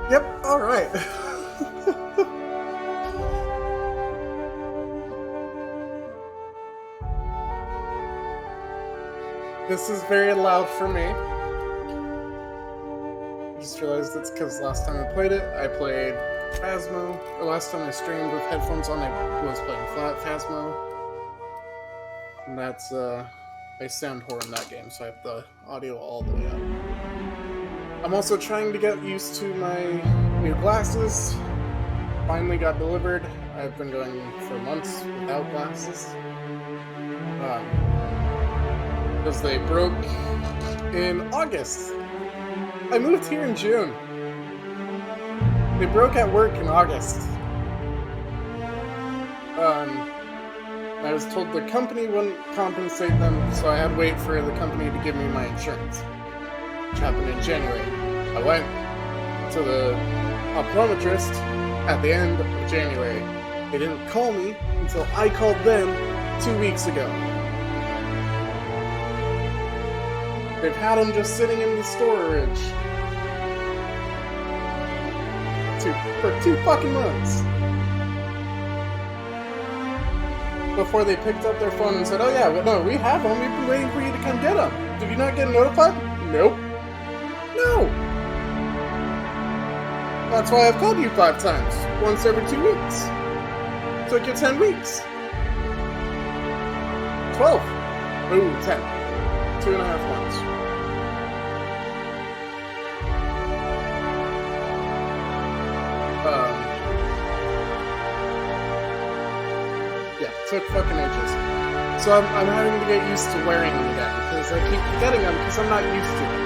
Yep, alright. This is very loud for me. I just realized it's because last time I played Phasmo. The last time I streamed with headphones on, I was playing Phasmo. And that's, I sound horror in that game, so I have the audio all the way up. I'm also trying to get used to my new glasses. Finally got delivered. I've been going for months without glasses. Because they broke in August. I moved here in June. They broke at work in August. I was told the company wouldn't compensate them, so I had to wait for the company to give me my insurance, which happened in January. I went to the optometrist at the end of January. They didn't call me until I called them 2 weeks ago. They've had them just sitting in the storage for 2 fucking months. Before they picked up their phone and said, "Oh yeah, no, we have them. We've been waiting for you to come get them. Did you not get notified?" Nope. No. That's why I've called you 5 times. Once every 2 weeks. Took you 10 weeks. 12. Ooh, 10. 2.5 months. Yeah, took fucking ages. So I'm having to get used to wearing them again, because I keep forgetting them because I'm not used to them.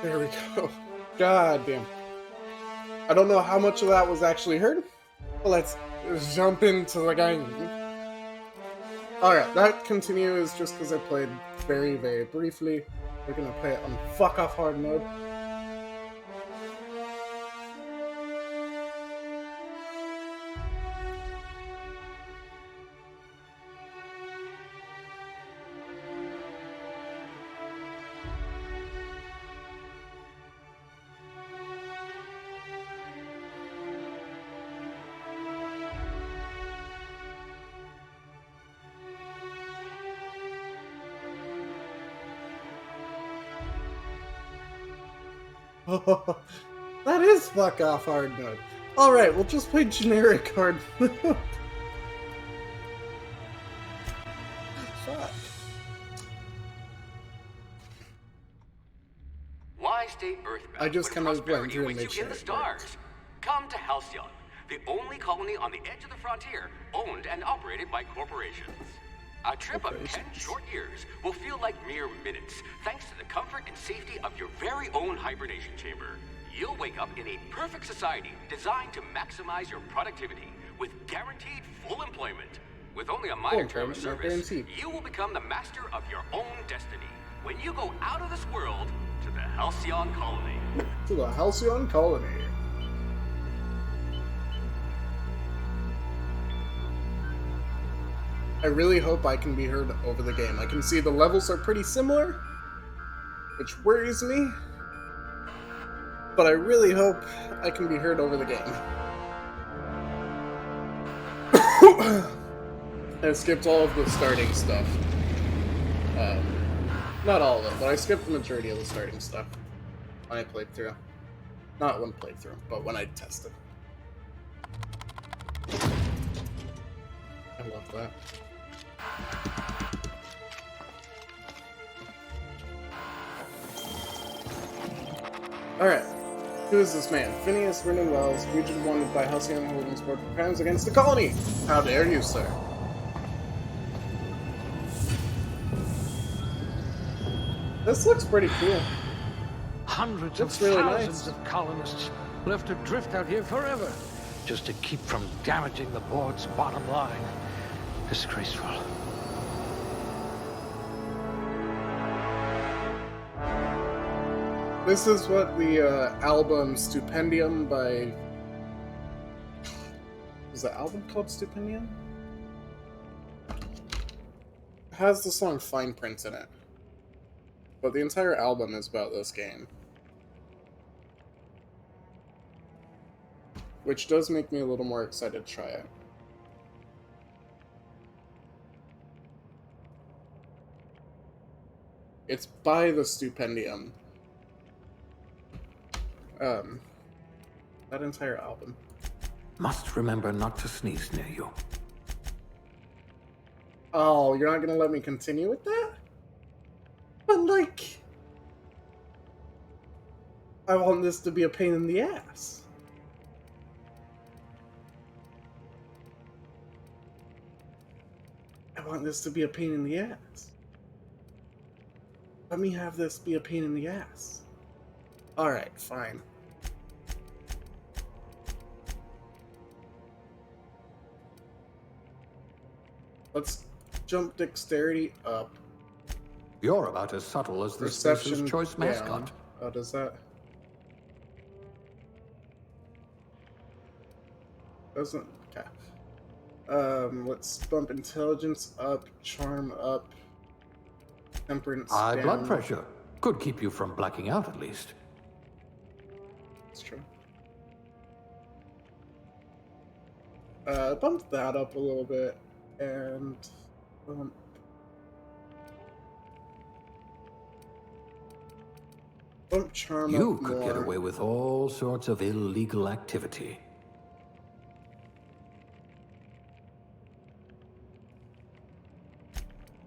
There we go. God damn. I don't know how much of that was actually heard, but let's jump into the game. Alright, that continues just because I played very, very briefly. We're gonna play it on fuck off hard mode. That is fuck off hard mode. Alright, we'll just play generic hard mode. Fuck. Y-State Earthbound. I just kind of went through and made sure in the stars. Come to Halcyon, the only colony on the edge of the frontier, owned and operated by corporations. A trip of 10 short years will feel like mere minutes, thanks to the comfort and safety of your very own hibernation chamber. You'll wake up in a perfect society designed to maximize your productivity with guaranteed full employment. With only a minor term of service, you will become the master of your own destiny when you go out of this world to the Halcyon Colony. To the Halcyon Colony. I really hope I can be heard over the game. I can see the levels are pretty similar, which worries me. But I really hope I can be heard over the game. I skipped all of the starting stuff. Not all of it, but I skipped the majority of the starting stuff when I played through. Not when playthrough, but when I tested. I love that. Alright. Who is this man? Phineas Vernon Wells, Regent wanted by Halcyon Holdings Board for crimes against the colony! How dare you, sir? This looks pretty cool. Hundreds Looks of really thousands nice. of colonists will have to drift out here forever, just to keep from damaging the board's bottom line. Disgraceful. This is what the album Stupendium by Is the album called Stupendium? It has the song Fine Print in it. But the entire album is about this game. Which does make me a little more excited to try it. It's by the Stupendium. That entire album. Must remember not to sneeze near you. Oh, you're not gonna let me continue with that? But like, I want this to be a pain in the ass. I want this to be a pain in the ass. Let me have this be a pain in the ass. Alright, fine. Let's jump dexterity up. You're about as subtle as the Perception Spacer's choice down. mascot. Oh, does that? Doesn't. Okay. Let's bump intelligence up, charm up, temperance High down. blood pressure. Could keep you from blacking out at least. That's true. Bump that up a little bit, and bump charm You up could more. get away with all sorts of illegal activity.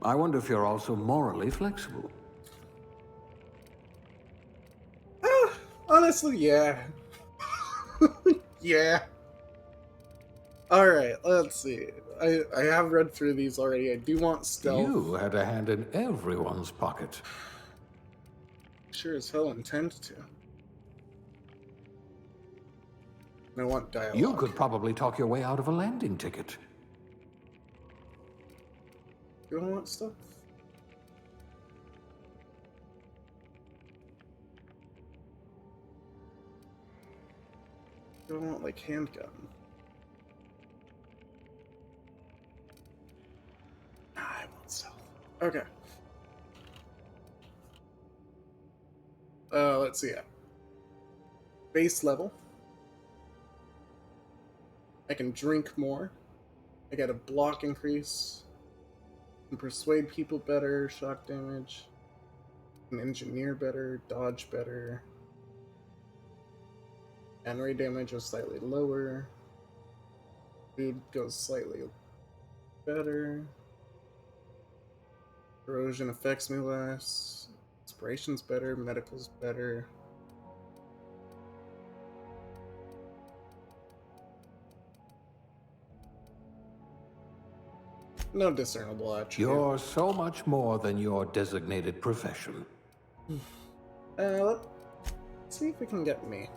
I wonder if you're also morally flexible. Honestly, yeah. Yeah. Alright, let's see. I have read through these already. I do want stealth. You had a hand in everyone's pocket. Sure as hell intend to. And I want dialogue. You could probably talk your way out of a landing ticket. You don't want stuff? You don't want, like, handgun. I want stealth. Okay. Let's see. Base level. I can drink more. I get a block increase. Can persuade people better, shock damage. Can engineer better, dodge better. And ray damage is slightly lower. Food goes slightly better. Erosion affects me less. Inspiration's better, medical's better. No discernible attribute. You're so much more than your designated profession. Let's see if we can get me.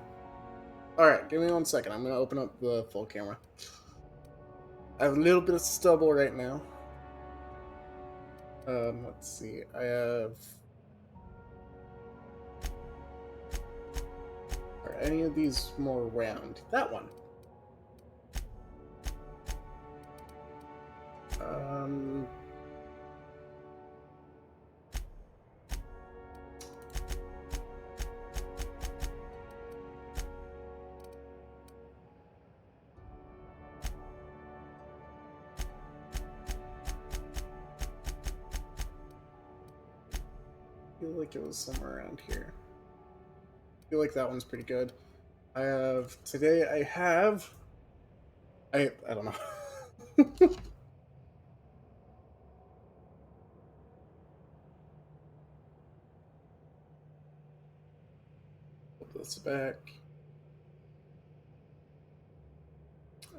Alright, give me 1 second. I'm gonna open up the full camera. I have a little bit of stubble right now. Let's see. I have... Are any of these more round? That one. I feel like it was somewhere around here. I feel like that one's pretty good. I have... Today I have... I don't know. Put this back.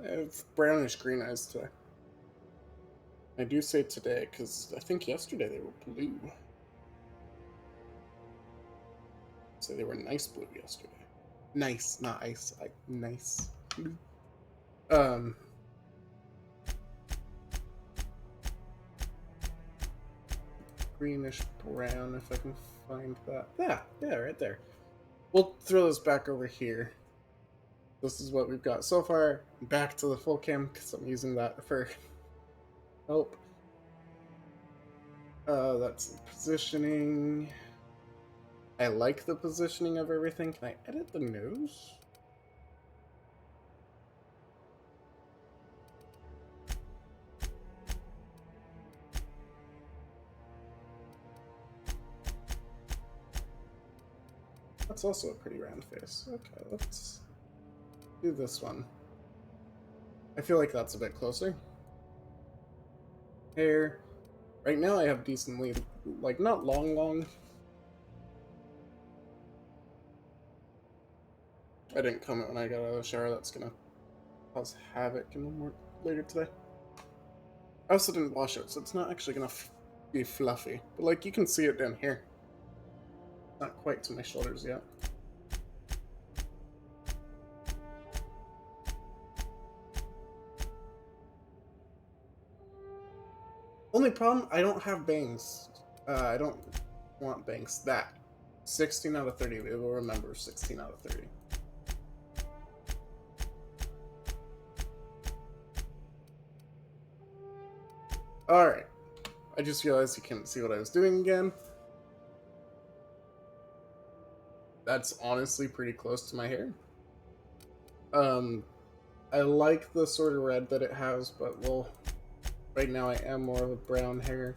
I have brownish green eyes today. I do say today because I think yesterday they were blue. So they were nice blue yesterday. Nice, not ice. Like nice blue. Greenish brown, if I can find that. Yeah, right there. We'll throw this back over here. This is what we've got so far. Back to the full cam because I'm using that for help. That's the positioning. I like the positioning of everything. Can I edit the news? That's also a pretty round face. Okay, let's do this one. I feel like that's a bit closer. Hair. Right now I have decently, like, not long. I didn't comment when I got out of the shower. That's gonna cause havoc in the morning later today. I also didn't wash it, so it's not actually gonna be fluffy. But, like, you can see it down here. Not quite to my shoulders yet. Only problem, I don't have bangs. I don't want bangs. That. 16 out of 30. It will remember 16 out of 30. Alright. I just realized you couldn't see what I was doing again. That's honestly pretty close to my hair. I like the sort of red that it has, but well, right now I am more of a brown hair.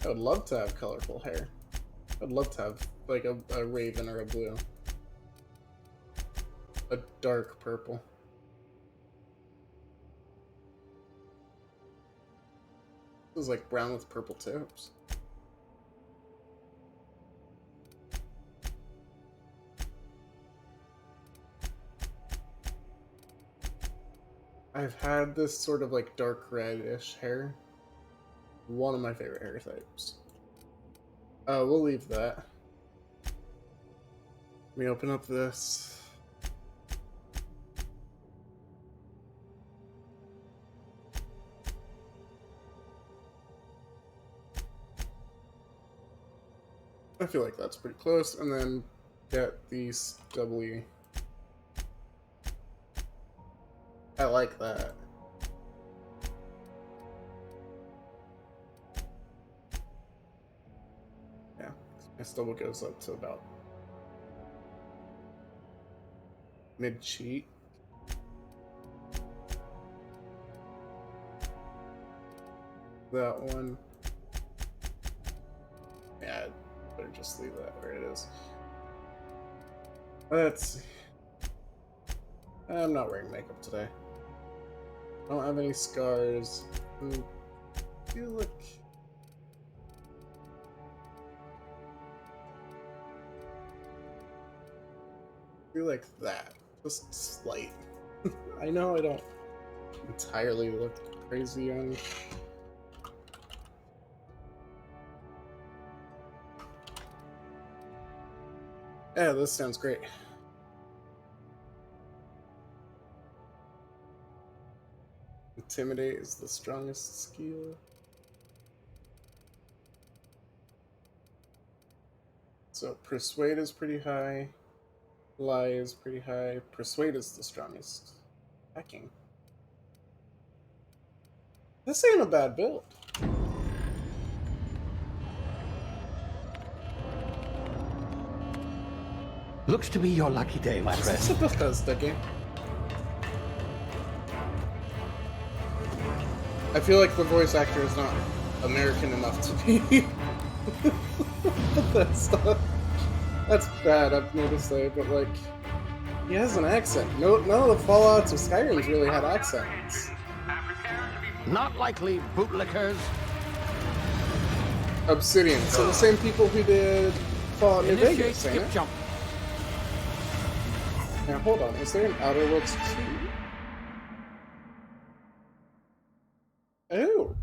I would love to have colorful hair. I'd love to have like a raven or a blue. A dark purple. This is like brown with purple tips. I've had this sort of like dark reddish hair. One of my favorite hair types. We'll leave that. Let me open up this. I feel like that's pretty close, and then get these doubly. I like that. Yeah, my stubble goes up to about mid-cheek. That one. Yeah, better just leave that where it is. Let's see. I'm not wearing makeup today. I don't have any scars. I feel like that. Just slight. I know I don't entirely look crazy young. Yeah, this sounds great. Intimidate is the strongest skill. So Persuade is pretty high. Lie is pretty high. Persuade is the strongest. Hacking. This ain't a bad build. Looks to be your lucky day, my friend. It's a Bethesda game. I feel like the voice actor is not American enough to be. That's bad, I've noticed that, but like, he has an accent. No, none of the Fallouts or Skyrims really had accents. Not likely, bootlickers. Obsidian, so the same people who did Fallout New Initiate Vegas, ain't skip it? jump. Now hold on, is there an Outer Worlds 2? Oh.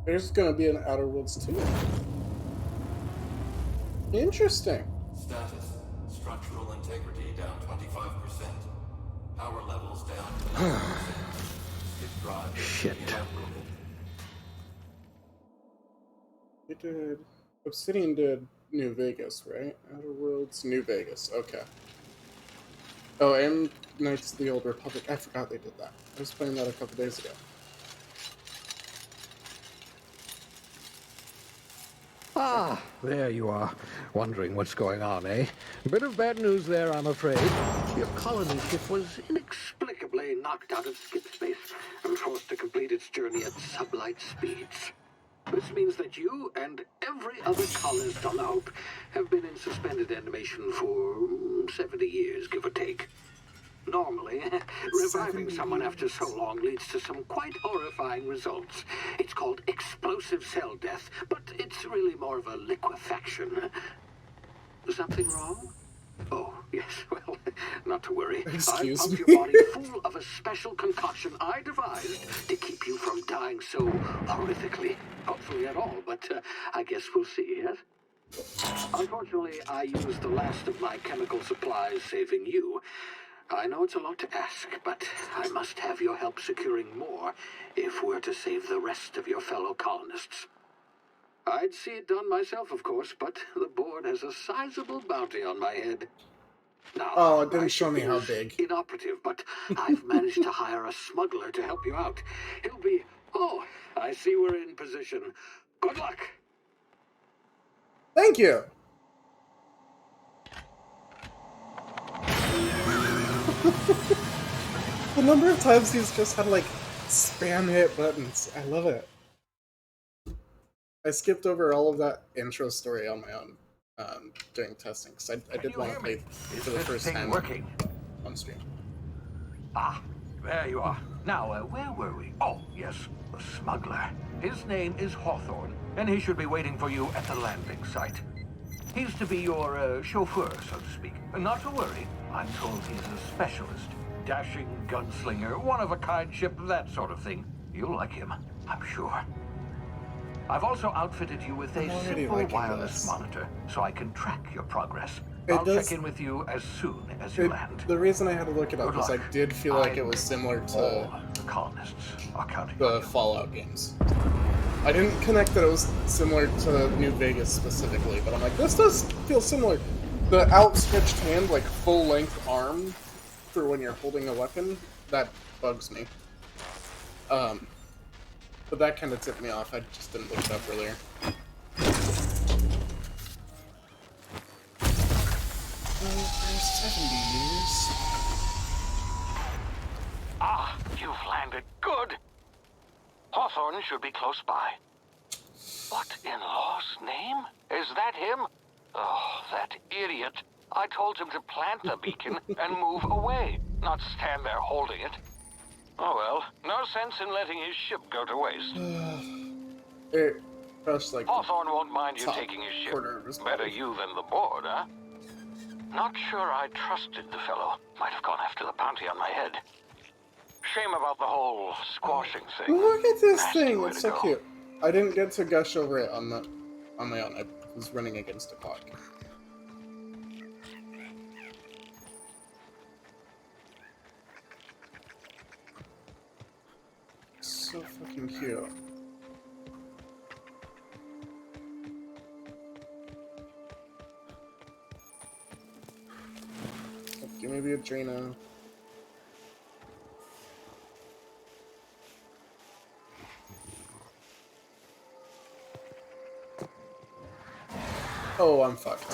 There's gonna be an Outer Worlds 2. Interesting. Status. Structural integrity down 25%. Power levels down 20%. Skip drive. Shit. It did. Obsidian did New Vegas, right? Outer Worlds, New Vegas. Okay. Oh, and Knights of the Old Republic. I forgot they did that. I was playing that a couple days ago. Ah, there you are. Wondering what's going on, eh? Bit of bad news there, I'm afraid. Your colony ship was inexplicably knocked out of skip space and forced to complete its journey at sublight speeds. This means that you and every other colonist on the Hope have been in suspended animation for 70 years, give or take. Normally, reviving someone after so long leads to some quite horrifying results. It's called explosive cell death, but it's really more of a liquefaction. Something wrong? Oh, yes, well, not to worry. Excuse I pumped me? your body full of a special concoction I devised to keep you from dying so horrifically. Hopefully at all, but I guess we'll see, yes? Unfortunately, I used the last of my chemical supplies saving you. I know it's a lot to ask, but I must have your help securing more if we're to save the rest of your fellow colonists. I'd see it done myself, of course, but the board has a sizable bounty on my head. Now, Oh, it didn't my show me ship how is big. Inoperative, but I've managed to hire a smuggler to help you out. He'll be... Oh, I see we're in position. Good luck. Thank you! The number of times he's just had, like, spam hit buttons. I love it. I skipped over all of that intro story on my own during testing, because I did want to play for the first time working? on stream. Ah, there you are. Now, where were we? Oh, yes, the smuggler. His name is Hawthorne, and he should be waiting for you at the landing site. He's to be your chauffeur, so to speak. Not to worry, I'm told he's a specialist. Dashing gunslinger, one-of-a-kind ship, that sort of thing. You'll like him, I'm sure. I've also outfitted you with a I'm already simple liking wireless this. monitor, so I can track your progress. It I'll does- check in with you as soon as you land. The reason I had to look it up Good is I luck. did feel like it was similar to All the colonists are counting on the you. Fallout games. I didn't connect that it was similar to New Vegas specifically, but I'm like, this does feel similar. The outstretched hand, like full-length arm for when you're holding a weapon, that bugs me. But that kind of tipped me off. I just didn't look it up earlier. For 70 years. Ah, you've landed. Good. Hawthorne should be close by. What in law's name? Is that him? Oh, that idiot. I told him to plant the beacon and move away, not stand there holding it. Oh well, no sense in letting his ship go to waste. It crushed like Hawthorne won't mind you top taking his ship. quarter of his Better body. you than the board, huh? Not sure I trusted the fellow. Might have gone after the bounty on my head. Shame about the whole squashing thing. Look at this Nasty thing! way It's to so go. cute. I didn't get to gush over it on my own. I was running against a clock. So fucking cute. Give me the Adrena. Oh, I'm fucked.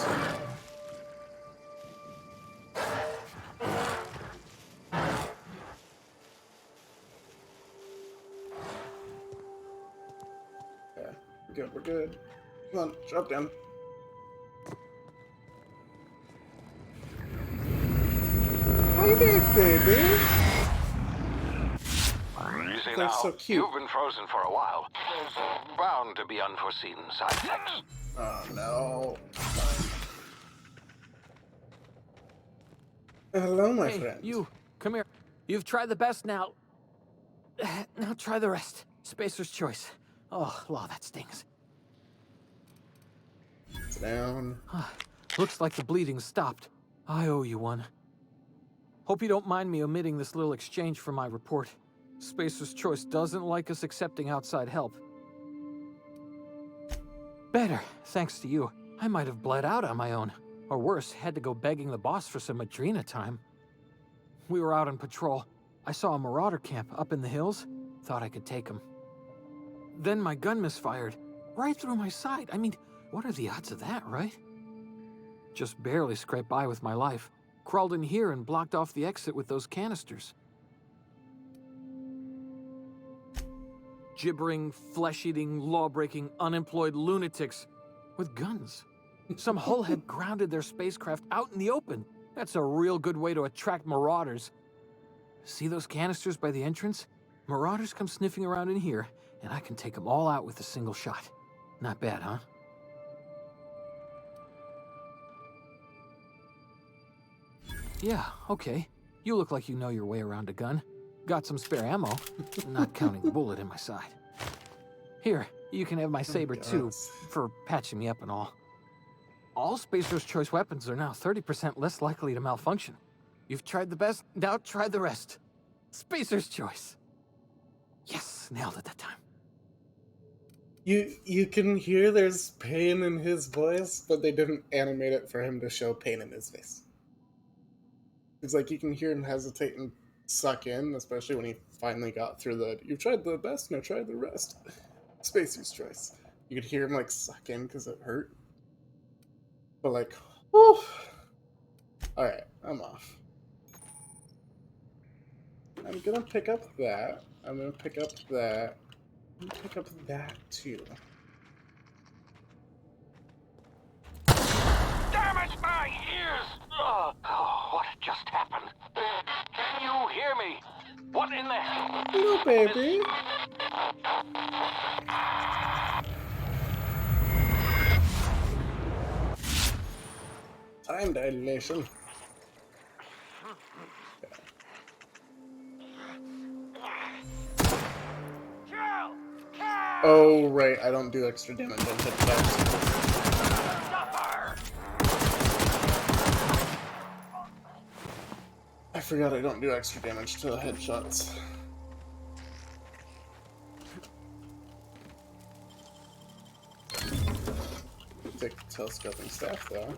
Okay, we're good, we're good. Come on, drop down. Hi there, baby! You see They're now, so cute. you've been frozen for a while. There's bound to be unforeseen side effects. Oh no. Hello, my Hey, friend. you, come here. You've tried the best now. Now try the rest. Spacer's choice. Oh, law, that stings. Sit down. Looks like the bleeding stopped. I owe you one. Hope you don't mind me omitting this little exchange from my report. Spacer's choice doesn't like us accepting outside help. Better, thanks to you. I might have bled out on my own, or worse, had to go begging the boss for some Adrena time. We were out on patrol. I saw a marauder camp up in the hills, thought I could take him. Then my gun misfired, right through my side. I mean, what are the odds of that, right? Just barely scraped by with my life. Crawled in here and blocked off the exit with those canisters. Gibbering, flesh-eating, law-breaking, unemployed lunatics with guns. Some hull had grounded their spacecraft out in the open. That's a real good way to attract marauders. See those canisters by the entrance? Marauders come sniffing around in here, and I can take them all out with a single shot. Not bad, huh? Yeah, okay. You look like you know your way around a gun. Got some spare ammo, not counting the bullet in my side. Here, you can have my saber too, for patching me up and all. All Spacer's Choice weapons are now 30% less likely to malfunction. You've tried the best, now try the rest. Spacer's Choice. Yes, nailed it that time. You can hear there's pain in his voice, but they didn't animate it for him to show pain in his face. It's like you can hear him hesitate and suck in, especially when he finally got through the "you've tried the best, now try the rest" Spacer's Choice. You could hear him like suck in because it hurt. But like, whew. Alright, I'm off. I'm gonna pick up that. I'm gonna pick up that. I'm gonna pick up that too. Damage my ears! Oh, what just happened? Can you hear me? What in the hell? Hello, baby. Time dilation. Oh, right, I don't do extra damage on hit I forgot I don't do extra damage to headshots. Take the telescoping staff though.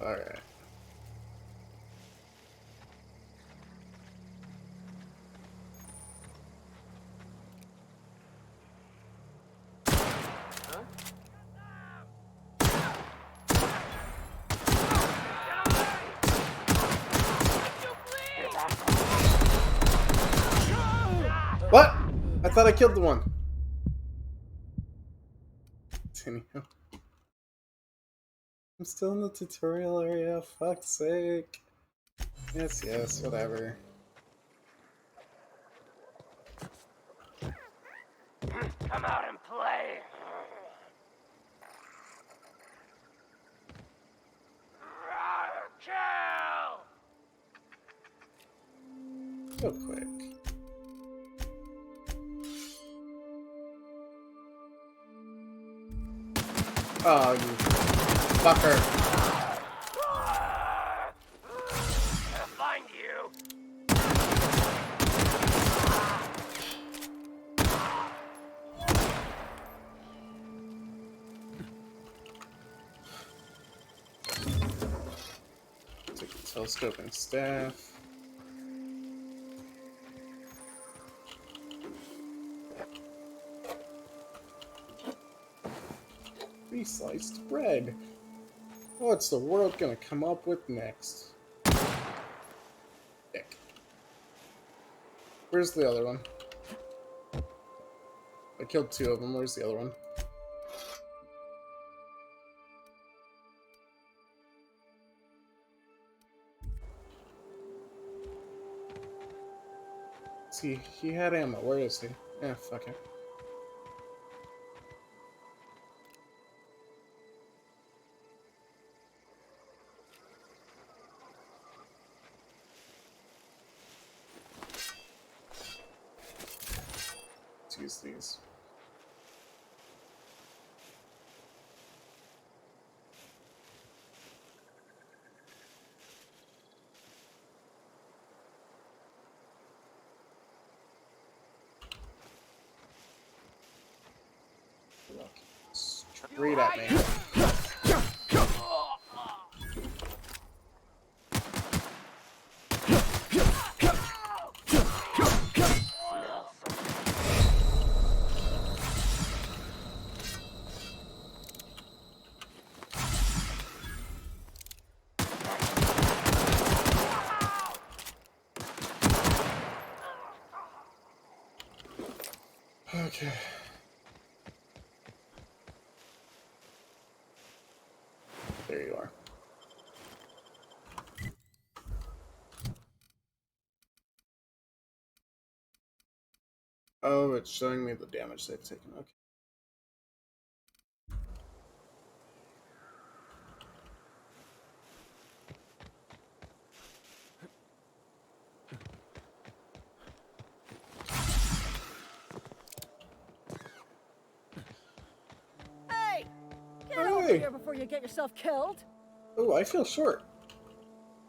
Alright. What? I thought I killed the one. Continue. I'm still in the tutorial area, fuck's sake. Yes, yes, whatever. Come out and play! Kill! So quick. Oh, you fucker. I'll find you! Take the telescoping staff. Sliced bread. What's the world gonna come up with next? Dick. Where's the other one? I killed two of them. Where's the other one? See, he had ammo. Where is he? Eh, fuck it. Use these. Read at me. Okay. There you are. Oh, it's showing me the damage they've taken. Okay. Hey! Get over Hey! here before you get yourself killed. Oh, I feel short.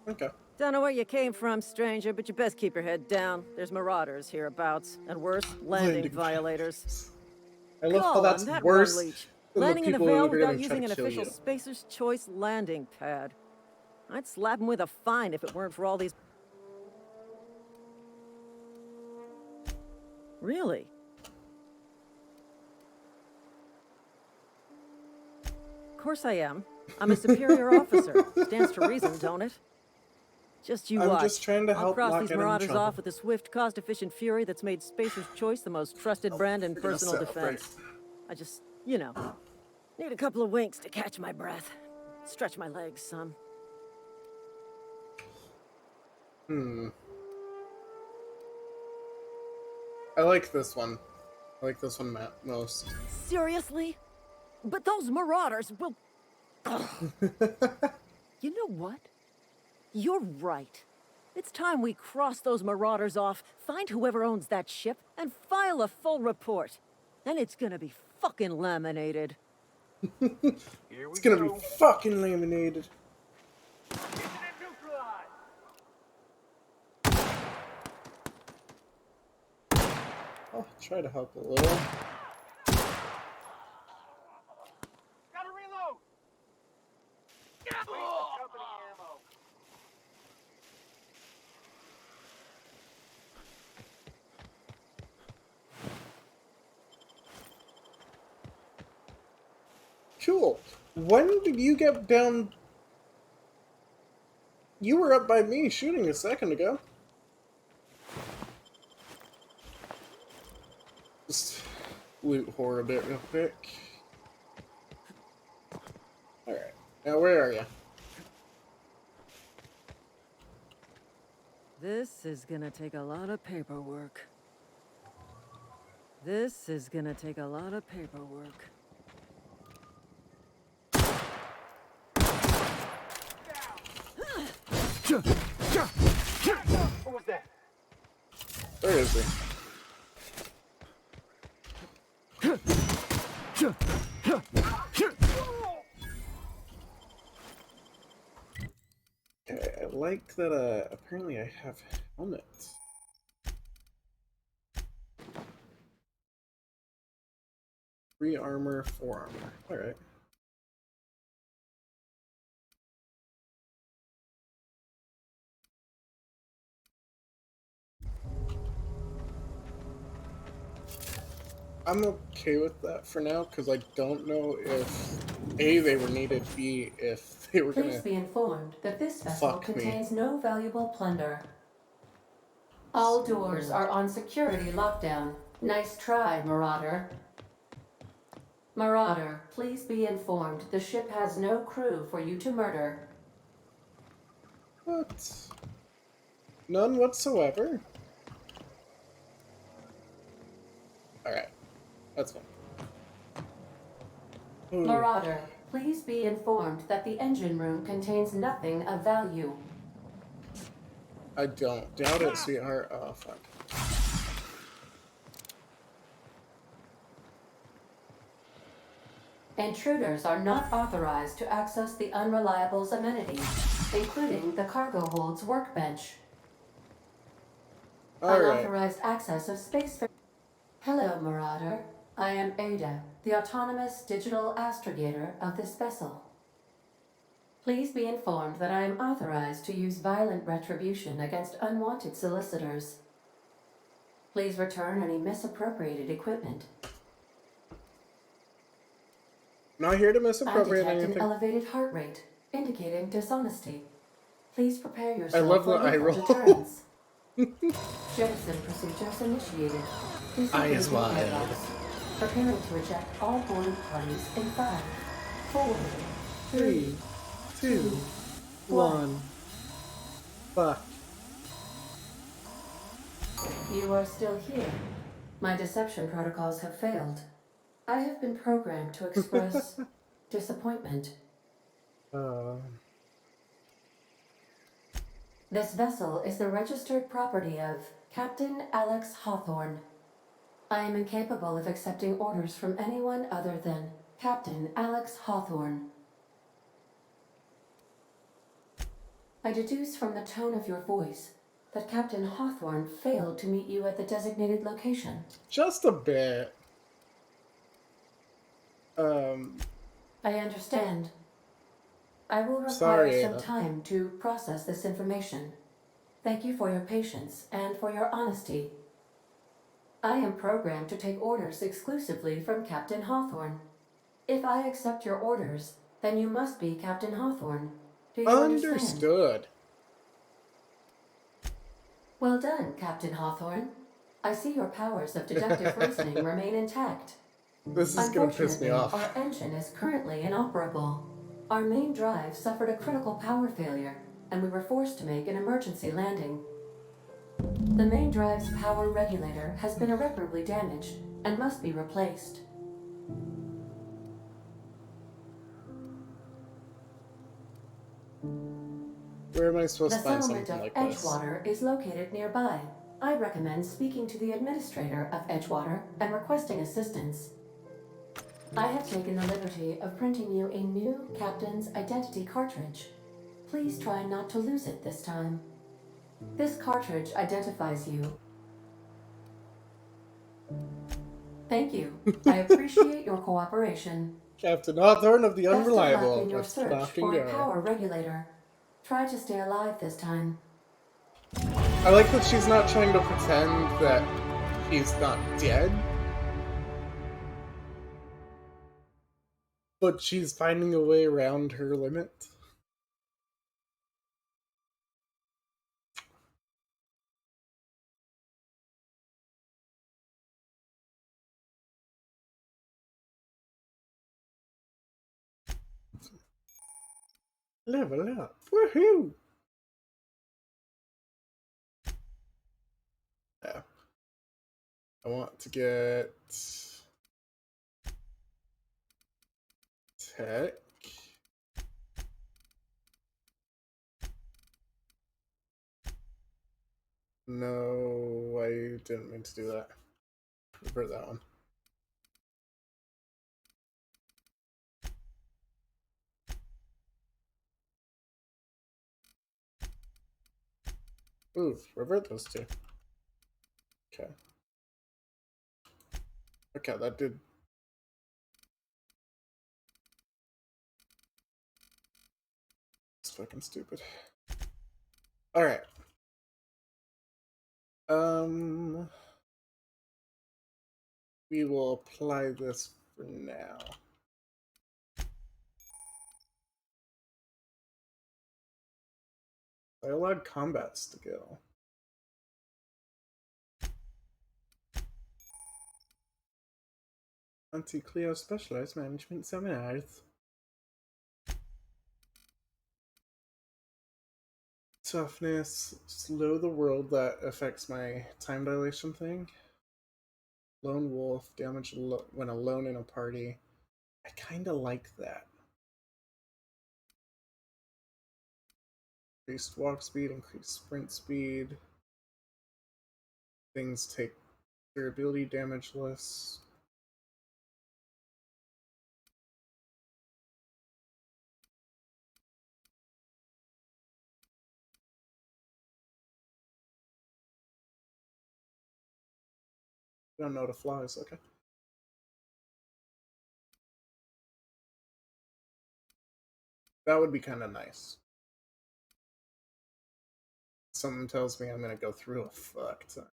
Okay. Don't know where you came from, stranger, but you best keep your head down. There's marauders hereabouts, and worse, landing violators. I love how Call that's on that worse one leech. than the Landing in the people who Vale are without going to try using to an kill official you. Spacer's Choice landing pad. I'd slap him with a fine if it weren't for all these... Really? Of course I am. I'm a superior officer. Stands to reason, don't it? Just you I'm watch. just trying to I'll help cross not these get in marauders trouble. off with a swift, cost-efficient fury that's made Spacer's Choice the most trusted brand in We're gonna personal celebrate. defense. I just, you know, need a couple of winks to catch my breath. Stretch my legs some. I like this one. I like this one most. Seriously? But those marauders will... You know what? You're right. It's time we cross those marauders off, find whoever owns that ship, and file a full report. Then it's gonna be fucking laminated. It's gonna be fucking laminated. I'll try to help a little. Gotta reload! Company ammo. Cool. When did you get down? You were up by me shooting a second ago. Just loot whore a bit real quick. Alright. Now where are you? This is gonna take a lot of paperwork. This is gonna take a lot of paperwork. Who was that? Where is he? Okay, I like that, apparently I have helmets. Free armor, 4 armor. Alright. I'm okay with that for now, because I don't know if A, they were needed, B, if they were Please gonna... be informed that this vessel Fuck me. contains no valuable plunder. All doors are on security lockdown. Nice try, Marauder. Marauder, please be informed the ship has no crew for you to murder. What? None whatsoever? Alright. That's fine. Ooh. Marauder, please be informed that the engine room contains nothing of value. I don't. Doubt it, sweetheart. Oh, fuck. Intruders are not authorized to access the Unreliable's amenities, including the cargo hold's workbench. Alright. Unauthorized access of space... Hello, Marauder. I am Ada, the autonomous digital astrogator of this vessel. Please be informed that I am authorized to use violent retribution against unwanted solicitors. Please return any misappropriated equipment. Not here to I misappropriate detect an anything. elevated heart rate, indicating dishonesty. Please prepare I yourself love for the eye lethal roll. deterrence. Jettison procedures initiated. Eyes Disengaging wide. airlocks. Preparing to eject all boarding parties in 5, 4, 3, 2, 1. Fuck. You are still here. My deception protocols have failed. I have been programmed to express disappointment. This vessel is the registered property of Captain Alex Hawthorne. I am incapable of accepting orders from anyone other than Captain Alex Hawthorne. I deduce from the tone of your voice that Captain Hawthorne failed to meet you at the designated location. Just a bit. I understand. I will require Sorry, some Ada. time to process this information. Thank you for your patience and for your honesty. I am programmed to take orders exclusively from Captain Hawthorne. If I accept your orders, then you must be Captain Hawthorne. Do you understand? Understood. Well done, Captain Hawthorne. I see your powers of deductive reasoning remain intact. This is gonna piss me Unfortunately, off. our engine is currently inoperable. Our main drive suffered a critical power failure, and we were forced to make an emergency landing. The main drive's power regulator has been irreparably damaged and must be replaced. Where am I supposed The to find settlement something of like this? Edgewater is located nearby. I recommend speaking to the administrator of Edgewater and requesting assistance. I have taken the liberty of printing you a new captain's identity cartridge. Please try not to lose it this time. This cartridge identifies you. Thank you. I appreciate your cooperation. Captain Hawthorne of the Best of luck Unreliable. in your Let's search fucking for a go. power regulator. Try to stay alive this time. I like that she's not trying to pretend that he's not dead. But she's finding a way around her limit. Level up. Woohoo! Yeah. I want to get tech. No, I didn't mean to do that. Revert that one. Ooh, revert those two. Okay. Okay, that did. It's fucking stupid. Alright. We will apply this for now. I allowed combat skill. Anti-Cleo specialized management seminars. Toughness, slow the world that affects my time dilation thing. Lone wolf, damage when alone in a party. I kinda like that. Increased walk speed, increased sprint speed. Things take durability damage less. Don't know the flies, okay. That would be kind of nice. Something tells me I'm gonna go through a fuck ton.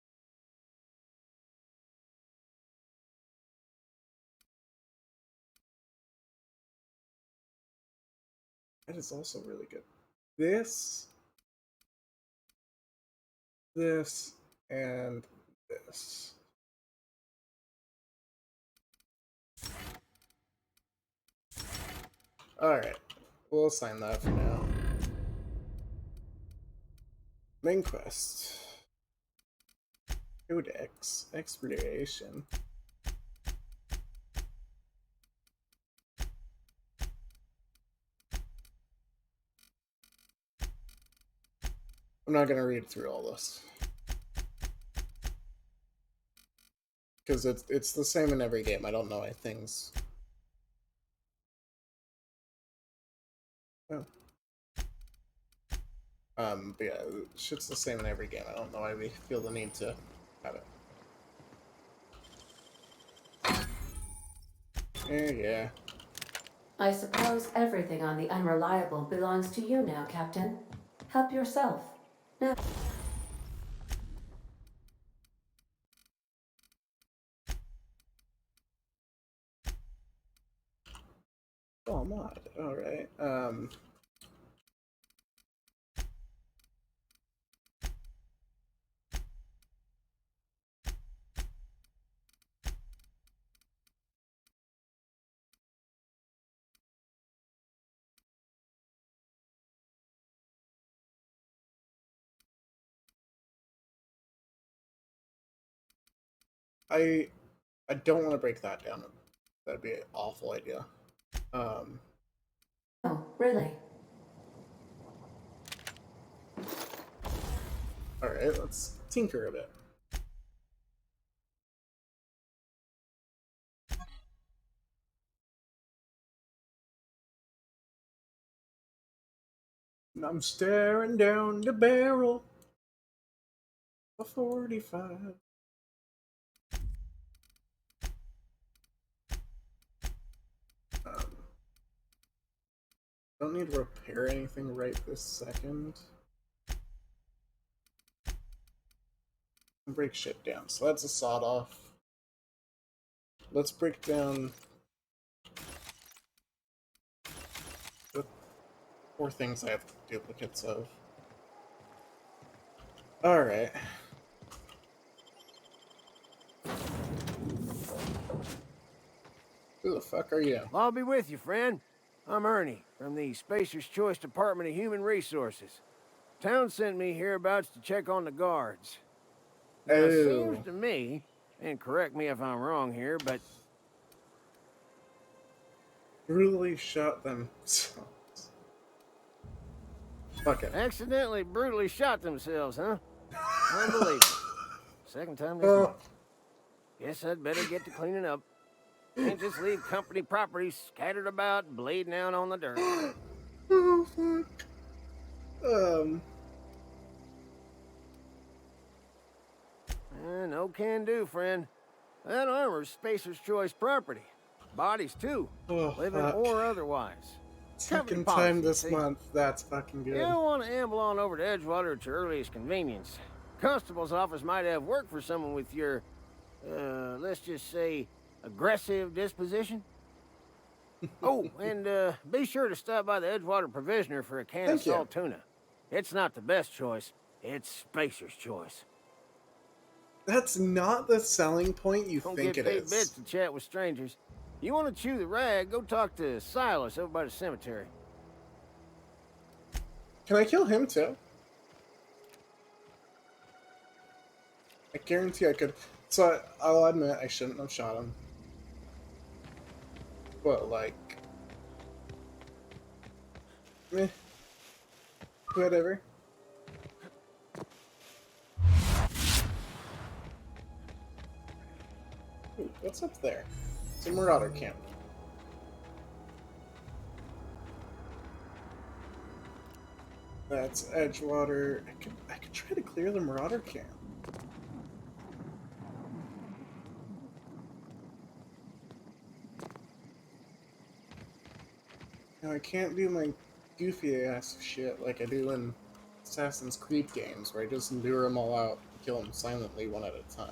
That is also really good. This, and this. Alright, we'll assign that for now. Main quest. Codex. Exploration. I'm not gonna read through all this. Because it's the same in every game. I don't know why things... Oh. But yeah, shit's the same in every game. I don't know why we feel the need to have it. Yeah. I suppose everything on the Unreliable belongs to you now, Captain. Help yourself. Now. Oh, mod. Alright. I don't want to break that down. That'd be an awful idea. Oh, really? Alright, let's tinker a bit. And I'm staring down the barrel of 45. Don't need to repair anything right this second. Break shit down. So that's a sawed off. Let's break down the 4 things I have duplicates of. Alright. Who the fuck are you? I'll be with you, friend. I'm Ernie, from the Spacer's Choice Department of Human Resources. Town sent me hereabouts to check on the guards. Now, it seems to me, and correct me if I'm wrong here, but... Brutally shot themselves. Fuck it. Accidentally brutally shot themselves, huh? Unbelievable. Second time this month. Guess I'd better get to cleaning up. Can't just leave company property scattered about, bleeding out on the dirt. Oh, fuck. No can do, friend. That armor's Spacer's Choice property. Bodies, too. Oh, living fuck. or otherwise. Second Company time policy, this see? month. That's fucking good. You don't want to amble on over to Edgewater at your earliest convenience. Constable's office might have work for someone with your, let's just say, aggressive disposition. Oh, and be sure to stop by the Edgewater Provisioner for a can Thank of you. salt tuna. It's not the best choice. It's Spacer's Choice. That's not the selling point you Don't think get it paid is. bits to chat with strangers. You want to chew the rag, go talk to Silas over by the cemetery. Can I kill him too? I guarantee I could. So I'll admit I shouldn't have shot him. But like, whatever. Ooh, what's up there? It's a Marauder camp. That's Edgewater. I could try to clear the Marauder camp. Now I can't do my goofy ass shit like I do in Assassin's Creed games, where I just lure them all out and kill them silently one at a time.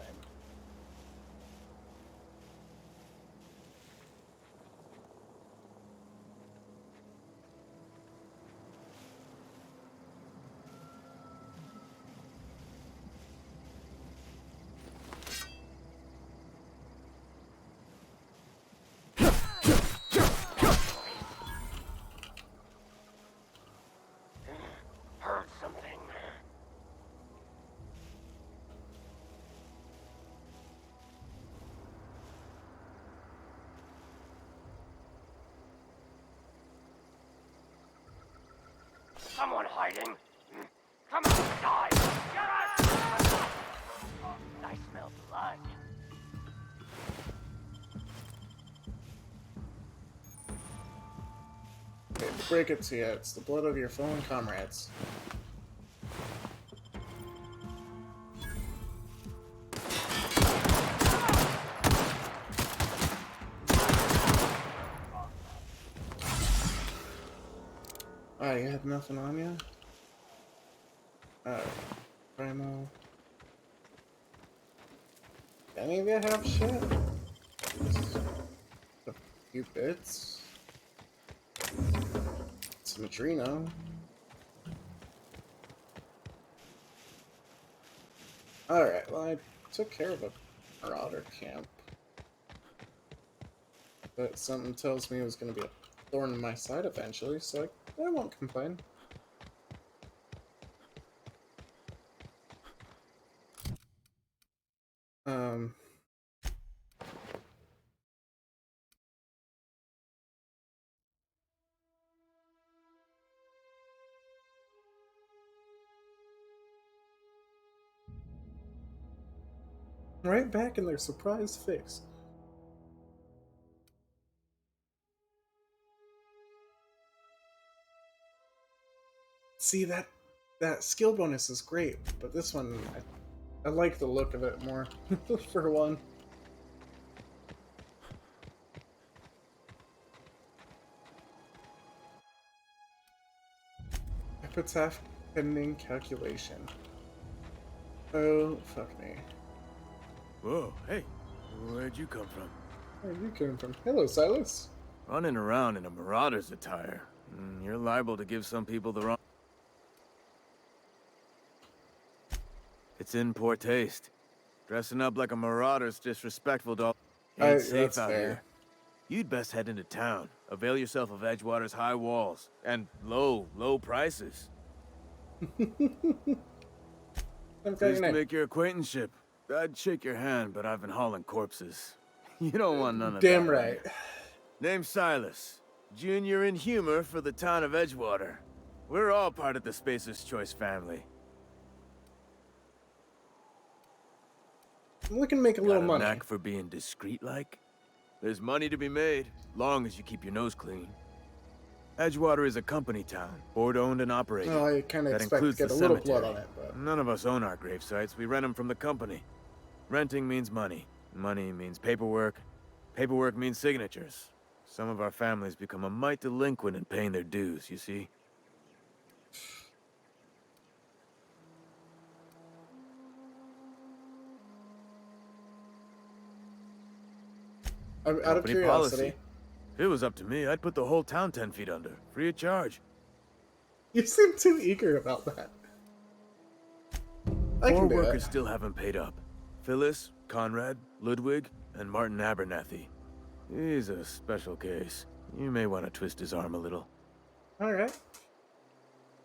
Heard something. Someone hiding. Come on, die! Get us! Oh, I smell blood. Okay, to break it to you, it's the blood of your fallen comrades. Ah, you had nothing on you? Alright. Primo. Any of you have shit? Just a few bits. Some Adreno. Alright, well, I took care of a marauder camp. But something tells me it was going to be a thorn in my side eventually, so I won't complain. Right back in their surprise face. See, that skill bonus is great, but this one, I like the look of it more, for one. Epitaph pending calculation. Oh, fuck me. Whoa, hey, where'd you come from? Where you came from? Hello, Silas. Running around in a marauder's attire. You're liable to give some people the wrong... It's in poor taste. Dressing up like a marauder's disrespectful to all... Ain't safe that's out fair. here. You'd best head into town. Avail yourself of Edgewater's high walls. And low prices. I'm Pleased to make your acquaintanceship. I'd shake your hand, but I've been hauling corpses. You don't want none of that. Damn right. Name's Silas. Junior in humor for the town of Edgewater. We're all part of the Spacer's Choice family. I'm looking to make a little money. Knack for being discreet-like? There's money to be made, long as you keep your nose clean. Edgewater is a company town, board-owned and operated. Well, I kind of That expect to includes get the a little cemetery. blood on it, but... None of us own our grave sites. We rent them from the company. Renting means money. Money means paperwork. Paperwork means signatures. Some of our families become a mite delinquent in paying their dues, you see? Out of Company curiosity. policy. If it was up to me, I'd put the whole town 10 feet under, free of charge. You seem too eager about that. I Four can do workers it. still haven't paid up. Phyllis, Conrad, Ludwig, and Martin Abernathy. He's a special case. You may want to twist his arm a little. Alright.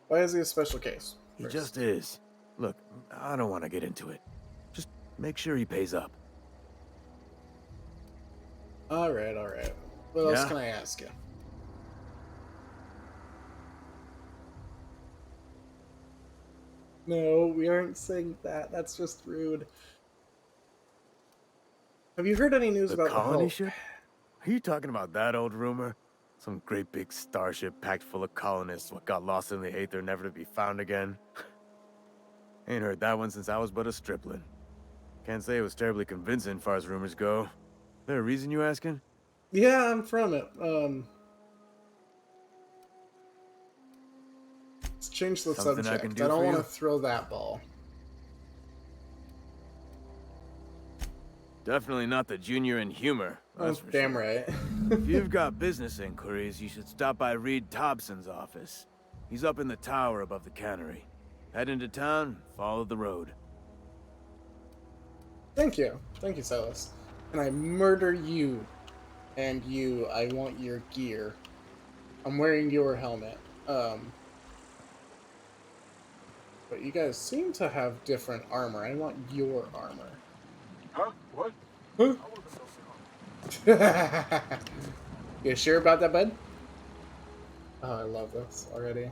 Why is he a special case? He First. just is. Look, I don't want to get into it. Just make sure he pays up. Alright. What else Yeah? can I ask you? No, we aren't saying that. That's just rude. Have you heard any news The about colony the ship? Are you talking about that old rumor? Some great big starship packed full of colonists what got lost in the aether never to be found again? Ain't heard that one since I was but a stripling. Can't say it was terribly convincing far as rumors go. There a reason you asking? Yeah, I'm from it. change the Something I subject. can I do don't for want to you? throw that ball. Definitely not the junior in humor. That's for Damn sure. right. If you've got business inquiries, you should stop by Reed Thompson's office. He's up in the tower above the cannery. Head into town, follow the road. Thank you, Silas. And I murder you, and you. I want your gear. I'm wearing your helmet. But you guys seem to have different armor. I want your armor. Huh? What? Huh? You sure about that, bud? Oh, I love this already.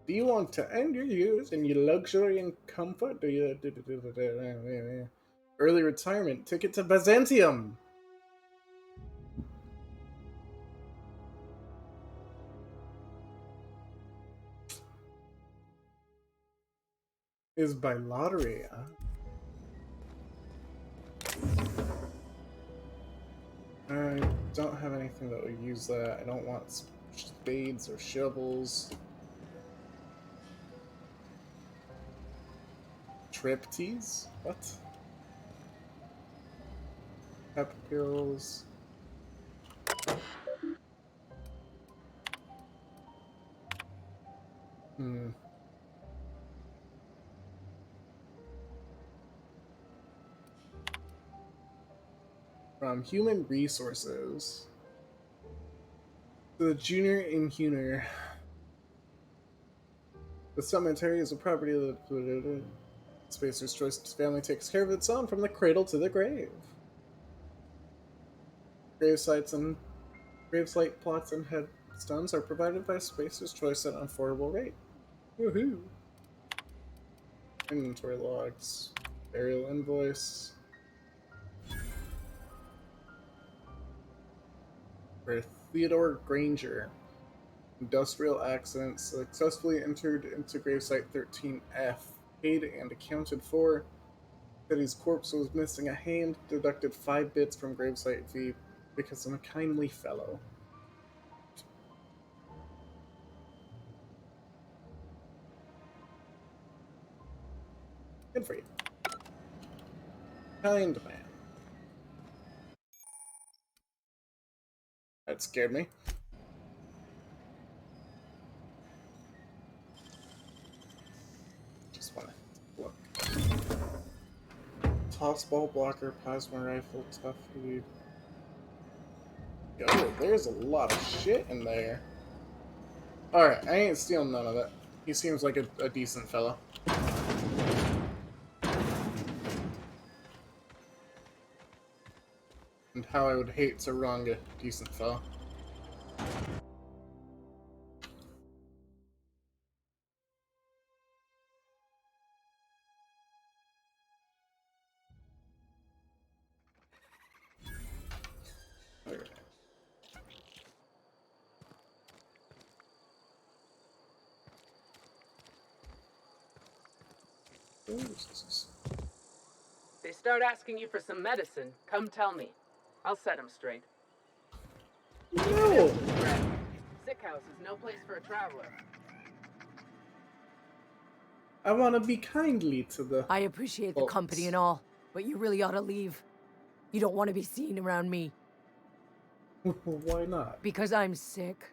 Do you want to end your years in your luxury and comfort? Do you early retirement ticket to Byzantium? Is by lottery. I don't have anything that would use that. I don't want spades or shovels. Triptease? What? Pep pills. From human resources to the junior inhumer. The cemetery is a property of the Spacer's Choice family takes care of its own from the cradle to the grave. Gravesite plots and headstones are provided by Spacer's Choice at an affordable rate. Woohoo! Inventory logs. Burial invoice. For Theodore Granger. Industrial accident successfully entered into gravesite 13F. Paid and accounted for. That his corpse was missing a hand. Deducted 5 bits from gravesite V because I'm a kindly fellow. Good for you. Kind man. That scared me. Just wanna look. Toss ball blocker, plasma rifle, tough food. Yo, there's a lot of shit in there. Alright, I ain't stealing none of it. He seems like a decent fellow. And how I would hate to wrong a decent fellow. They start asking you for some medicine, come tell me. I'll set them straight. No! Sick house is no place for a traveler. I want to be kindly to the... I appreciate the company and all, but you really ought to leave. You don't want to be seen around me. Why not? Because I'm sick.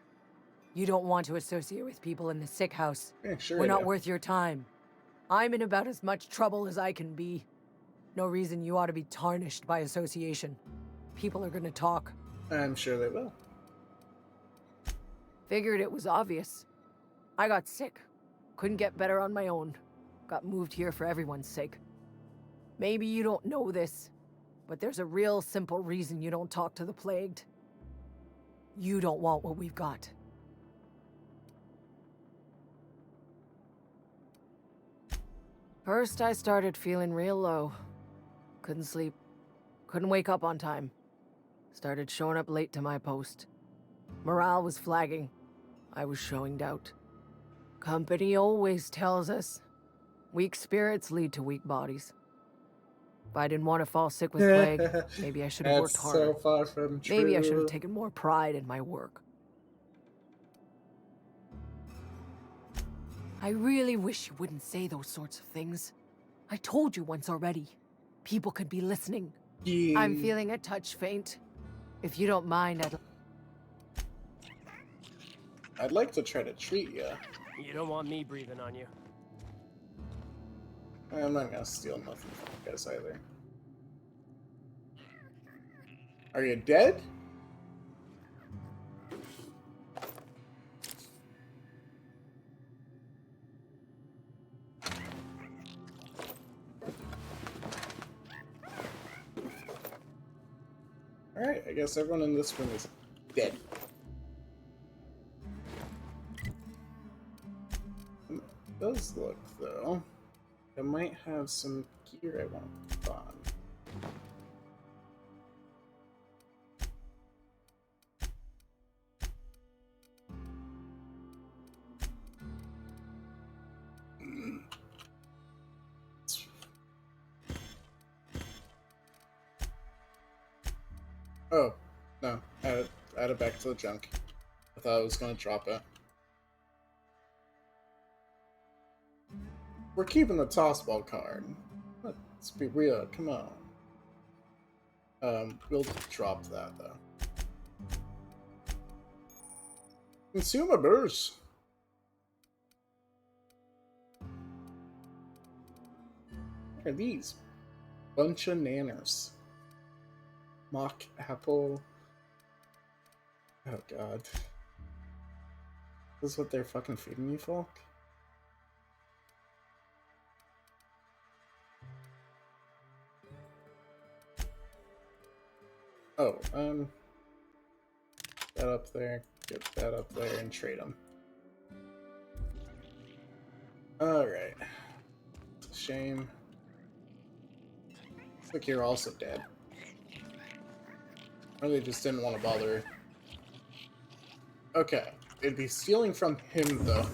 You don't want to associate with people in the sick house. Yeah, sure We're I not do. worth your time. I'm in about as much trouble as I can be. No reason you ought to be tarnished by association. People are gonna talk. I'm sure they will. Figured it was obvious. I got sick. Couldn't get better on my own. Got moved here for everyone's sake. Maybe you don't know this, but there's a real simple reason you don't talk to the plagued. You don't want what we've got. First, I started feeling real low. Couldn't sleep. Couldn't wake up on time. Started showing up late to my post. Morale was flagging. I was showing doubt. Company always tells us, Weak spirits lead to weak bodies. If I didn't want to fall sick with plague, maybe I should have worked That's harder. so far from true. Maybe I should have taken more pride in my work. I really wish you wouldn't say those sorts of things. I told you once already. People could be listening. Yeah. I'm feeling a touch faint. If you don't mind, I'd like to try to treat you. You don't want me breathing on you. I'm not gonna steal nothing from you guys either. Are you dead? Alright, I guess everyone in this room is dead. It does look, though, I might have some gear I want to put on. Oh, no. Add it back to the junk. I thought I was going to drop it. We're keeping the tossball card. Let's be real, come on. We'll drop that, though. Consumables! What are these? Bunch of nanners. Mock apple. Oh god. This is what they're fucking feeding me, folk? Oh, that up there, get that up there, and trade them. Alright. It's a shame. Looks like you're also dead. Or they just didn't want to bother. Okay. It'd be stealing from him, though.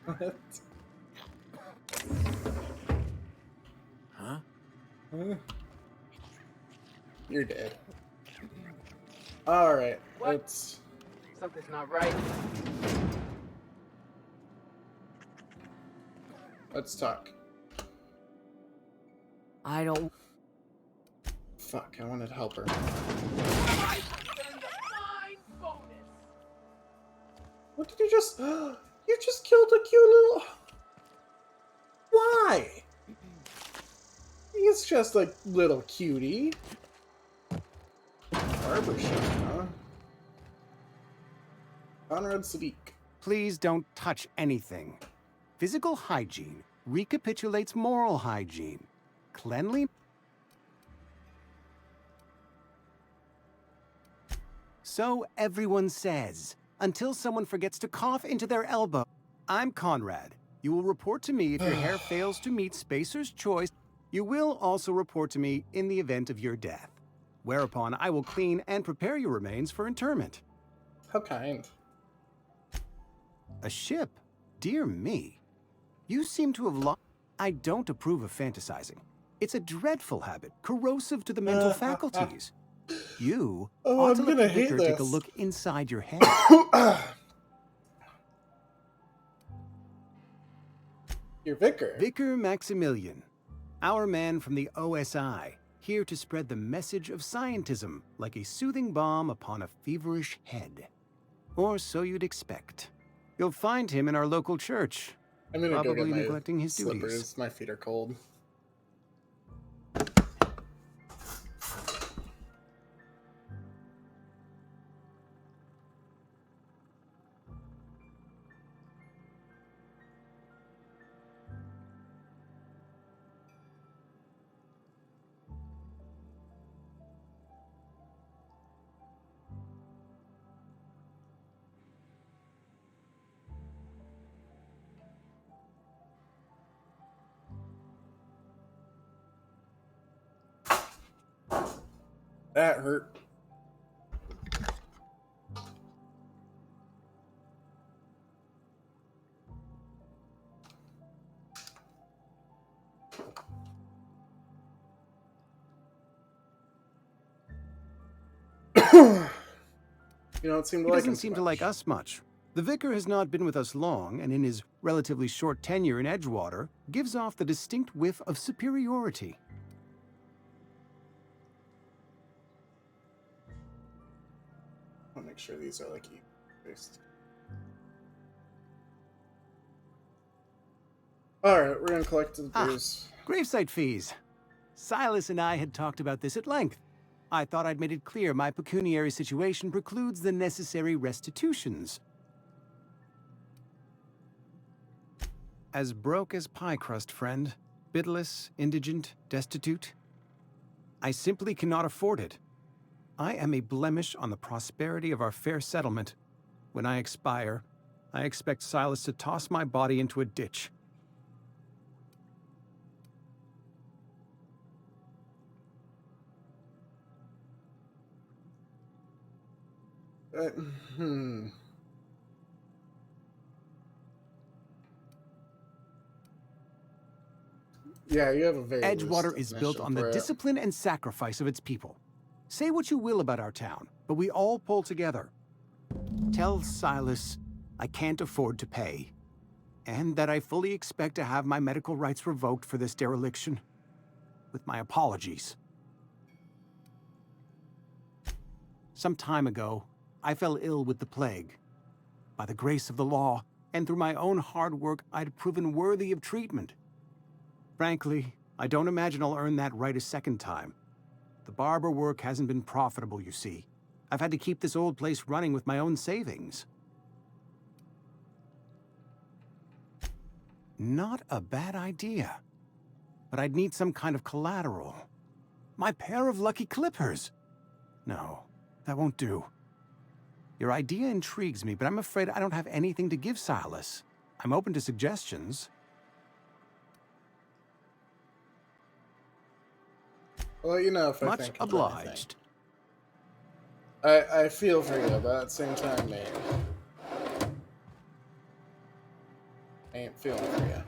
What? Huh? Huh? You're dead. Alright, let's... Something's not right. Let's talk. I don't... Fuck, I wanted to help her. What did you just... You just killed a cute little... Why? He's just a little cutie. Barbershop, huh? Conrad Sadiq. Please don't touch anything. Physical hygiene recapitulates moral hygiene. Cleanly... So everyone says, until someone forgets to cough into their elbow. I'm Conrad. You will report to me if your hair fails to meet Spacer's choice. You will also report to me in the event of your death. Whereupon I will clean and prepare your remains for interment. How kind. A ship? Dear me. You seem to have lost... I don't approve of fantasizing. It's a dreadful habit, corrosive to the mental faculties. You ought to let Victor take a look inside your head. You're Vicar. Vicar Maximilian, our man from the OSI, here to spread the message of scientism like a soothing balm upon a feverish head. Or so you'd expect. You'll find him in our local church, I'm gonna probably go get my neglecting his slippers. duties. My feet are cold. That hurt. You don't seem to He like doesn't him seem too to like us much. The vicar has not been with us long, and in his relatively short tenure in Edgewater, gives off the distinct whiff of superiority. I'll make sure these are like based. Alright, we're gonna collect the dues. Gravesite fees. Silas and I had talked about this at length. I thought I'd made it clear my pecuniary situation precludes the necessary restitutions. As broke as pie crust, friend. Bidless, indigent, destitute. I simply cannot afford it. I am a blemish on the prosperity of our fair settlement. When I expire, I expect Silas to toss my body into a ditch. Yeah, you have a very Edgewater is built on the discipline and sacrifice of its people. Say what you will about our town, but we all pull together. Tell Silas I can't afford to pay, and that I fully expect to have my medical rights revoked for this dereliction. With my apologies. Some time ago, I fell ill with the plague. By the grace of the law, and through my own hard work, I'd proven worthy of treatment. Frankly, I don't imagine I'll earn that right a second time. The barber work hasn't been profitable, you see. I've had to keep this old place running with my own savings. Not a bad idea. But I'd need some kind of collateral. My pair of lucky clippers. No, that won't do. Your idea intrigues me, but I'm afraid I don't have anything to give Silas. I'm open to suggestions. Well, you know, if I Much think of obliged. anything. I feel for you, but at the same time, mate, I ain't feeling for you.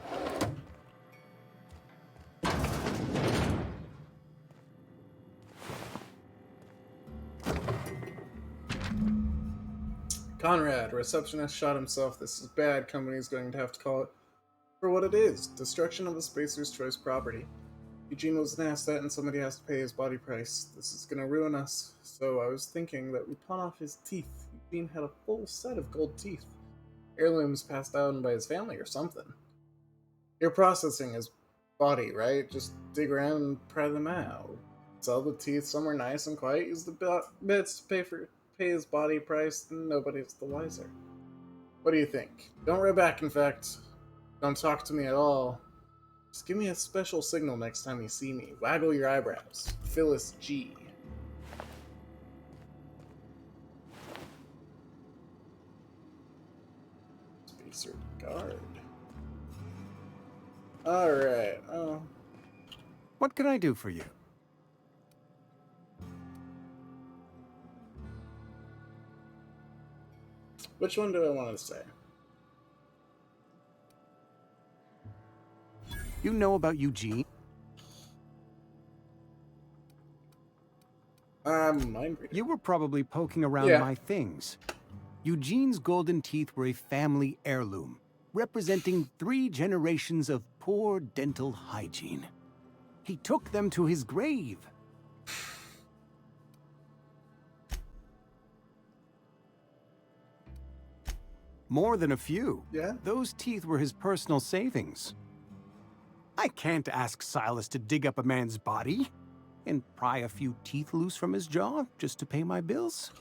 Conrad, receptionist shot himself. This is bad. Company's going to have to call it for what it is. Destruction of the Spacer's Choice property. Eugene was an asset and somebody has to pay his body price. This is gonna ruin us. So I was thinking that we pawn off his teeth. Eugene had a full set of gold teeth. Heirlooms passed down by his family or something. You're processing his body, right? Just dig around and pry them out. Sell the teeth somewhere nice and quiet. Use the bits to pay his body price, and nobody's the wiser. What do you think? Don't write back, in fact. Don't talk to me at all. Just give me a special signal next time you see me. Waggle your eyebrows. Phyllis G. Spacer guard. Alright, oh. What can I do for you? Which one do I want to say? You know about Eugene? Mind reading. You were probably poking around my things. Eugene's golden teeth were a family heirloom, representing 3 generations of poor dental hygiene. He took them to his grave. More than a few. Yeah? Those teeth were his personal savings. I can't ask Silas to dig up a man's body and pry a few teeth loose from his jaw just to pay my bills.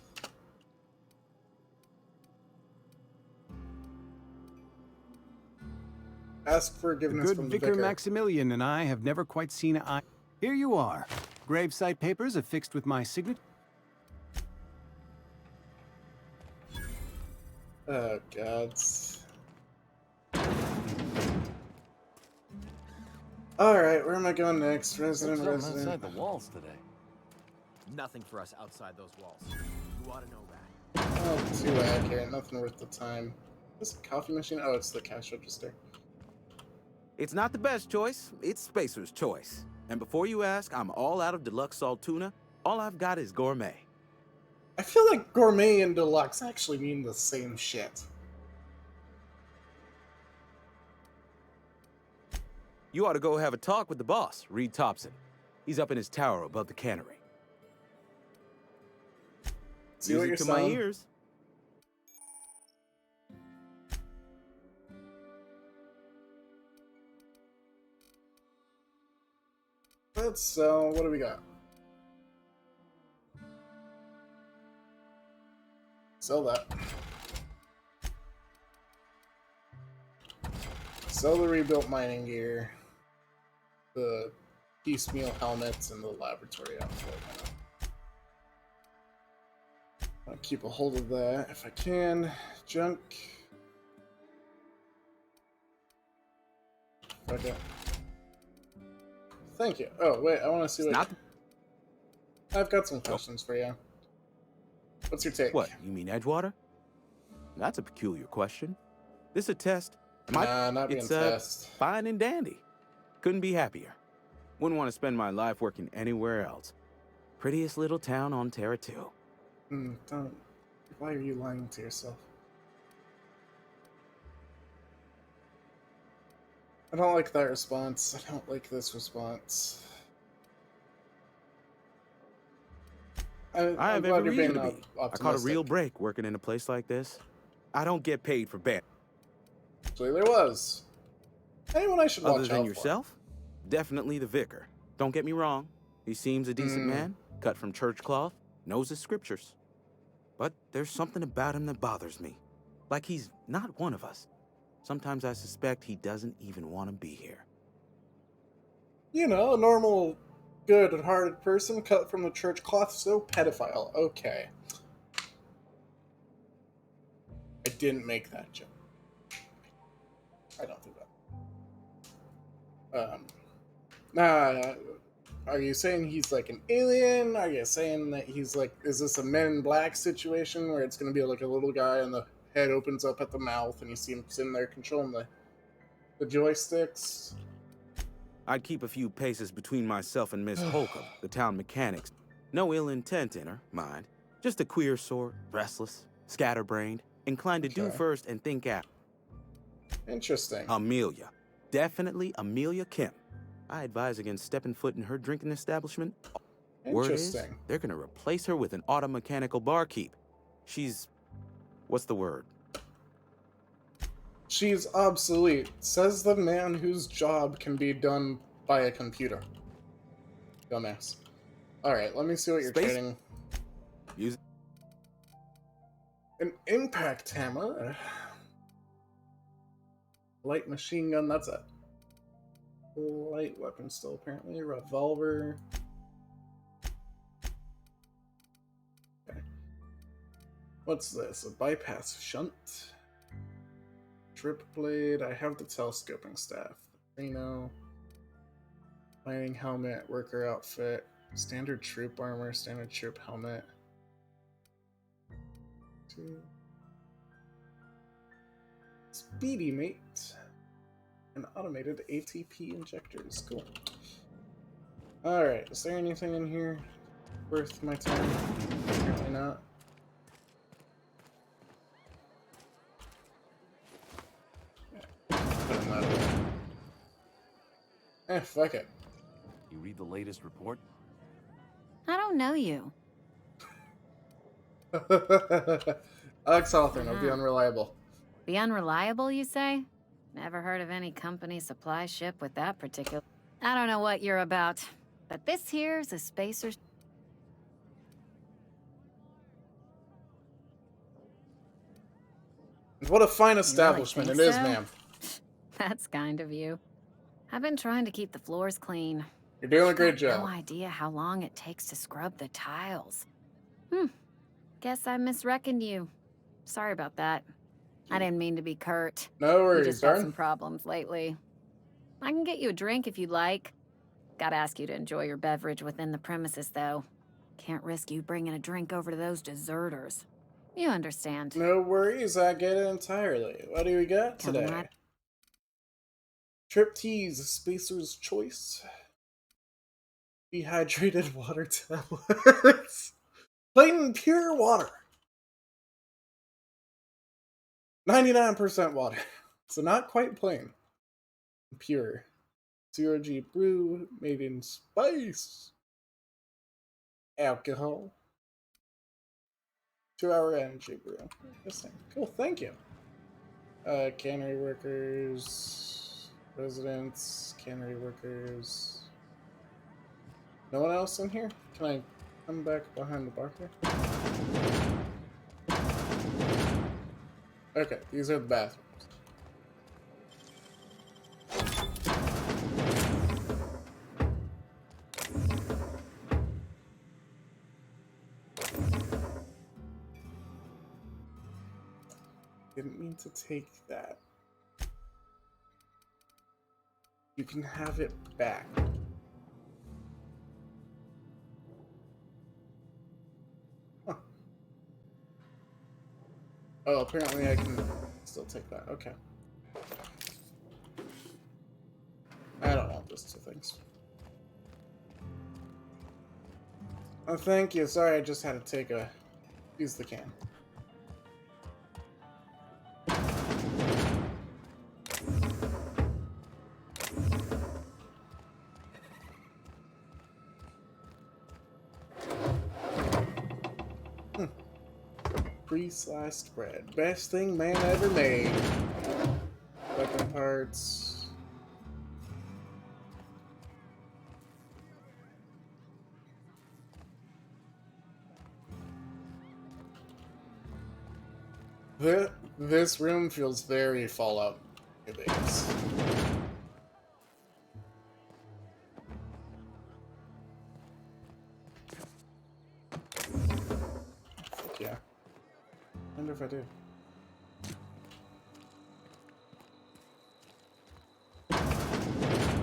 Ask forgiveness from the Vicar vicar. Maximilian and I have never quite seen eye. Here you are. Gravesite papers affixed with my signature. Oh, gods. Alright, where am I going next? Resident. Outside the walls today. Nothing for us outside those walls. You ought to know that. Oh, too accurate. Nothing worth the time. Is this a coffee machine? Oh, it's the cash register. It's not the best choice. It's Spacer's choice. And before you ask, I'm all out of deluxe salt tuna. All I've got is gourmet. I feel like gourmet and deluxe actually mean the same shit. You ought to go have a talk with the boss, Reed Thompson. He's up in his tower above the cannery. See what Music you're to my saying. ears. Let's sell. What do we got? Sell that. Sell the rebuilt mining gear, the piecemeal helmets, and the laboratory outfit. I'll keep a hold of that if I can. Junk. Okay. Thank you. Oh, wait, I want to see what... I've got some questions for you. What's your take? What, you mean Edgewater? That's a peculiar question. This a test? Nah, not being it's test. Fine and dandy. Couldn't be happier. Wouldn't want to spend my life working anywhere else. Prettiest little town on Terra 2. Don't. Why are you lying to yourself? I don't like that response. I don't like this response. I have glad every you're reason to being be. I caught a optimistic. real break working in a place like this. I don't get paid for band. Actually, there was. Anyone I should watch Other than out yourself? Definitely the vicar. Don't get me wrong. He seems a decent man, cut from church cloth, knows his scriptures. But there's something about him that bothers me. Like he's not one of us. Sometimes I suspect he doesn't even want to be here. You know, a normal, good-hearted person cut from the church cloth, so pedophile. Okay. I didn't make that joke. I don't do that. Are you saying he's like an alien? Are you saying that he's like, is this a Men in Black situation where it's going to be like a little guy and the head opens up at the mouth and you see him sitting there controlling the joysticks? I'd keep a few paces between myself and Miss Holcomb, the town mechanics. No ill intent in her, mind. Just a queer sort, restless, scatterbrained, inclined to do Okay. first and think after. Interesting. Amelia. Definitely Amelia Kim. I advise against stepping foot in her drinking establishment. Word is, Interesting. they're gonna replace her with an automechanical barkeep. She's... what's the word? She's obsolete, says the man whose job can be done by a computer. Dumbass. Alright, let me see what you're Space- trading. Use An impact hammer. Light machine gun, that's a light weapon still, apparently. Revolver. Okay. What's this? A bypass shunt? Trip blade. I have the telescoping staff. Reno. Mining helmet, worker outfit. Standard troop armor, standard troop helmet. Speedy mate. And automated ATP injectors. Cool. Alright, is there anything in here worth my time? Apparently not. Putting that away. Fuck it. You read the latest report? I don't know you. Alex Hawthorne of The Unreliable. The Unreliable, you say? Never heard of any company supply ship with that particular... I don't know what you're about, but this here's a spacer's... What a fine establishment think it is, so? ma'am. That's kind of you. I've been trying to keep the floors clean. You're doing a great Got job. No idea how long it takes to scrub the tiles. Guess I misreckoned you. Sorry about that. I didn't mean to be curt. No You worries, just had darn. some problems lately. I can get you a drink if you'd like. Gotta ask you to enjoy your beverage within the premises, though. Can't risk you bringing a drink over to those deserters. You understand. No worries, I get it entirely. What do we got Come today? on. Trip teas, Spacer's Choice. Dehydrated water tablets. Plain pure water. 99% water. So not quite plain. Pure. 0G brew made in space. Alcohol. 2-hour energy brew. Interesting. Cool, thank you. Cannery workers. Residents. Cannery workers. No one else in here? Can I come back behind the bar here? Okay, these are the bathrooms. Didn't mean to take that. You can have it back. Huh. Oh, apparently I can still take that. Okay. I don't want those two things. Oh, thank you. Sorry, I just had to use the can. Pre-sliced bread. Best thing man ever made. Weapon parts. This room feels very Fallout based. Yeah. I wonder if I do.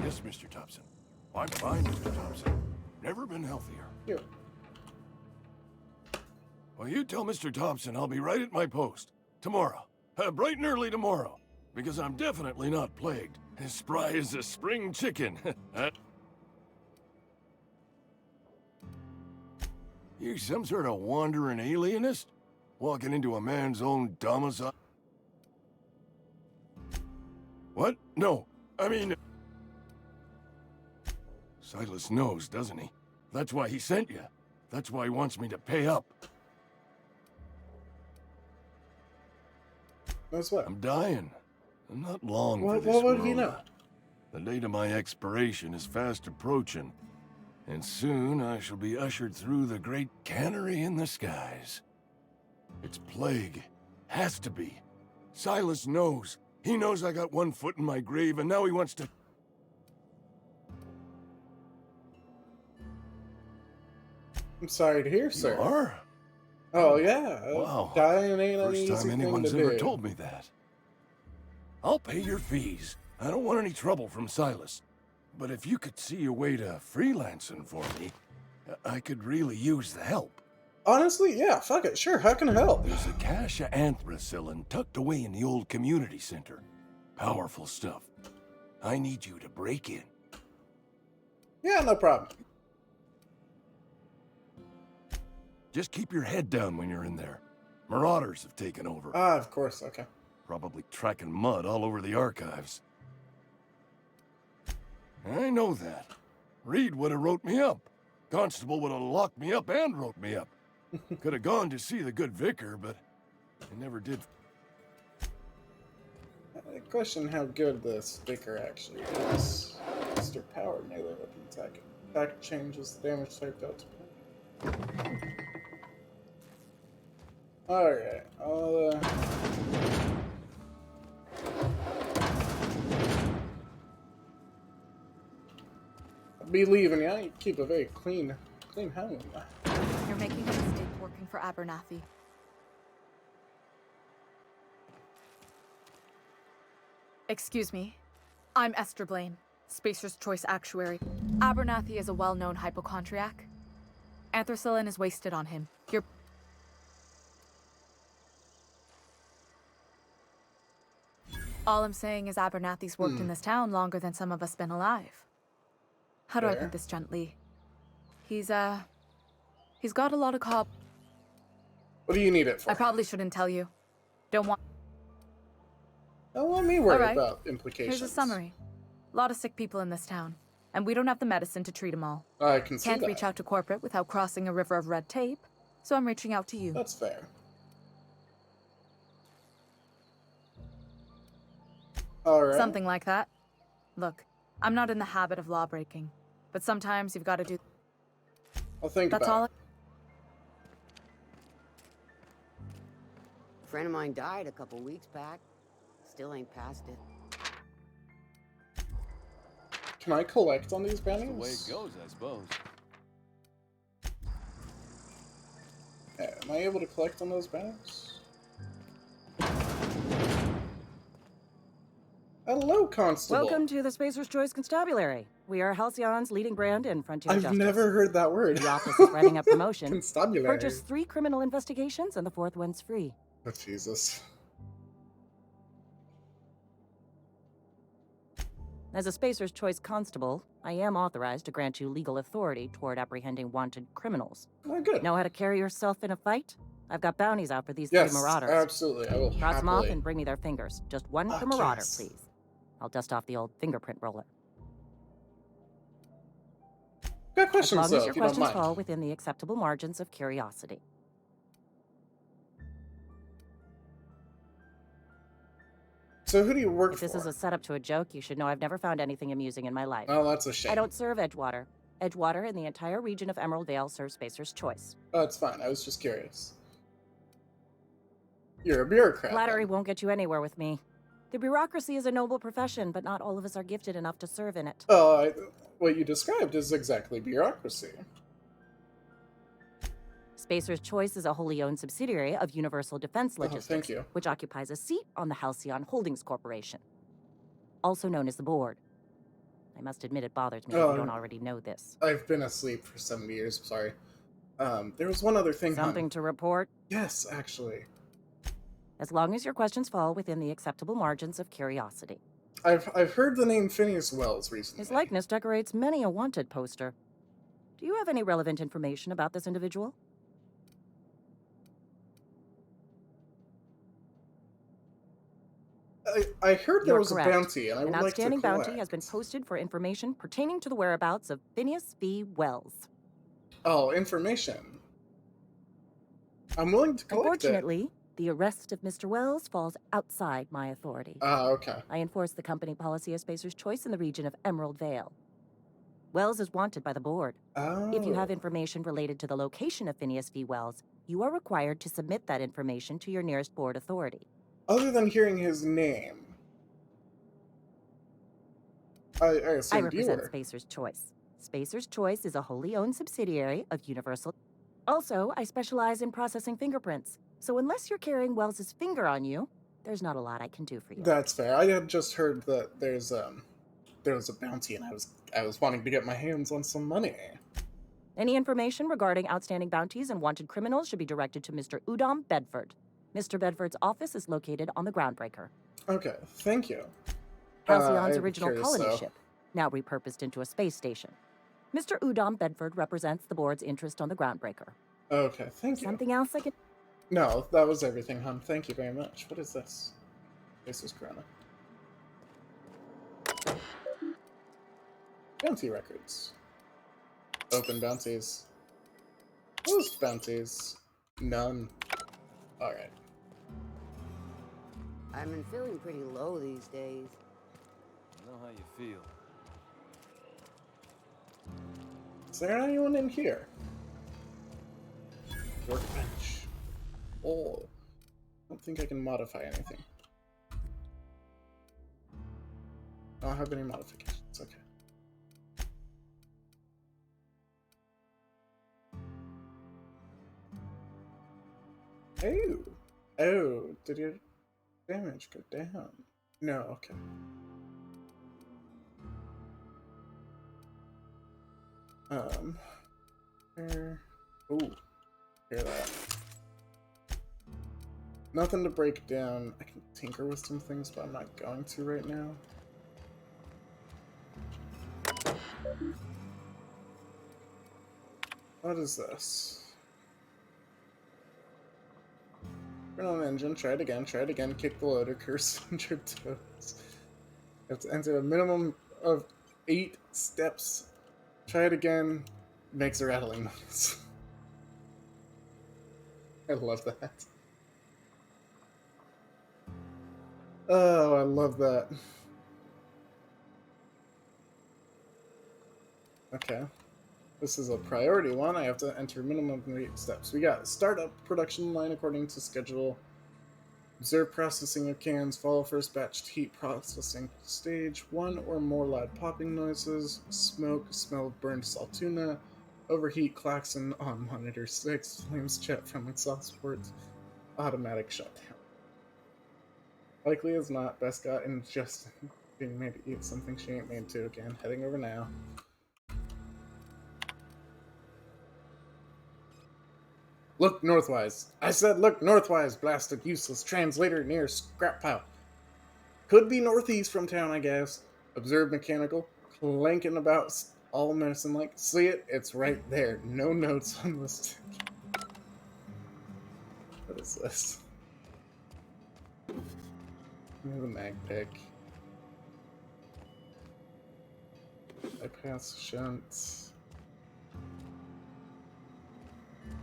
Yes, Mr. Thompson. I'm fine, Mr. Thompson. Never been healthier. Here. Well, you tell Mr. Thompson I'll be right at my post. Tomorrow. Bright and early tomorrow. Because I'm definitely not plagued. As spry as a spring chicken. You some sort of wandering alienist? Walking into a man's own domicile? What? No. I mean... Silas knows, doesn't he? That's why he sent you. That's why he wants me to pay up. That's what? I'm dying. I'm not long for this What would world. he know? The date of my expiration is fast approaching. And soon I shall be ushered through the great cannery in the skies. It's plague. Has to be. Silas knows. He knows I got one foot in my grave, and now he wants to... I'm sorry to hear, sir. You are? Oh, yeah. Wow. Dying ain't an easy First time thing anyone's to ever do. told me that. I'll pay your fees. I don't want any trouble from Silas. But if you could see a way to freelancing for me, I could really use the help. Honestly, yeah, fuck it. Sure, how can I help? There's a cache of anthracillin tucked away in the old community center. Powerful stuff. I need you to break in. Yeah, no problem. Just keep your head down when you're in there. Marauders have taken over. Ah, of course, okay. Probably tracking mud all over the archives. I know that. Reed would have wrote me up. Constable would have locked me up and wrote me up. Could have gone to see the good vicar, but I never did. I question how good this sticker actually is. Mr. Power melee weapon attack. Attack changes the damage type out to Alright, I'll be leaving, yeah? You keep a very clean home. You're making a mistake working for Abernathy. Excuse me. I'm Esther Blaine, Spacer's Choice Actuary. Abernathy is a well-known hypochondriac. Anthracillin is wasted on him. All I'm saying is Abernathy's worked in this town longer than some of us been alive. How do I put this gently? He's got a lot of What do you need it for? I probably shouldn't tell you. Don't want. Don't let me worry Alright. about implications. Here's a summary. A lot of sick people in this town, and we don't have the medicine to treat them all. I can see Can't that. reach out to corporate without crossing a river of red tape, so I'm reaching out to you. That's fair. Alright. Something like that. Look, I'm not in the habit of law breaking, but sometimes you've got to do. I'll think That's about all. it. A friend of mine died a couple weeks back. Still ain't past it. Can I collect on these bounties? The way it goes, I suppose. Am I able to collect on those bounties? Hello, Constable. Welcome to the Spacer's Choice Constabulary. We are Halcyon's leading brand in frontier I've justice. never heard that word. The office is writing a promotion. Constabulary. Purchase 3 criminal investigations and the 4th one's free. Oh, Jesus. As a Spacer's Choice Constable, I am authorized to grant you legal authority toward apprehending wanted criminals. Oh, good. Know how to carry yourself in a fight? I've got bounties out for these Yes, 3 marauders. absolutely. I will Cross them off happily. and bring me their fingers. Just one per marauder, yes. please. I'll dust off the old fingerprint roller. Got questions, as long though, as your if you don't questions mind. fall within the acceptable margins of curiosity. So who do you work If this for? is a setup to a joke, you should know I've never found anything amusing in my life. Oh, that's a shame. I don't serve Edgewater. Edgewater and the entire region of Emerald Vale serves Spacer's Choice. Oh, it's fine. I was just curious. You're a bureaucrat. Flattery won't get you anywhere with me. The bureaucracy is a noble profession, but not all of us are gifted enough to serve in it. What you described is exactly bureaucracy. Spacer's Choice is a wholly owned subsidiary of Universal Defense Logistics, thank you. which occupies a seat on the Halcyon Holdings Corporation, also known as the Board. I must admit it bothers me if you don't already know this. I've been asleep for 70 years. Sorry. There was one other thing. Something to report? Yes, actually. As long as your questions fall within the acceptable margins of curiosity. I've heard the name Phineas Wells recently. His likeness decorates many a wanted poster. Do you have any relevant information about this individual? I heard there You're was correct. a bounty, and I An would like to outstanding collect. bounty has been posted for information pertaining to the whereabouts of Phineas V. Wells. Oh, information. I'm willing to collect Unfortunately, the arrest of Mr. Wells falls outside my authority. Ah, okay. I enforce the company policy of Spacer's Choice in the region of Emerald Vale. Wells is wanted by the board. If you have information related to the location of Phineas V. Wells, you are required to submit that information to your nearest board authority. Other than hearing his name, I I assumed you represent were. Spacer's Choice. Spacer's Choice is a wholly owned subsidiary of Universal. Also, I specialize in processing fingerprints. So unless you're carrying Wells's finger on you, there's not a lot I can do for you. That's fair. I had just heard that there was a bounty, and I was wanting to get my hands on some money. Any information regarding outstanding bounties and wanted criminals should be directed to Mr. Udom Bedford. Mr. Bedford's office is located on the Groundbreaker, Okay, thank you. Halcyon's I'm original curious, colony though. ship, now repurposed into a space station. Mr. Udom Bedford represents the board's interest on the Groundbreaker. Okay, thank you. Something else I can... No, that was everything, hon. Thank you very much. What is this? This is Corona. Bounty records. Open bounties. Closed bounties. None. Alright. I've been feeling pretty low these days. I know how you feel. Is there anyone in here? Workbench. Oh. I don't think I can modify anything. I don't have any modifications. Okay. Oh. Oh, did your damage go down? No, okay. Ooh. Hear that. Nothing to break down. I can tinker with some things, but I'm not going to right now. What is this? Turn on the engine, try it again, kick the loader, curse and trip toes. You have to enter a minimum of 8 steps. Try it again, makes a rattling noise. I love that. Oh, I love that. Okay. This is a priority one. I have to enter minimum of 8 steps. We got start up production line according to schedule. Observe processing of cans. Follow first batch heat processing stage. 1 or more loud popping noises. Smoke. Smell of burned salt tuna. Overheat klaxon on monitor 6. Flames jet from exhaust ports. Automatic shutdown. Likely as not, Bess got ingested being made to eat something she ain't made to again. Heading over now. Look northwise. I said look northwise, blasted useless translator near scrap pile. Could be northeast from town, I guess. Observe mechanical. Clanking about all medicine like. See it? It's right there. No notes on the stick. What is this? The mag pick. Bypass shunts.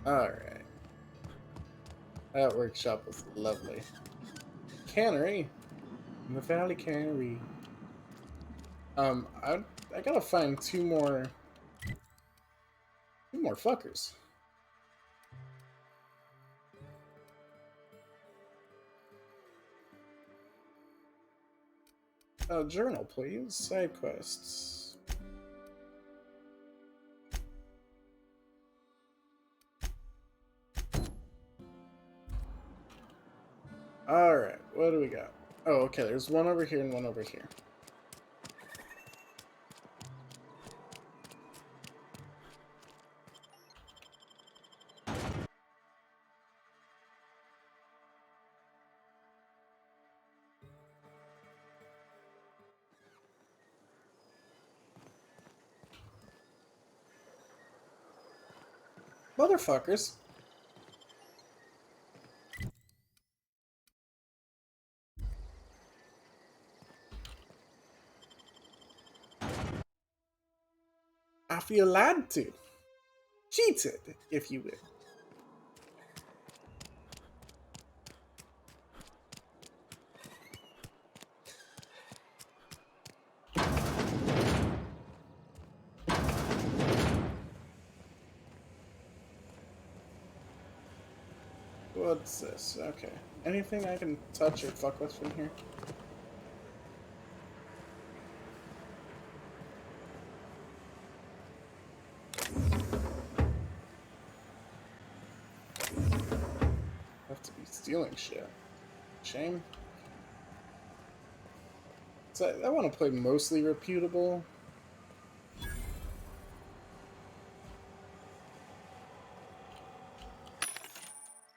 Alright. That workshop was lovely. Cannery. In the Valley Cannery. I gotta find two more fuckers. Journal, please. Side quests. Alright, what do we got? Oh, okay, there's one over here and one over here. Motherfuckers. I feel lied to. Cheated, if you will. What's this? Okay. Anything I can touch or fuck with from here? Have to be stealing shit. Shame. So I want to play mostly reputable.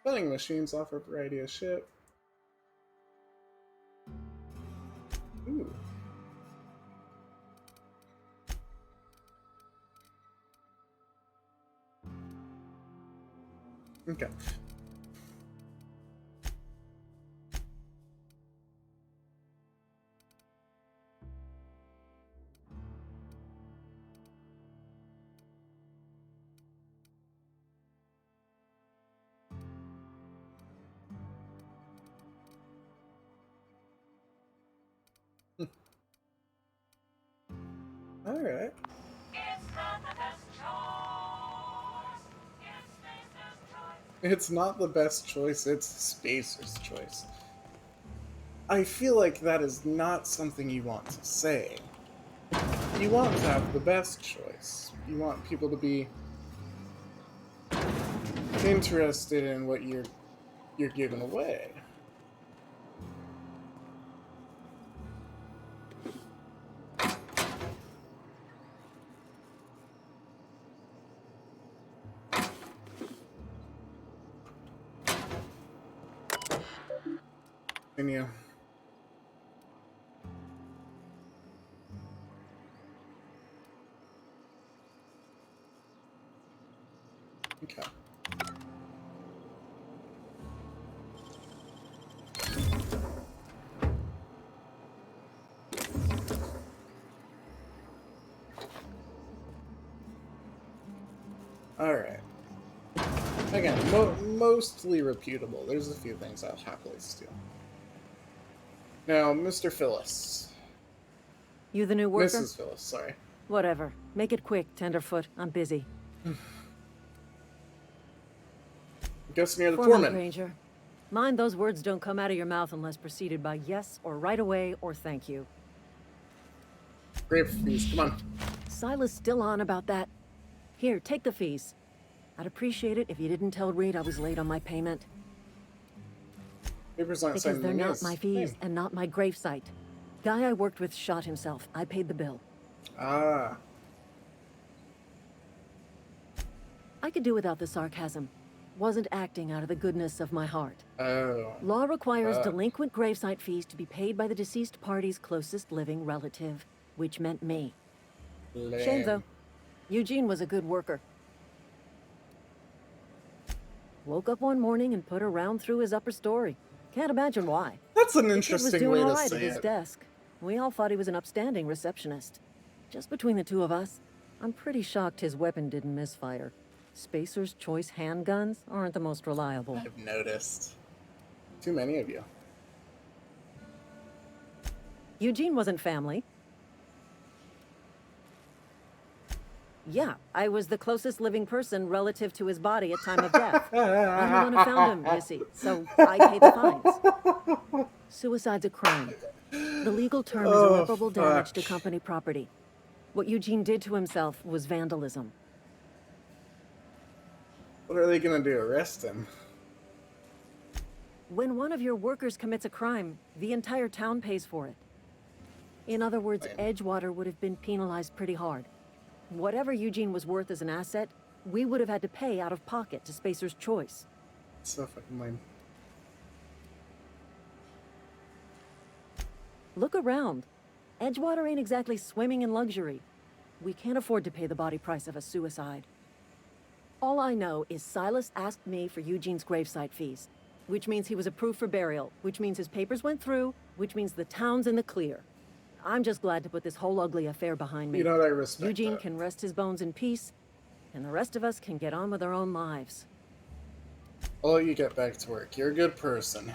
Vending machines offer a variety of shit. Ooh. Okay. All right. It's not the best choice, it's Spacer's choice. I feel like that is not something you want to say. You want to have the best choice. You want people to be interested in what you're giving away. Continue. Okay. Alright. Again, mostly reputable. There's a few things I'll happily steal. Now, Mr. Phyllis. You the new worker? Mrs. Phyllis, sorry. Whatever. Make it quick, Tenderfoot. I'm busy. Guessing you're the Foreman foreman. Granger. Mind those words don't come out of your mouth unless preceded by yes or right away or thank you. Grape fees, come on. Silas still on about that? Here, take the fees. I'd appreciate it if you didn't tell Reed I was late on my payment. Papers aren't Because saying they're anything not else. my fees Hey. and not my gravesite. Guy I worked with shot himself. I paid the bill. Ah. I could do without the sarcasm. Wasn't acting out of the goodness of my heart. Oh. Law requires Fuck. delinquent gravesite fees to be paid by the deceased party's closest living relative, which meant me. Shame, though. Eugene was a good worker. Woke up one morning and put a round through his upper story. Can't imagine why. That's an The kid was interesting doing way all to right say at his it. desk. We all thought he was an upstanding receptionist. Just between the two of us, I'm pretty shocked his weapon didn't misfire. Spacer's Choice handguns aren't the most reliable. I've noticed. Too many of you. Eugene wasn't family. Yeah, I was the closest living person relative to his body at time of death. I'm the one who found him, you see, so I pay the fines. Suicide's a crime. The legal term is Oh, irreparable damage to fuck. company property. What Eugene did to himself was vandalism. What are they gonna do? Arrest him? When one of your workers commits a crime, the entire town pays for it. In other words, Edgewater would have been penalized pretty hard. Whatever Eugene was worth as an asset, we would have had to pay out of pocket to Spacer's Choice. So fucking lame. Look around. Edgewater ain't exactly swimming in luxury. We can't afford to pay the body price of a suicide. All I know is Silas asked me for Eugene's gravesite fees, which means he was approved for burial, which means his papers went through, which means the town's in the clear. I'm just glad to put this whole ugly affair behind me. You know what, I respect Eugene that. can rest his bones in peace, and the rest of us can get on with our own lives. I'll let you get back to work. You're a good person.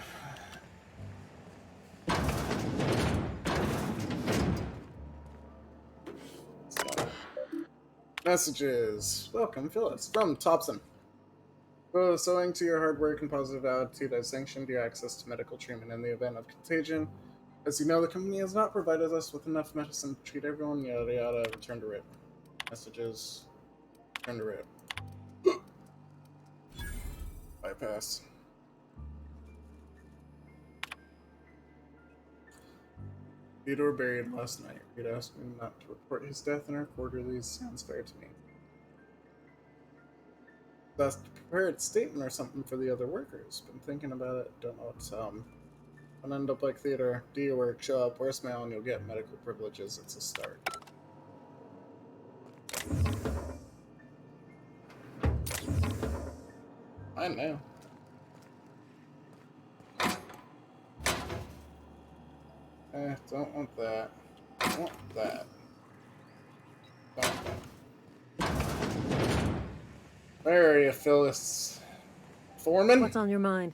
Messages. Welcome, Phyllis. From Thompson. So owing to your hard work and positive attitude, I've sanctioned your access to medical treatment in the event of contagion. As you know, the company has not provided us with enough medicine to treat everyone, yada yada. Return to RIP. Messages. Return to RIP. Bypass. Theodore buried last night. Reed asked me not to report his death in our quarterlies. Sounds fair to me. That's a prepared statement or something for the other workers. Been thinking about it. Don't know what to tell 'em. Don't end up like Theodore. Do your work, show up, wear a smile, and you'll get medical privileges. It's a start. I know. Don't want that. Don't want that. Don't want that. Where are you, Phyllis? Foreman? What's on your mind?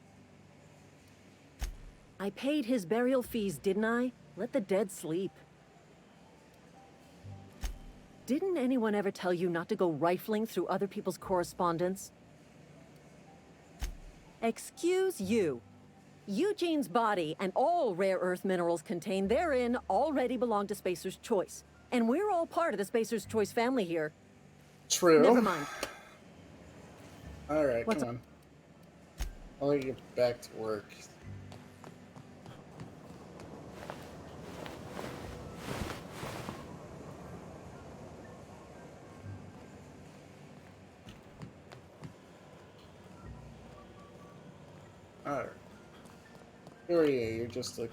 I paid his burial fees, didn't I? Let the dead sleep. Didn't anyone ever tell you not to go rifling through other people's correspondence? Excuse you. Eugene's body and all rare earth minerals contained therein already belong to Spacer's Choice. And we're all part of the Spacer's Choice family here. True. Never mind. Alright, What's come on. I'll let you get back to work. Alright. Who are you? You're just a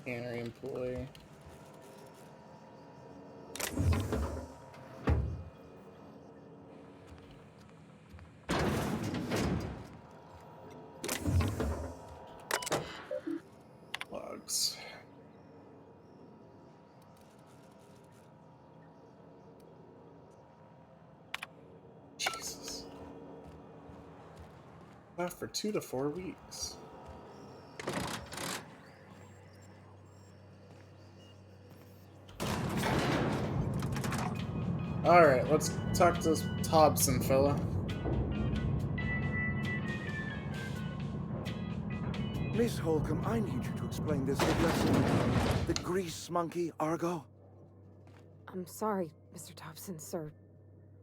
cannery employee. Logs. Jesus. off for 2 to 4 weeks. Alright, let's talk to this Thompson fella. Miss Holcomb, I need you to explain this lesson. The grease monkey, Argo? I'm sorry, Mr. Thompson, sir.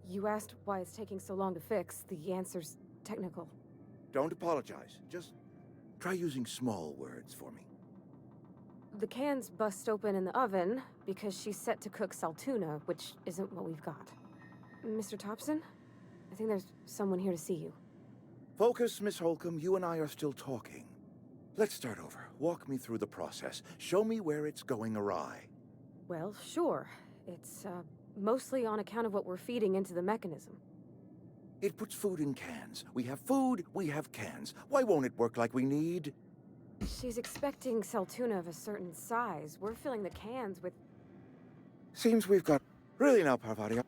You asked why it's taking so long to fix. The answer's technical. Don't apologize. Just try using small words for me. The cans bust open in the oven because she's set to cook saltuna, which isn't what we've got. Mr. Thompson, I think there's someone here to see you. Focus, Miss Holcomb. You and I are still talking. Let's start over. Walk me through the process. Show me where it's going awry. Well, sure. It's, mostly on account of what we're feeding into the mechanism. It puts food in cans. We have food, we have cans. Why won't it work like we need? She's expecting saltuna of a certain size. We're filling the cans with... Seems we've got... Really now, Parvati,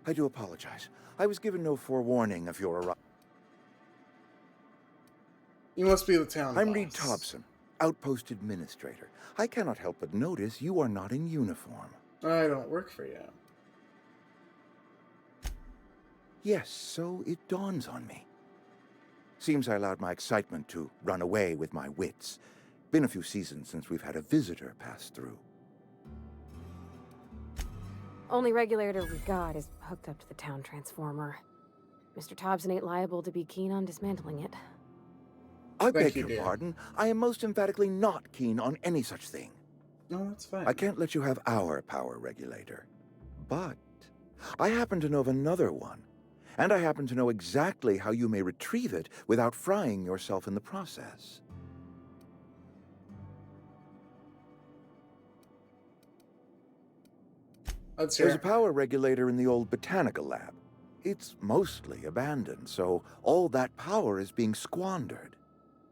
I do apologize. I was given no forewarning of your arrival. You must be the town I'm boss. Reed Thompson, Outpost Administrator. I cannot help but notice you are not in uniform. I don't work for you. Yes, so it dawns on me. Seems I allowed my excitement to run away with my wits. Been a few seasons since we've had a visitor pass through. Only regulator we've got is hooked up to the town transformer. Mr. Thompson ain't liable to be keen on dismantling it. I beg your pardon. I am most emphatically not keen on any such thing. No, that's fine. I can't let you have our power regulator. But I happen to know of another one. And I happen to know exactly how you may retrieve it without frying yourself in the process. There's a power regulator in the old botanical lab. It's mostly abandoned, so all that power is being squandered.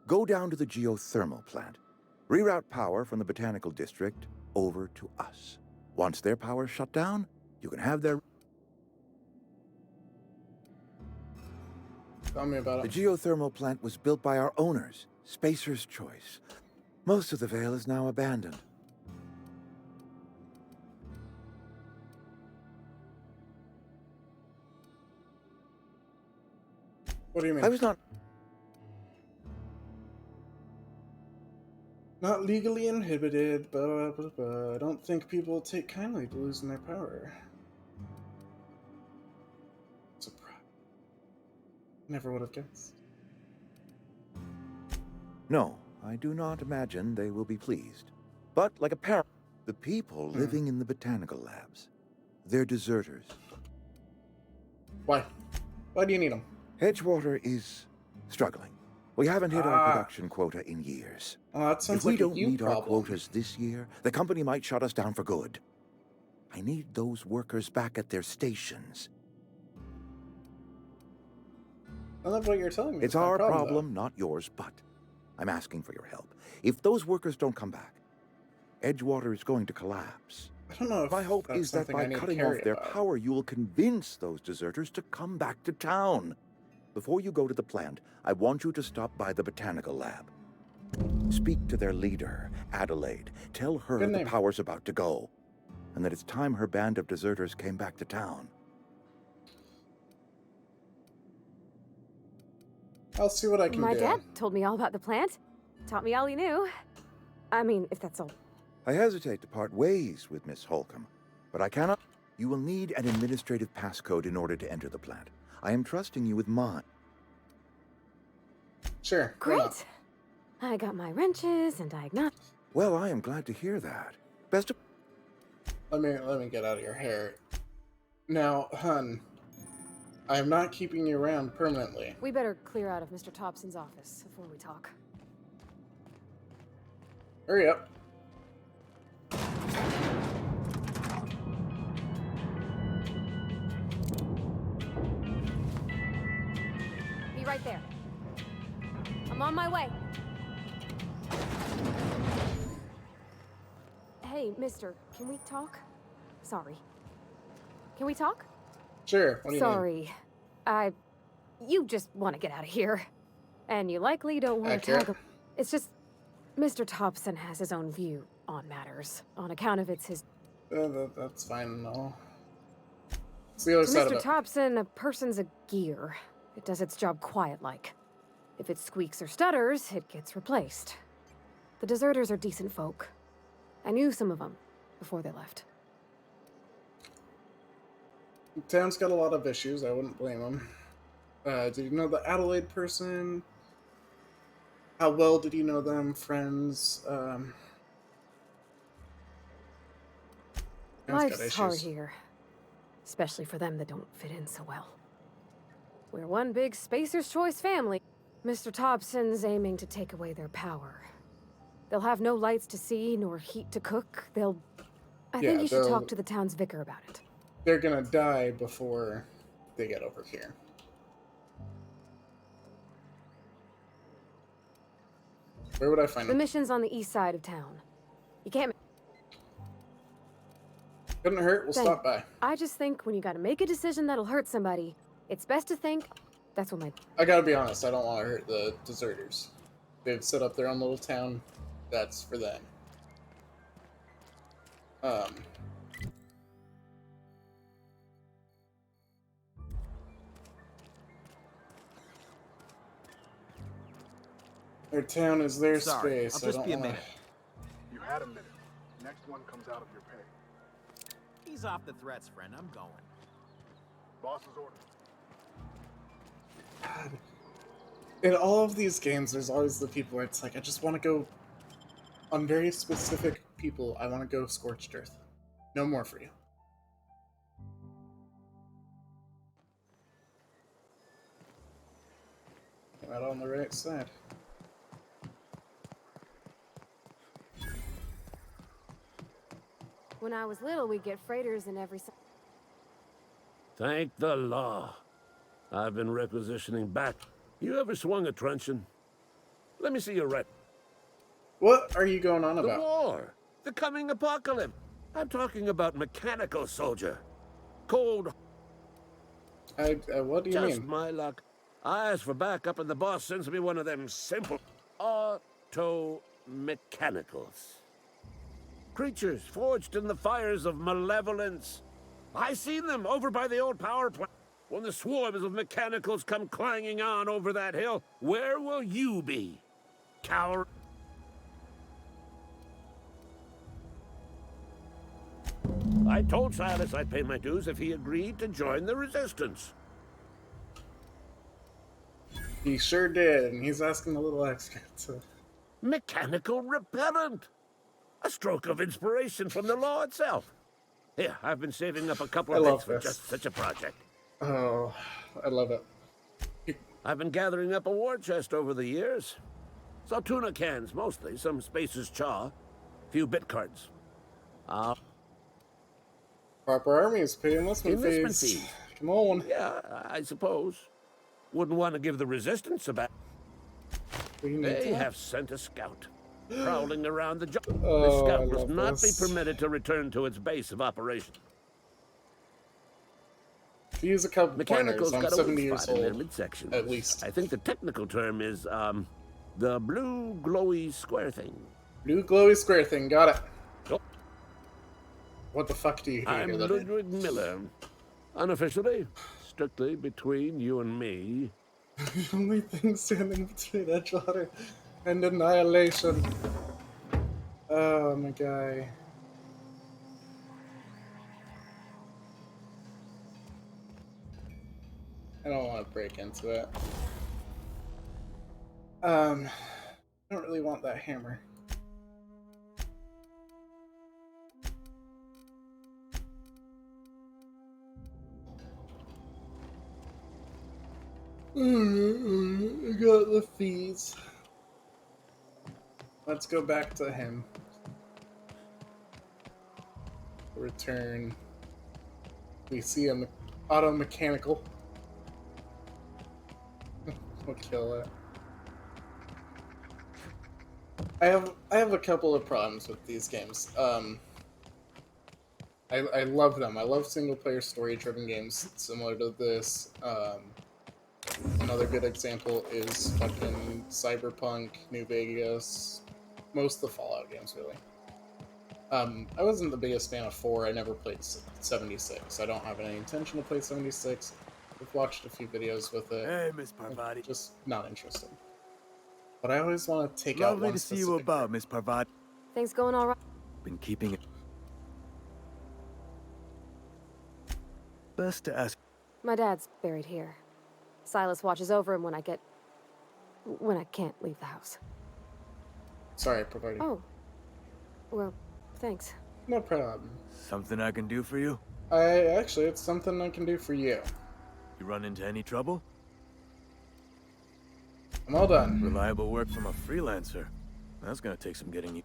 Go down to the geothermal plant. Reroute power from the botanical district over to us. Once their power's shut down, you can have their... Tell me about it. The geothermal plant was built by our owners, Spacer's Choice. Most of the Vale is now abandoned. What do you mean? I was not legally inhibited, but I don't think people take kindly to losing their power. Surprise. Never would have guessed. No, I do not imagine they will be pleased. But like a parent, the people living in the botanical labs, they're deserters. Why? Why do you need them? Edgewater is struggling. We haven't hit our production quota in years. That sounds if we like a don't you meet our problem. quotas this year, the company might shut us down for good. I need those workers back at their stations. I love what you're telling me. It's my our though. problem, not yours, but I'm asking for your help. If those workers don't come back, Edgewater is going to collapse. I don't know if my hope that's is that something I by need to cutting carry off their about. power, you will convince those deserters to come back to town. Before you go to the plant, I want you to stop by the botanical lab. Speak to their leader, Adelaide. Tell her Good the name. power's about to go, and that it's time her band of deserters came back to town. I'll see what I can My do. dad told me all about the plant. Taught me all he knew. I mean, if that's all. I hesitate to part ways with Miss Holcomb, but I cannot. You will need an administrative passcode in order to enter the plant. I am trusting you with mine. Sure. Great. I got my wrenches and diagnostics. Well, I am glad to hear that. Best of... Let me get out of your hair. Now, hun, I am not keeping you around permanently. We better clear out of Mr. Thompson's office before we talk. Hurry up. Be right there. I'm on my way. Hey, mister, can we talk? Sorry. Can we talk? Sure. What do you mean? Sorry. You just want to get out of here. And you likely don't want to Accurate. talk. It's just, Mr. Thompson has his own view on matters, on account of it's his. That's fine and all. It's the other To side of Mr. it. Thompson, a person's a gear. It does its job quiet-like. If it squeaks or stutters, it gets replaced. The deserters are decent folk. I knew some of them before they left. Town's got a lot of issues. I wouldn't blame them. Did you know the Adelaide person? How well did you know them? Friends? Town's got Life's hard issues. here. Especially for them that don't fit in so well. We're one big Spacer's Choice family. Mr. Thompson's aiming to take away their power. They'll have no lights to see, nor heat to cook. I think you should talk to the town's vicar about it. They're gonna die before they get over here. Where would I find The them? mission's on the east side of town. You can't. Couldn't hurt. We'll Thank- stop by. I just think when you gotta make a decision that'll hurt somebody, it's best to think. That's what my. I gotta be honest. I don't want to hurt the deserters. They've set up their own little town. That's for them. Their town is their Sorry, space. I'll just I don't be a wanna... minute. You had a minute. Next one comes out of your pay. Ease off the threats, friend. I'm going. Boss's order. God. In all of these games, there's always the people where it's like, I just want to go on very specific people. I want to go Scorched Earth. No more for you. Right on the right side. When I was little, we'd get freighters in every. Thank the law. I've been requisitioning back. You ever swung a truncheon? Let me see your rep. What are you going on The about? war. The coming apocalypse. I'm talking about mechanical soldier. Cold. What do you Just mean? my luck. I ask for backup and the boss sends me one of them simple auto-mechanicals. Creatures forged in the fires of malevolence. I seen them over by the old power plant. When the swarms of mechanicals come clanging on over that hill, where will you be? Coward. I told Silas I'd pay my dues if he agreed to join the resistance. He sure did, and he's asking a little extra. Mechanical repellent. A stroke of inspiration from the law itself. Here, I've been saving up a couple I of love bits for this. just such a project. Oh, I love it. I've been gathering up a war chest over the years. Saltuna cans, mostly. Some Spacer's chaw. Few bit cards. Proper armies pay enlistment Enlistment fees. fees. Come on. Yeah, I suppose. Wouldn't want to give the resistance a back. They have sent a scout. Prowling around the job. Oh, The I scout must love not this. be permitted to return to its base of operation. To use a couple Mechanical's pointers, I'm got a 70 weak years spot in their old. midsection. At least. I think the technical term is, the blue glowy square thing. Blue glowy square thing, got it. Oh. What the fuck do you I'm hear that? Ludwig Miller. Unofficially, strictly between you and me. The only thing standing between Edgewater and annihilation. Oh, my guy. I don't want to break into it. I don't really want that hammer. I got the fees. Let's go back to him. Return. We see an auto mechanical. We'll kill it. I have a couple of problems with these games. I love them. I love single player story driven games similar to this. And another good example is fucking Cyberpunk, New Vegas, most of the Fallout games, really. I wasn't the biggest fan of 4. I never played 76. I don't have any intention to play 76. I've watched a few videos with it. Hey, Miss Parvati. Just not interested. But I always want to take out Lovely one to see you specific about, Miss Parvati. Things going all right? Been keeping it. Best to ask. My dad's buried here. Silas watches over him when I can't leave the house. Sorry, Parvati. Oh. Well, thanks. No problem. Something I can do for you? Actually, it's something I can do for you. You run into any trouble? I'm all done. Reliable work from a freelancer. That's gonna take some getting you.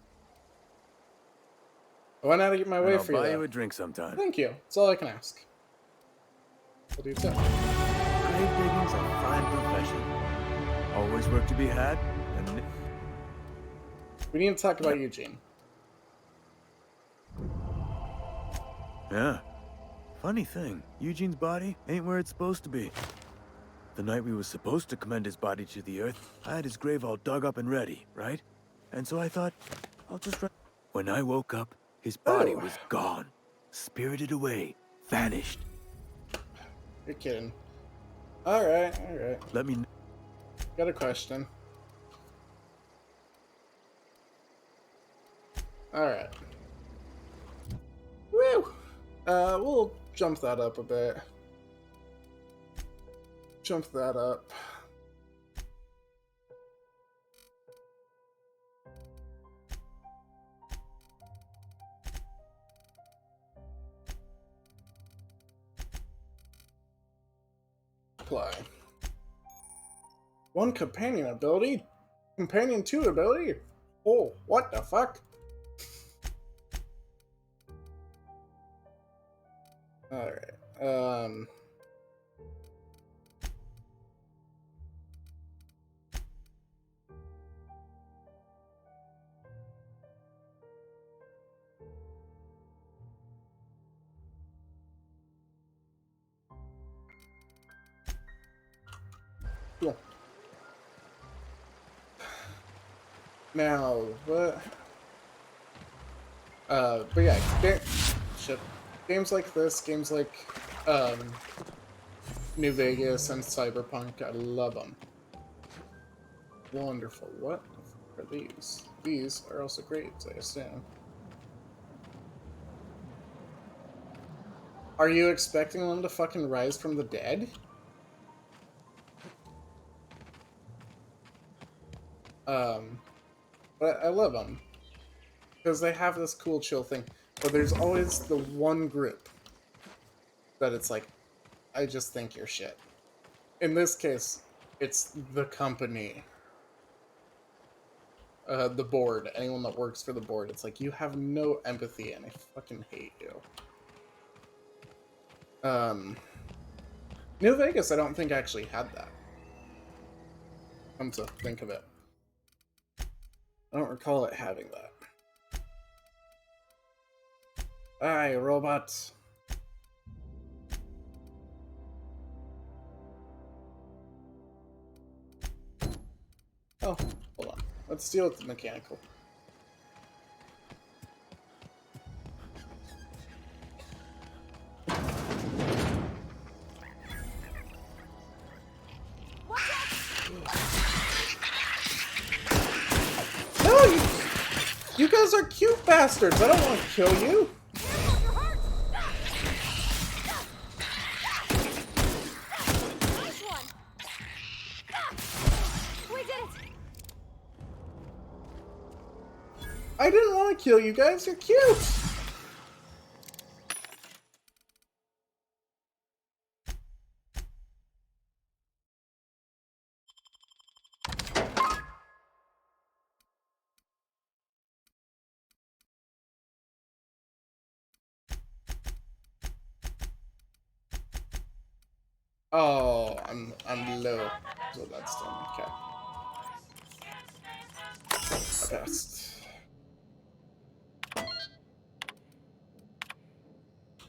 I went out to get my way I'll for you. buy though. you a drink sometime. Thank you. That's all I can ask. I'll do so. Grave digging's a fine profession. Always work to be had, and We need to talk about Eugene. yeah. Funny thing, Eugene's body ain't where it's supposed to be. The night we was supposed to commend his body to the earth, I had his grave all dug up and ready, right? And so I thought, I'll just run. When I woke up, his body was gone. Spirited away. Vanished. You're kidding. Alright. Let me... Got a question. Alright. Woo! We'll jump that up a bit. Jump that up. Apply. 1 companion ability? Companion 2 ability? Oh, what the fuck? Alright, cool. Now, what? But yeah, games like this, games like, New Vegas and Cyberpunk, I love them. Wonderful. What are these? These are also grades, I assume. Are you expecting them to fucking rise from the dead? But I love them. Because they have this cool chill thing. But there's always the one group that it's like, I just think you're shit. In this case, it's the company. The board. Anyone that works for the board. It's like, you have no empathy and I fucking hate you. New Vegas, I don't think actually had that. Come to think of it. I don't recall it having that. Hi, robots. Oh, hold on. Let's deal with the mechanical. No, you guys are cute bastards. I don't want to kill you. I didn't want to kill you guys. You're cute. Oh, I'm low. So that's done. Okay. I passed.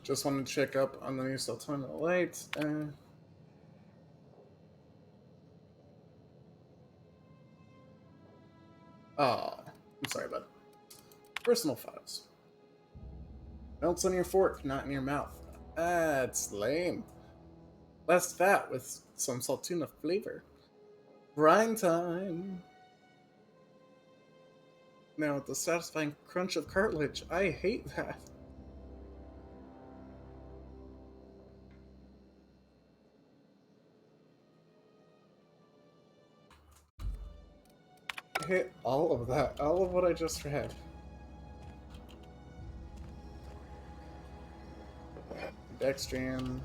Just wanted to check up on the new Sultana Light. Oh, I'm sorry, bud. Personal files. Melts on your fork, not in your mouth. That's lame. Less fat with some saltuna flavor. Brine time! Now with the satisfying crunch of cartilage. I hate that. I hate all of that. All of what I just read. Dextran.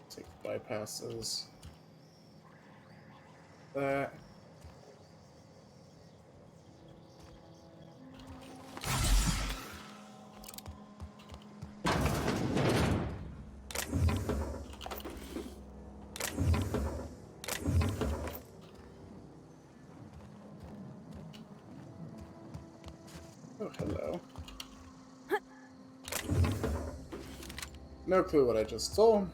Take bypasses. That. Oh, hello. No clue what I just stole.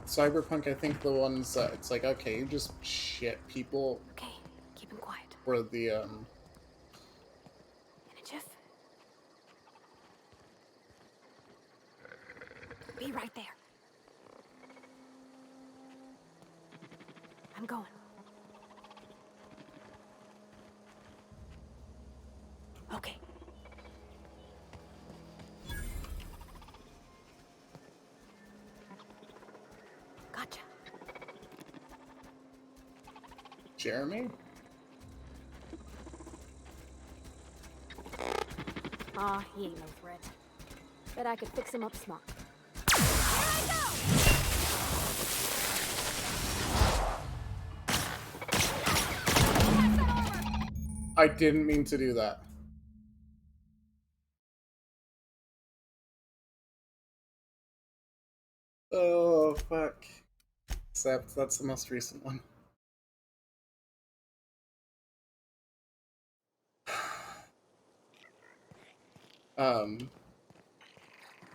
Cyberpunk, I think the ones that it's like, okay, you just shit people. Okay, keep him quiet. For the In a jiff. Be right there. I'm going. Okay. Gotcha. Jeremy? Aw, he ain't no threat. Bet I could fix him up smart. I didn't mean to do that. Oh, fuck. Except that's the most recent one.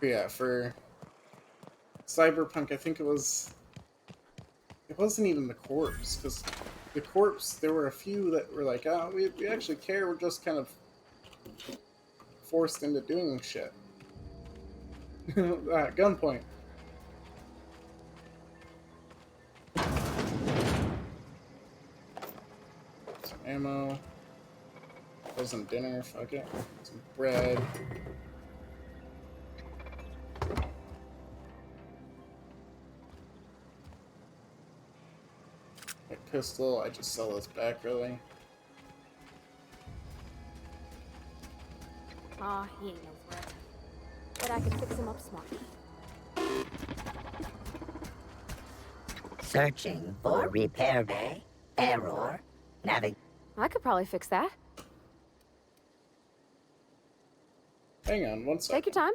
Yeah, for Cyberpunk, I think it wasn't even the corpse, because the corpse, there were a few that were like, oh, we actually care, we're just kind of forced into doing shit. Gunpoint. Some ammo. Some dinner, fuck it. Some bread. My pistol, I just sell this back, really. Aw, he ain't no threat. Bet I could fix him up smart. Searching for repair bay. Error. I could probably fix that. Hang on, one second. Take your time.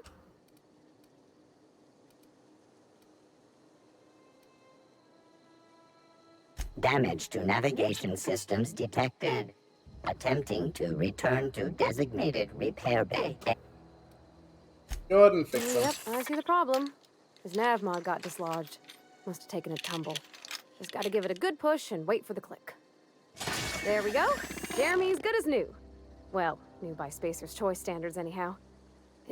Damage to navigation systems detected. Attempting to return to designated repair bay. Go ahead and fix them. Yep, I see the problem. His nav mod got dislodged. Must have taken a tumble. Just gotta give it a good push and wait for the click. There we go. Jeremy's good as new. Well, new by Spacer's Choice standards anyhow.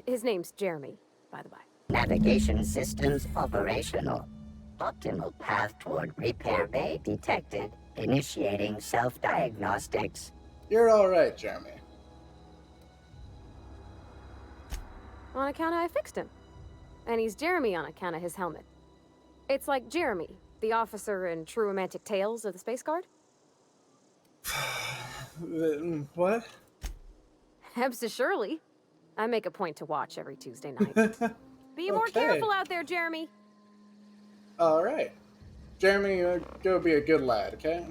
His name's Jeremy, by the by. Navigation systems operational. Optimal path toward repair bay detected. Initiating self-diagnostics. You're alright, Jeremy. On account of I fixed him. And he's Jeremy on account of his helmet. It's like Jeremy, the officer in True Romantic Tales of the Space Guard. What? Hebs Shirley. I make a point to watch every Tuesday night. Be more careful out there, Jeremy. Alright. Jeremy, go be a good lad, okay?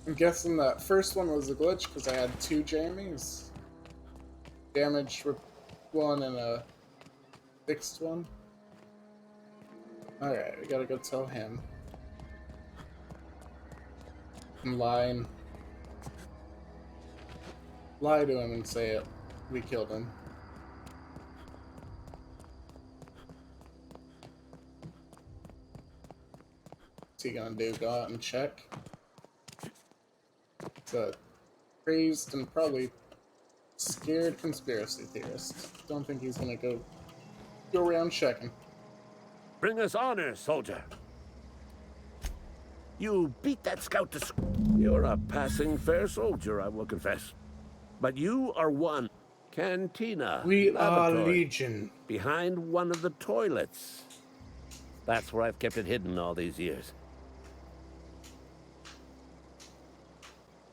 I'm guessing that first one was a glitch because I had 2 jammies. Damage one and a fixed one. Alright, we gotta go tell him. And lie to him and say it. We killed him. What's he gonna do? Go out and check? It's a crazed and probably scared conspiracy theorist. Don't think he's gonna go around checking. Bring us honor, soldier. You beat that scout to... You're a passing fair soldier, I will confess. But you are one. Cantina. We are lavatory, Legion. Behind one of the toilets. That's where I've kept it hidden all these years.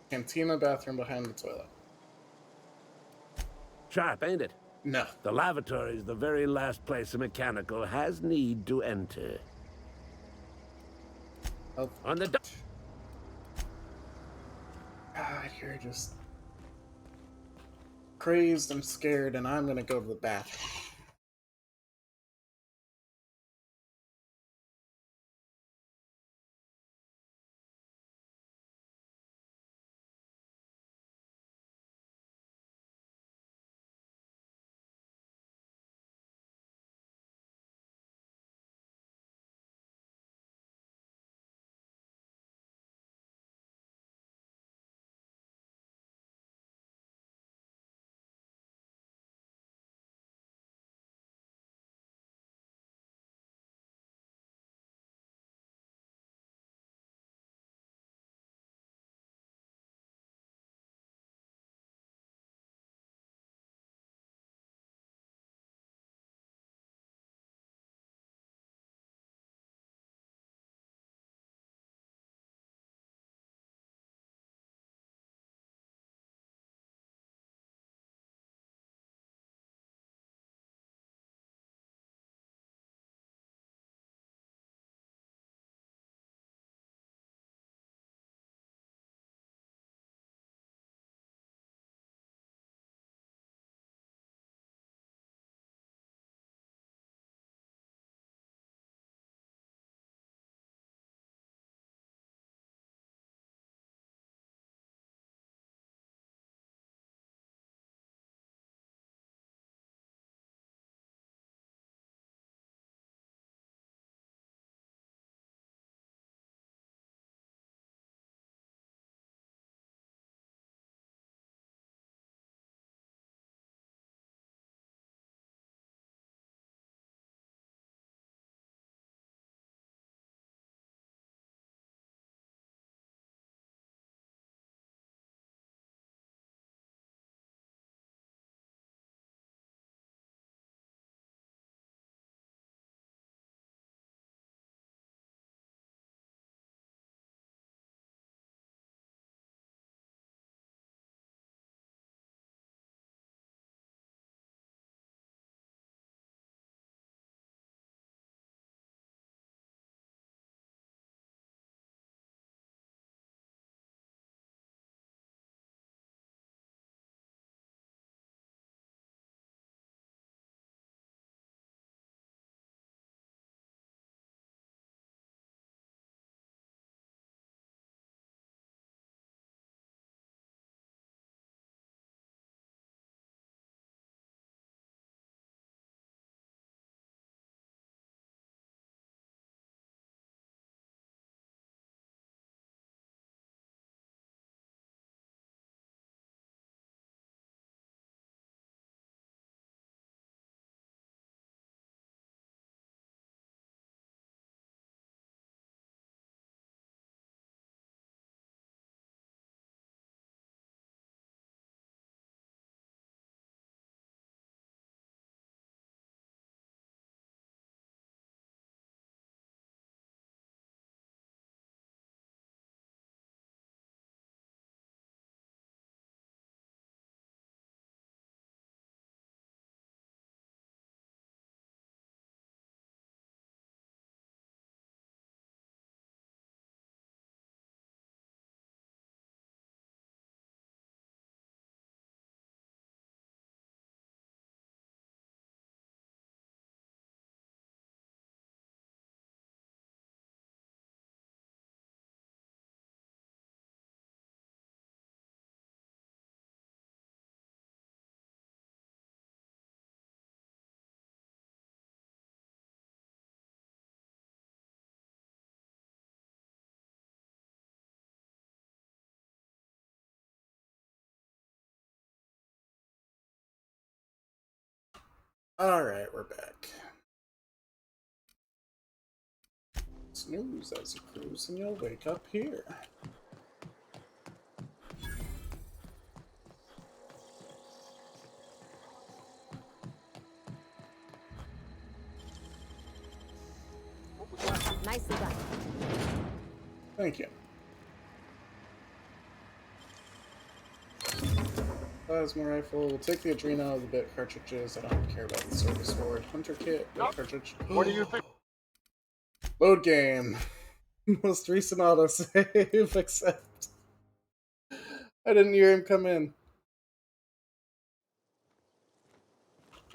Cantina bathroom behind the toilet. Sharp, ain't it? No. The lavatory is the very last place a mechanical has need to enter. Oh. On the... God, you're just crazed and scared, and I'm gonna go to the bathroom. Alright, we're back. Snooze as you cruise and you'll wake up here. Nicely done. Thank you. Plasma rifle. We'll take the Adrena, the bit cartridges. I don't care about the service forward. Hunter kit, bit cartridge. What do you think? Load game. Most recent autosave, except I didn't hear him come in.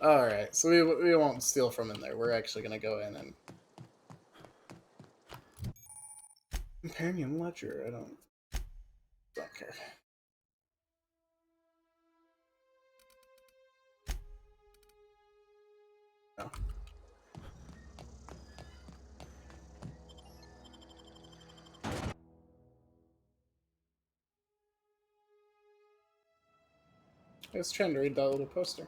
Alright, so we won't steal from in there. We're actually gonna go in and companion ledger. I don't care. No. I was trying to read that little poster.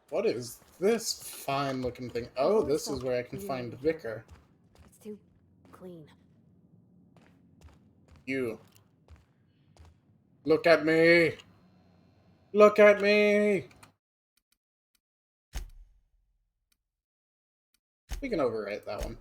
What is this fine looking thing? Oh, this is where I can find Vicar. It's too clean. You. Look at me! Look at me! We can overwrite that one.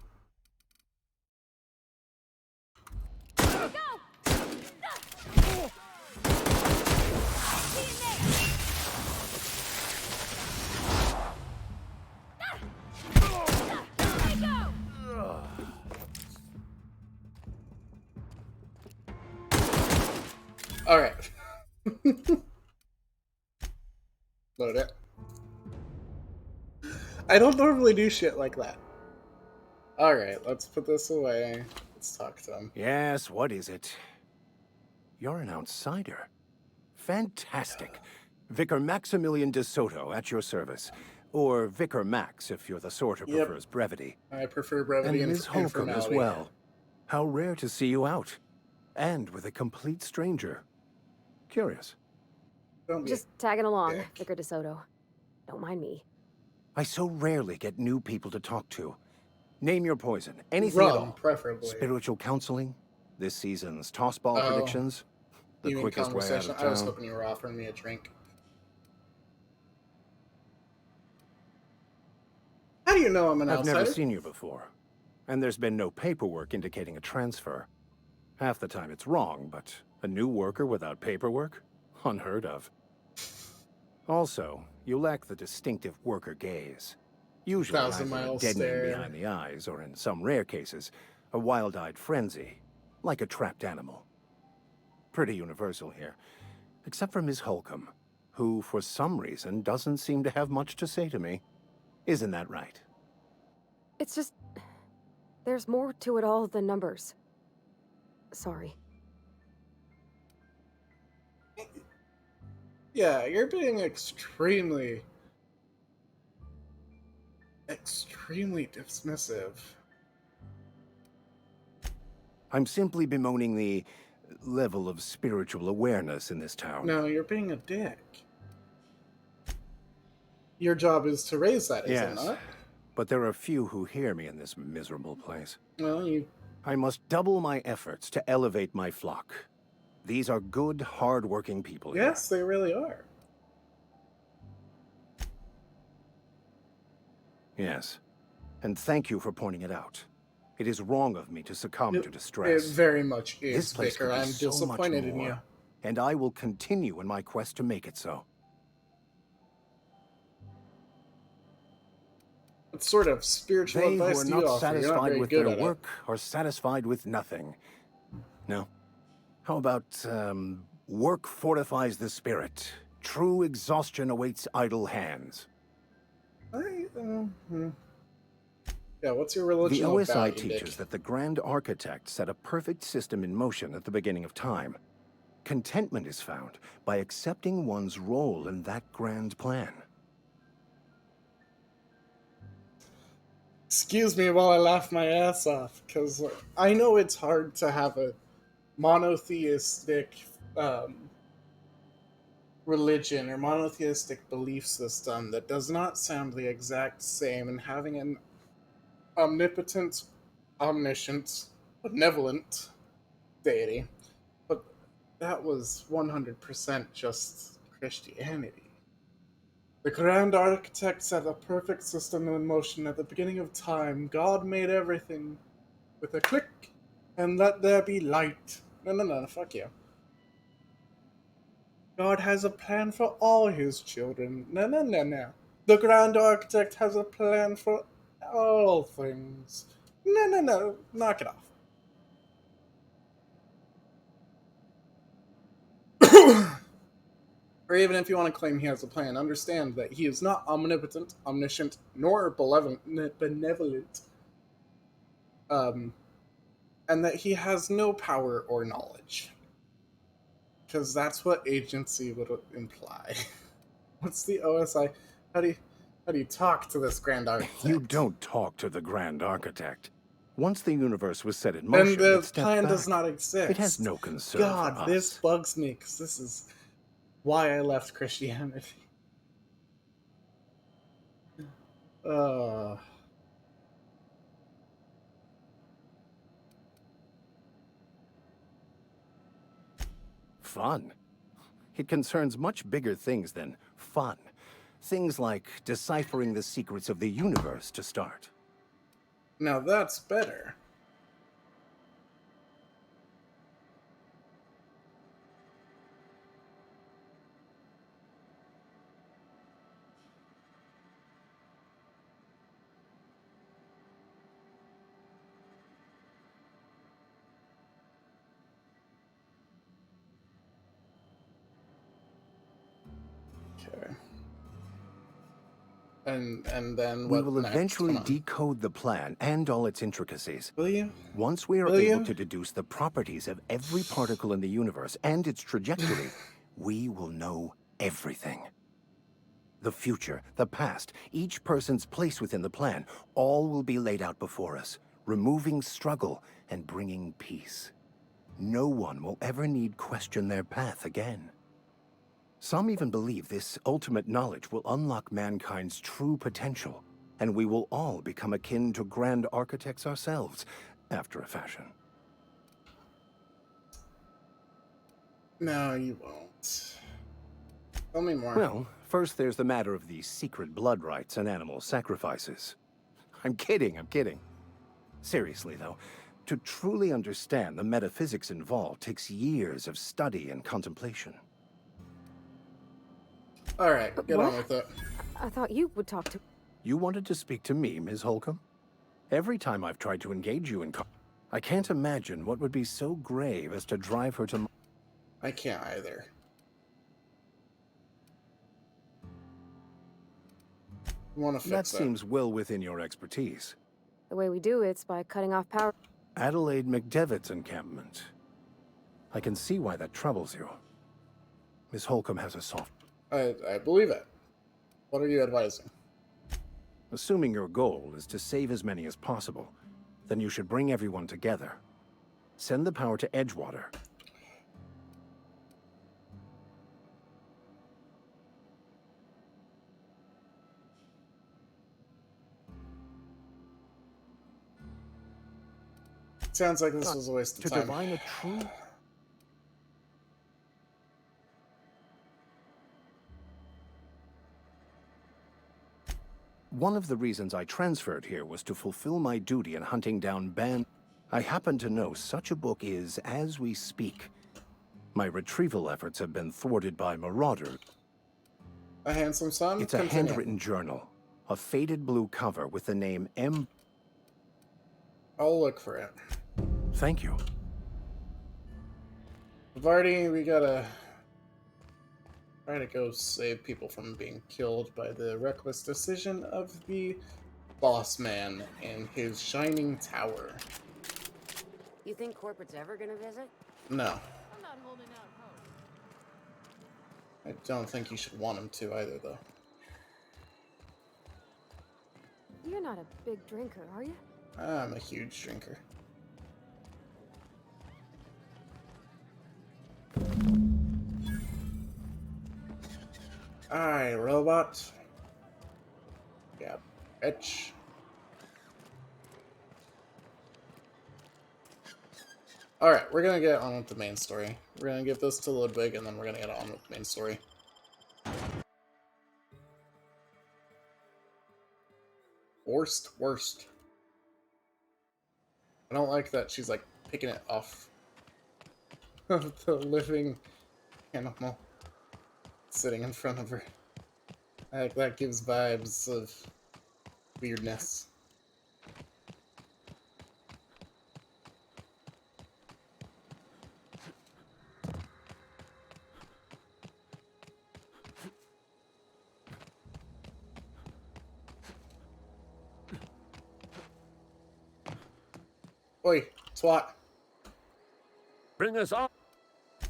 Alright. Load it. I don't normally do shit like that. Alright, let's put this away. Let's talk to him. Yes, what is it? You're an outsider. Fantastic. Vicar Maximilian de Soto at your service. Or Vicar Max, if you're the sort who prefers brevity. I prefer brevity and Ms. Holcomb as informality. well. How rare to see you out. And with a complete stranger. Curious. Just tagging along, Vicar DeSoto. Don't mind me. I so rarely get new people to talk to. Name your poison. Anything at all. Preferably. Spiritual counseling? This season's tossball predictions? The You mean quickest way out of conversation? I was town? hoping you were offering me a drink. How do you know I'm an I've outsider? never seen you before. And there's been no paperwork indicating a transfer. Half the time it's wrong, but a new worker without paperwork? Unheard of. Also, you lack the distinctive worker gaze. Usually either a Thousand-mile deadening stare. behind the eyes, or in some rare cases, a wild-eyed frenzy, like a trapped animal. Pretty universal here, except for Ms. Holcomb, who, for some reason, doesn't seem to have much to say to me. Isn't that right? It's just... there's more to it all than numbers. Sorry. Yeah, you're being extremely dismissive. I'm simply bemoaning the level of spiritual awareness in this town. No, you're being a dick. Your job is to raise that, is it Yes, not? but there are few who hear me in this miserable place. Well, I must double my efforts to elevate my flock. These are good, hard-working people here. Yes, they really are. Yes, and thank you for pointing it out. It is wrong of me to succumb to distress. It very much is, This place Vicar. could be I'm so much disappointed in more, you. and I will continue in my quest to make it so. What sort of spiritual They who advice are do you not offer? You're not satisfied very with good their at it. work are satisfied with nothing. No? How about, work fortifies the spirit. True exhaustion awaits idle hands. Yeah, what's your religion The OSI about, you teaches dick? that the Grand Architect set a perfect system in motion at the beginning of time. Contentment is found by accepting one's role in that grand plan. Excuse me while I laugh my ass off, because I know it's hard to have a monotheistic religion or monotheistic belief system that does not sound the exact same, and having an omnipotent, omniscient, benevolent deity. But that was 100% just Christianity. The Grand Architect set a perfect system in motion at the beginning of time. God made everything with a click, and let there be light. No, fuck you. God has a plan for all his children. No. The Grand Architect has a plan for all things. No. Knock it off. Or even if you want to claim he has a plan, understand that he is not omnipotent, omniscient, nor benevolent. And that he has no power or knowledge. Because that's what agency would imply. What's the OSI? How do you talk to this Grand Architect? You don't talk to the Grand Architect. Once the universe was set in motion, then the it stepped plan back. does not exist. It has no concern for God, us. this bugs me, because this is why I left Christianity. Fun. It concerns much bigger things than fun. Things like deciphering the secrets of the universe to start. Now that's better. Okay. And then We what will next? eventually Come on. decode the plan and all its intricacies. Will you? Once we are Will able you? to deduce the properties of every particle in the universe and its trajectory, we will know everything. The future, the past, each person's place within the plan, all will be laid out before us, removing struggle and bringing peace. No one will ever need question their path again. Some even believe this ultimate knowledge will unlock mankind's true potential, and we will all become akin to Grand Architects ourselves, after a fashion. No, you won't. Tell me more. Well, first there's the matter of the secret blood rites and animal sacrifices. I'm kidding. Seriously, though, to truly understand the metaphysics involved takes years of study and contemplation. Alright, get What? on with it. I thought you would talk to... You wanted to speak to me, Ms. Holcomb? Every time I've tried to engage you in I can't imagine what would be so grave as to drive her to... I can't either. I want to That fix that. seems well within your expertise. The way we do it's by cutting off power. Adelaide McDevitt's encampment. I can see why that troubles you. Miss Holcomb has a soft... I believe it. What are you advising? Assuming your goal is to save as many as possible, then you should bring everyone together. Send the power to Edgewater. Sounds like this was a waste of To time. divine a true... One of the reasons I transferred here was to fulfill my duty in hunting down I happen to know such a book is as we speak. My retrieval efforts have been thwarted by marauders. A handsome son? It's a Continue. handwritten journal. A faded blue cover with the name M. I'll look for it. Thank you. Vardy, we gotta try to go save people from being killed by the reckless decision of the boss man in his shining tower. You think corporate's ever gonna visit? No. I'm not holding out hope. I don't think you should want him to either, though. You're not a big drinker, are you? I'm a huge drinker. Alright, robot. Yeah, bitch. Alright, we're gonna get on with the main story. We're gonna give this to Ludwig, and then we're gonna get on with the main story. Worst. I don't like that she's like picking it off of the living animal sitting in front of her. That gives vibes of weirdness. Oi, SWAT. Bring us on.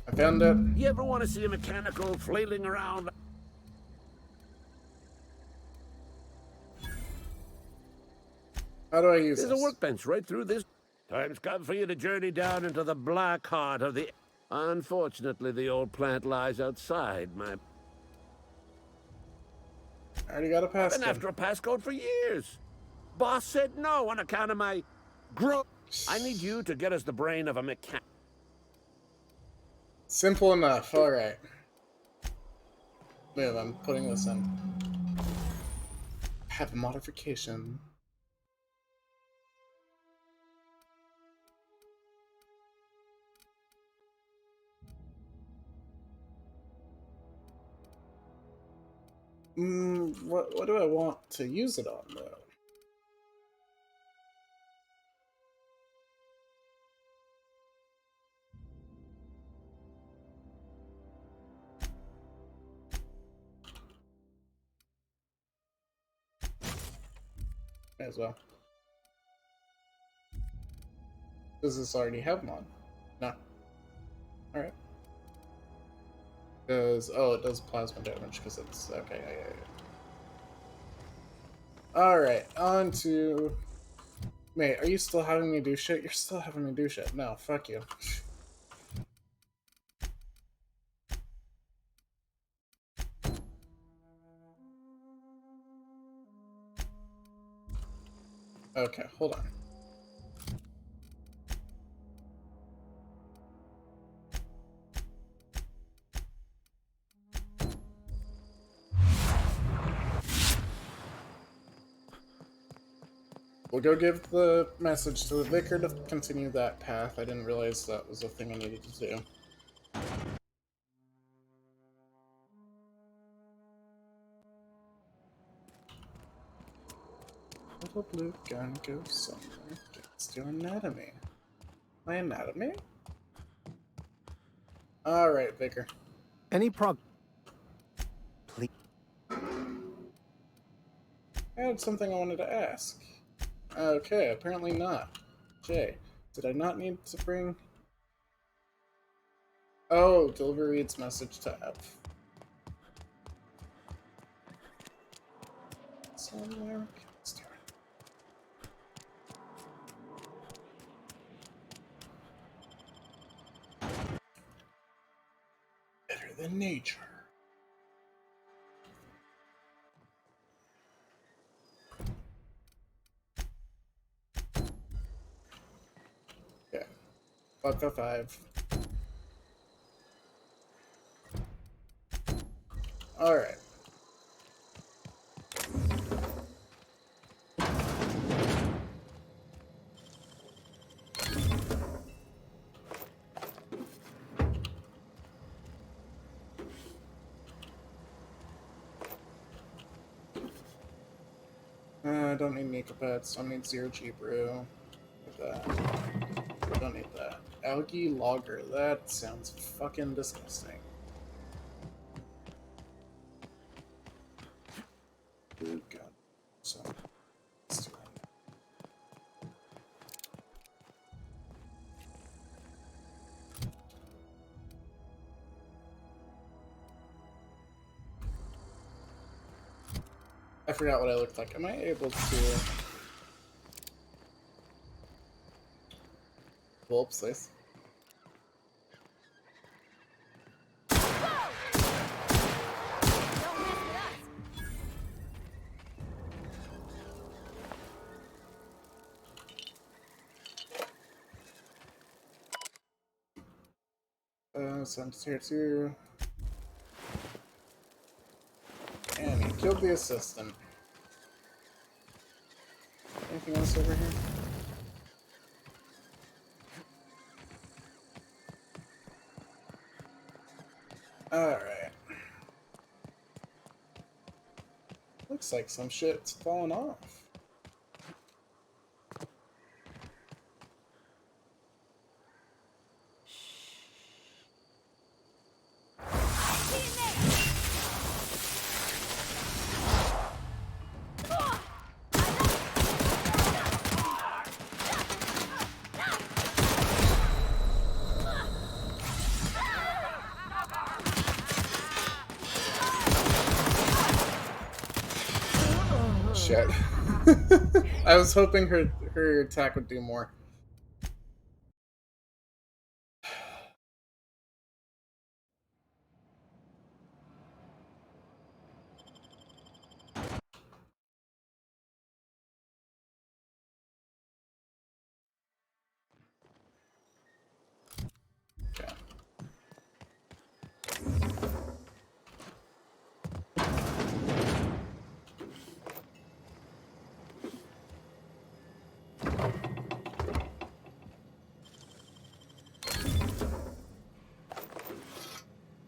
I found it. You ever want to see a mechanical flailing around? How do I use There's this? a workbench right through this. Time's come for you to journey down into the black heart of the... Unfortunately, the old plant lies outside my... I already got a passcode. I've been after a passcode for years. Boss said no on account of my... I need you to get us the brain of a mechanic. Simple enough, alright. Move, I'm putting this in. Have a modification. What do I want to use it on, though? May as well. Does this already have mod? No. Alright. Oh, it does plasma damage because it's okay. Alright, on to... Mate, are you still having me do shit? You're still having me do shit. No, fuck you. Okay, hold on. We'll go give the message to the vicar to continue that path. I didn't realize that was a thing I needed to do. Little blue gun goes somewhere. Let's do anatomy. My anatomy? Alright, vicar. Any Please. I had something I wanted to ask. Okay, apparently not. Jay, did I not need to bring... Oh, deliver Reed's message to F. Somewhere. Let's do it. Better than nature. Fuck the 5. Alright. I don't need nickel pads, don't need zero G brew. Don't need that. Algae lager, that sounds fucking disgusting. Blue gun. So, let's do it. I forgot what I looked like. Am I able to... Whoops, this. Send tier 2. And he killed the assistant. Anything else over here? Alright. Looks like some shit's falling off. Shit. I was hoping her attack would do more. Okay.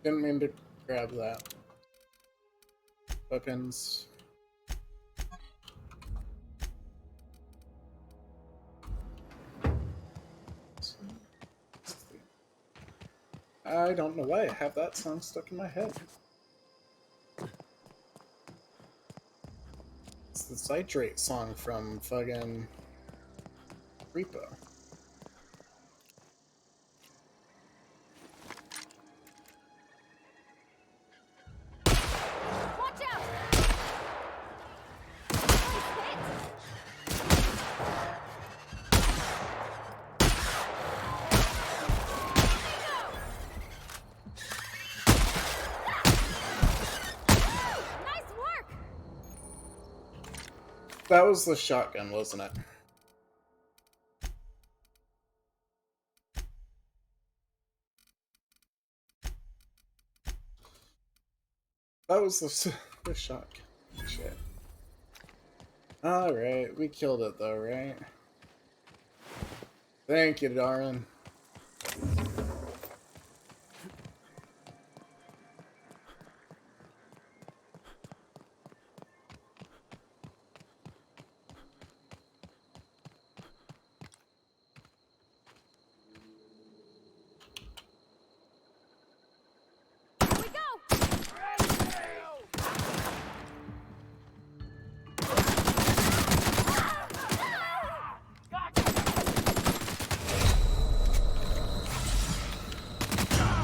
Didn't mean to grab that. Weapons. I don't know why I have that song stuck in my head. It's the Citrate song from fucking Repo. That was the shotgun, wasn't it? That was the shotgun. Shit. Alright, we killed it though, right? Thank you, darling.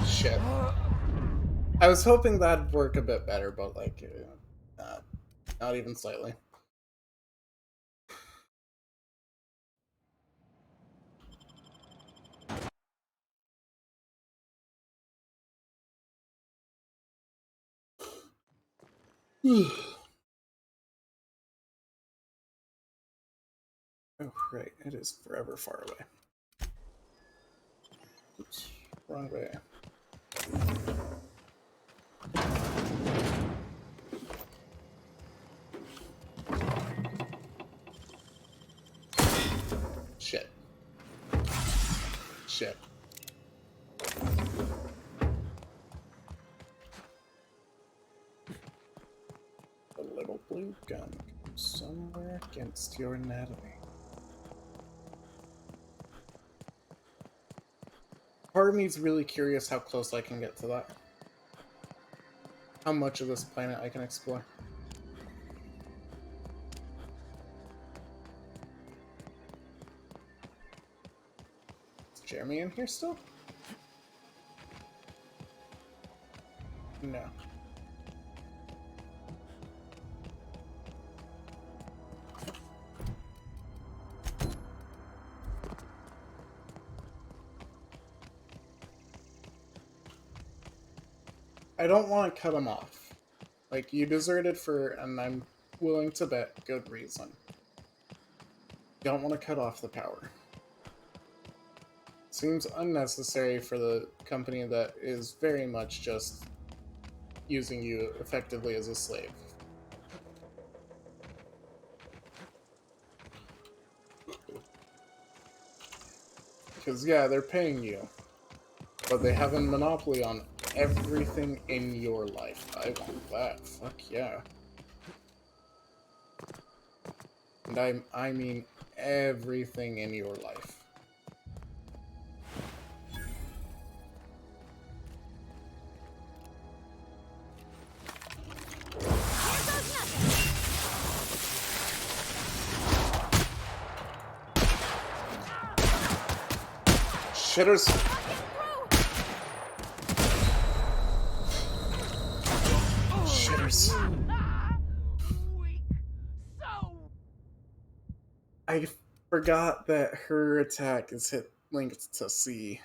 Shit. I was hoping that'd work a bit better, but like, not even slightly. Oh, right. It is forever far away. Oops. Wrong way. Shit. Shit. The little blue gun comes somewhere against your anatomy. Part of me is really curious how close I can get to that. How much of this planet I can explore. Is Jeremy in here still? No. I don't want to cut him off. Like, you deserted for, and I'm willing to bet, good reason. Don't want to cut off the power. seems unnecessary for the company that is very much just using you effectively as a slave. Because, yeah, they're paying you, but they have a monopoly on everything in your life. I want that. Fuck yeah. And I mean everything in your life. Shitters. Shitters. I forgot that her attack is linked to C.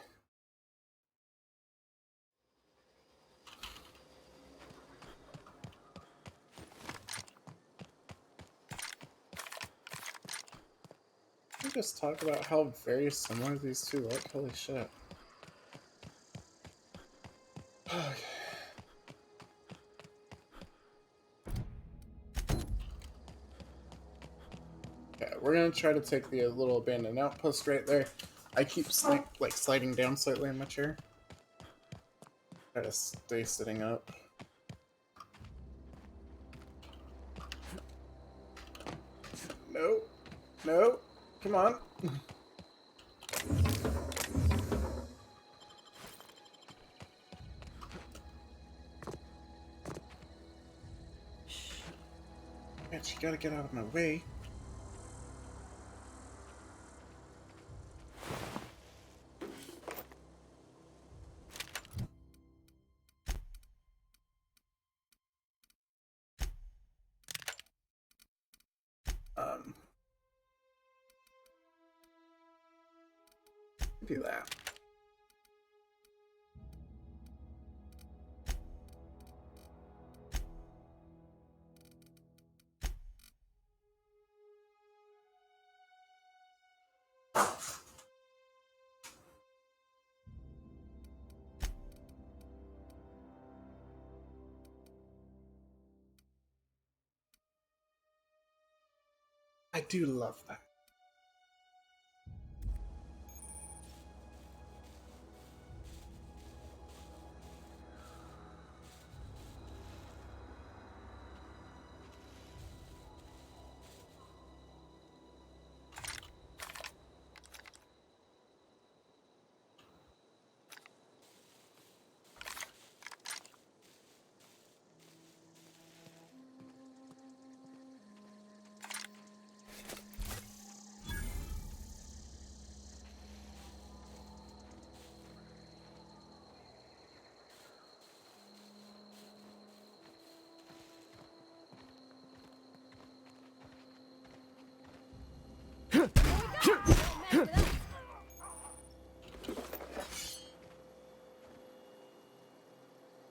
Can we just talk about how very similar these two look? Holy shit. Okay, we're gonna try to take the little abandoned outpost right there. I keep sliding down slightly in my chair. Try to stay sitting up. No, no, come on. Bitch, you gotta get out of my way. Do that. I do love that.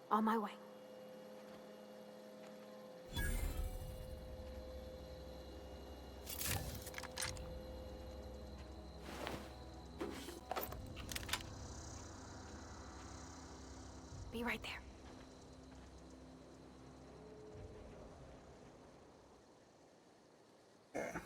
On my way. Be right there. Yeah.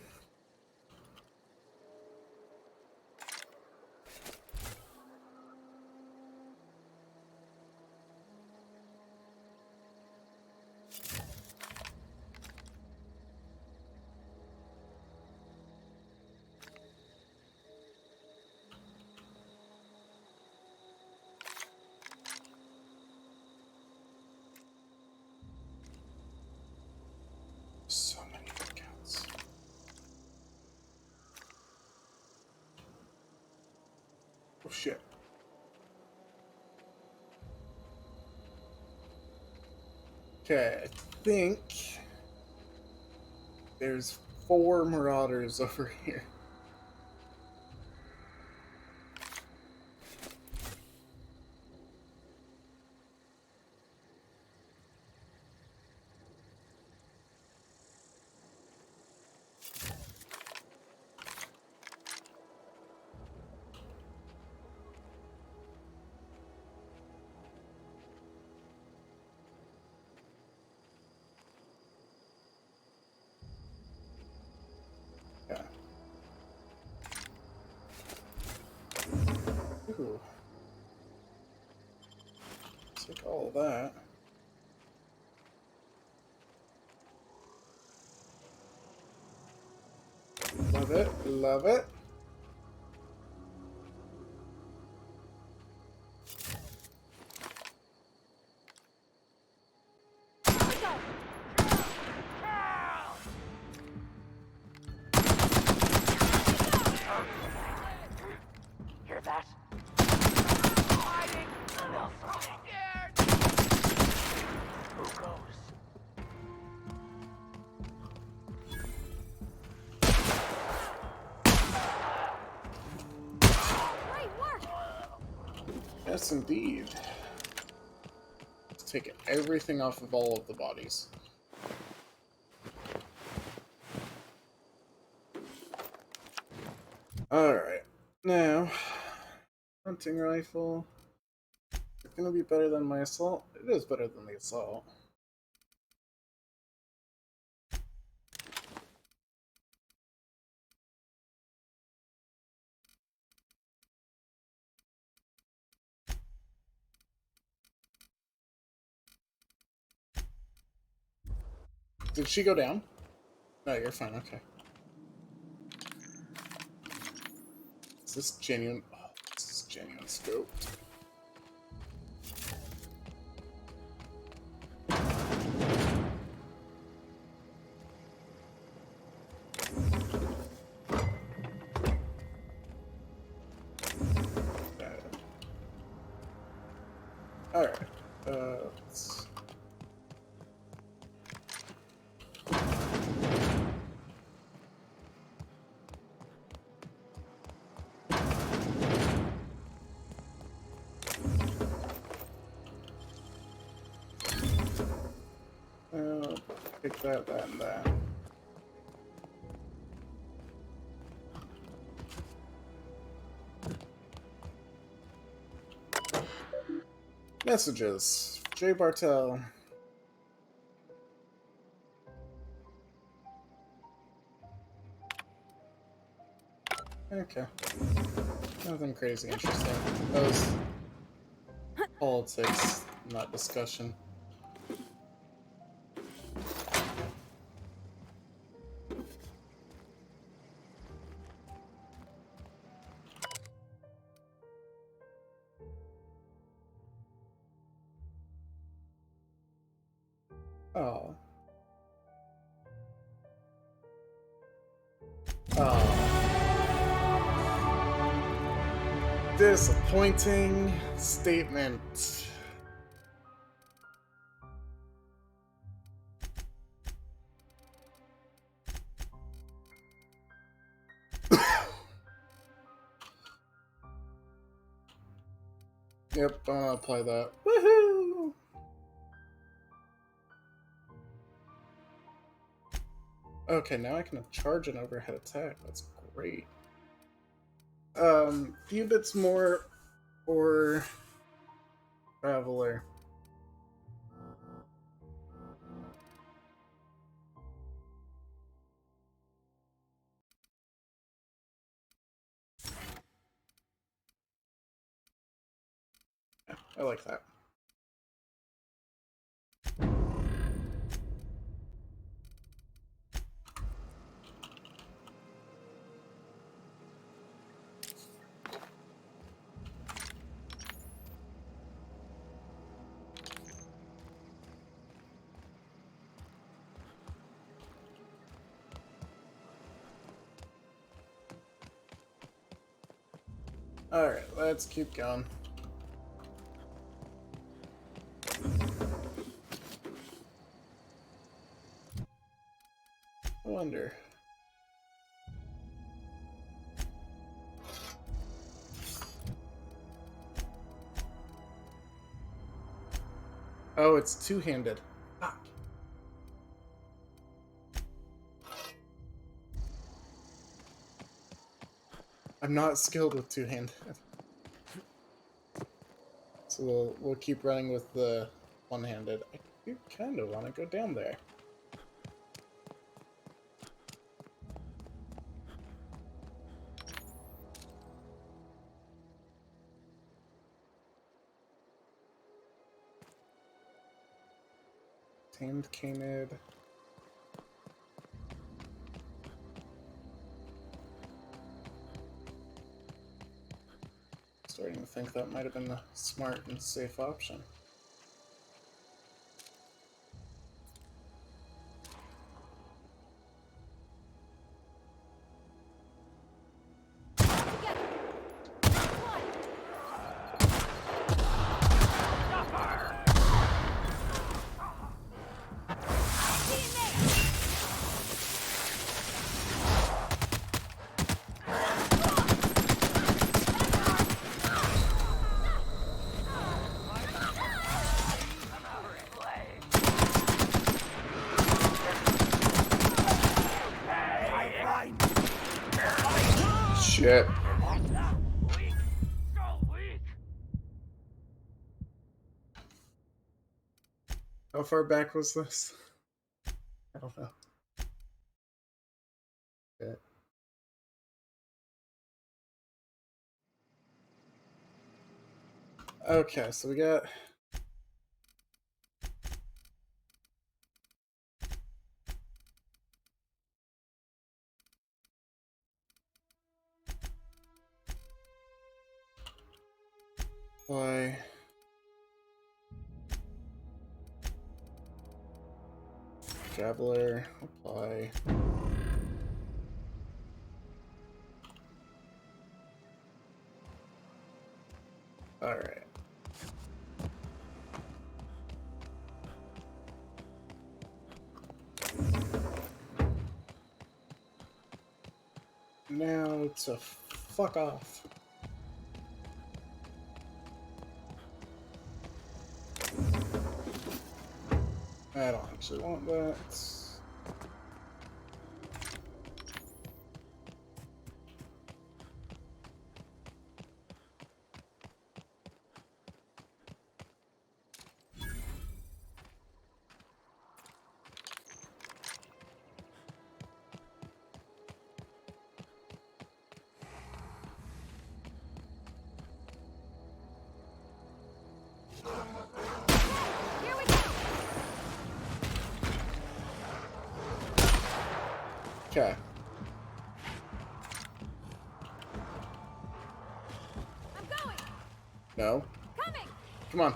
So many workouts. Oh shit. Okay, I think there's 4 Marauders over here. Ooh. Take all of that. Love it, love it. Hear that? Who goes? Yes, indeed. Let's take everything off of all of the bodies. Alright. Now, hunting rifle. Is it gonna be better than my assault? It is better than the assault. Did she go down? No, you're fine, okay. Is this genuine? Oh, this is genuine scoped. Alright. Let's... Pick that, and that. Messages. Jay Bartell. Okay. Nothing crazy interesting. That was politics, not discussion. Oh. Oh. Disappointing statement. Yep, I'll apply that. Woohoo! Okay, now I can charge an overhead attack. That's great. Few bits more or Traveler. Yeah, I like that. Alright, let's keep going. I wonder. Oh, it's two-handed. Fuck. I'm not skilled with two-handed. So we'll keep running with the one-handed. I do kind of want to go down there. Tamed Canid. Starting to think that might have been the smart and safe option. Shit. How far back was this? I don't know. Shit. Okay, so we got... Apply. Traveler, apply. Alright. Now to fuck off. I don't actually want that. Okay. I'm going. No. Coming. Come on.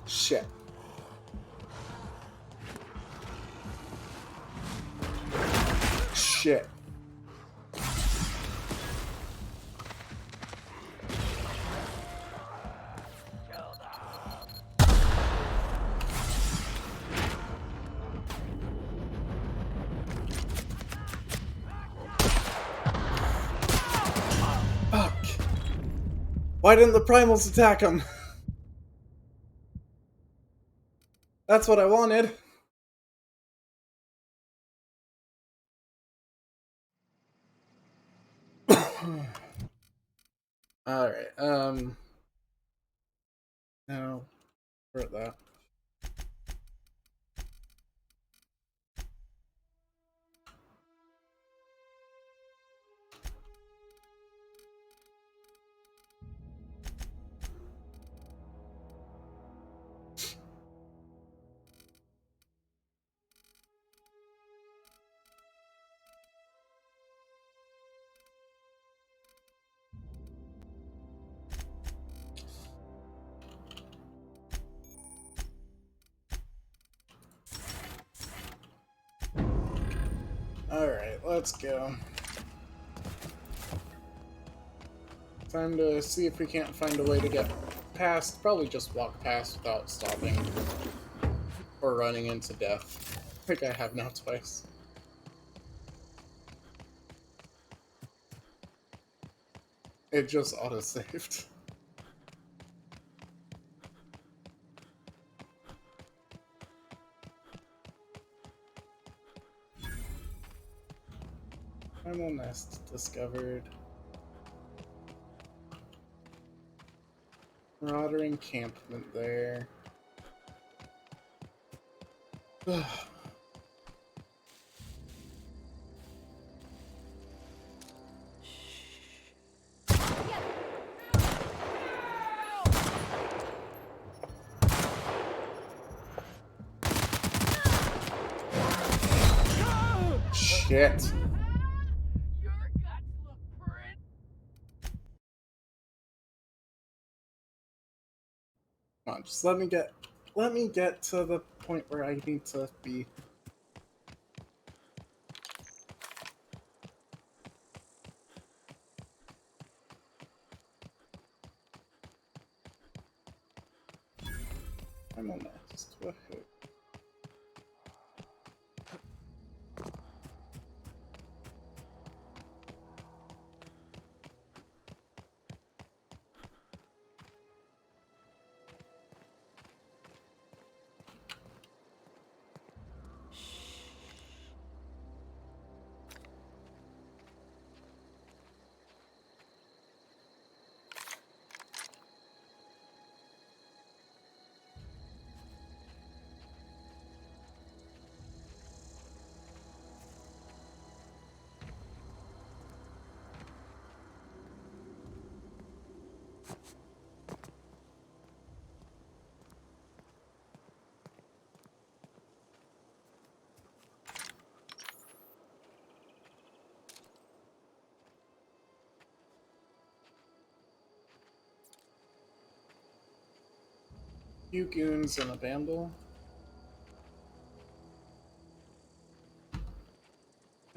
Shit. Shit. Why didn't the primals attack him? That's what I wanted. Alright, now, we're at that. Alright, let's go. Time to see if we can't find a way to get past. Probably just walk past without stopping. Or running into death. Like I have now twice. It just auto-saved. Primal nest discovered. Marauder encampment there. shit. Come on, just let me get to the point where I need to be. I'm on that. Just woohoo. Few goons and a vandal. I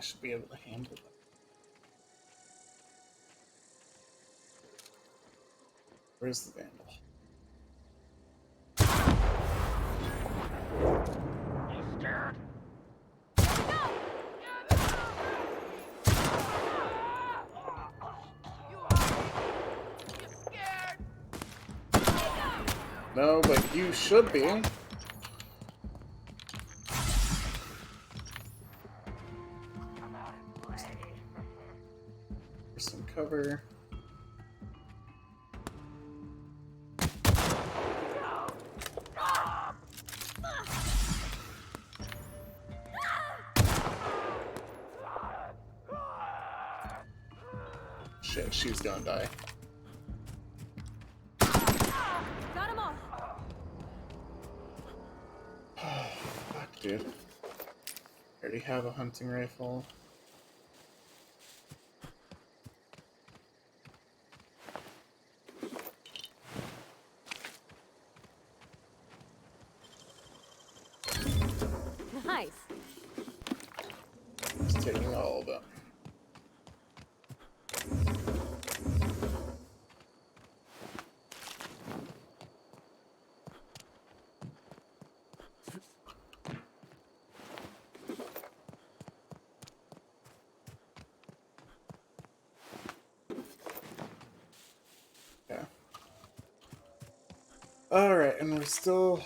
should be able to handle that. Where's the vandal? You scared? No, but you should be. There's some cover. Shit, she's gonna die. Got him all. Fuck, dude. I already have a hunting rifle. Nice. Just taking all of them. Alright, and we're still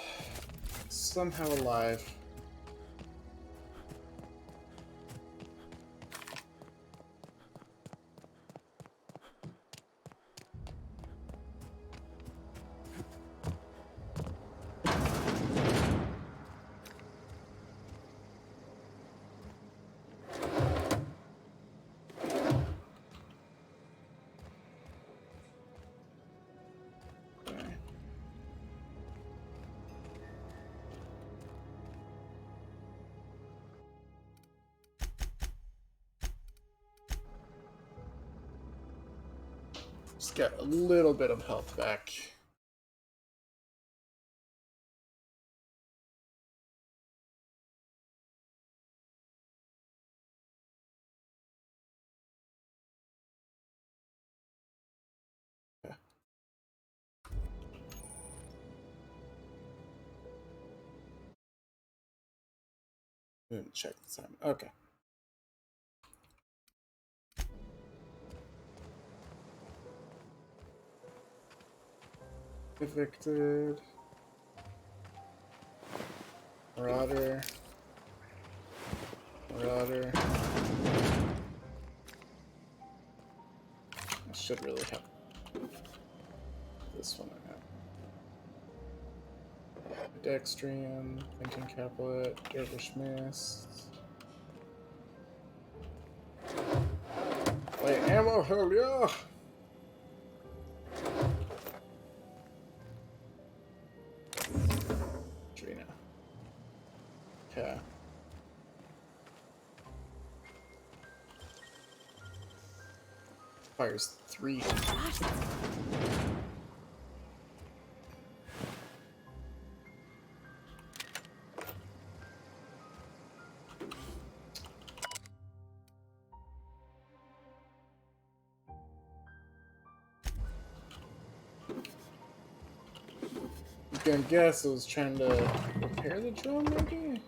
somehow alive. Just get a little bit of health back. Yeah. Didn't check the time. Okay. Evicted. Marauder. Marauder. I should really have this one I have. Dextrian, Thinking Caplet, Dervish Mist. Light ammo, hell yeah! Trina. Okay. requires 3. I'm gonna guess it was trying to repair the drone, maybe?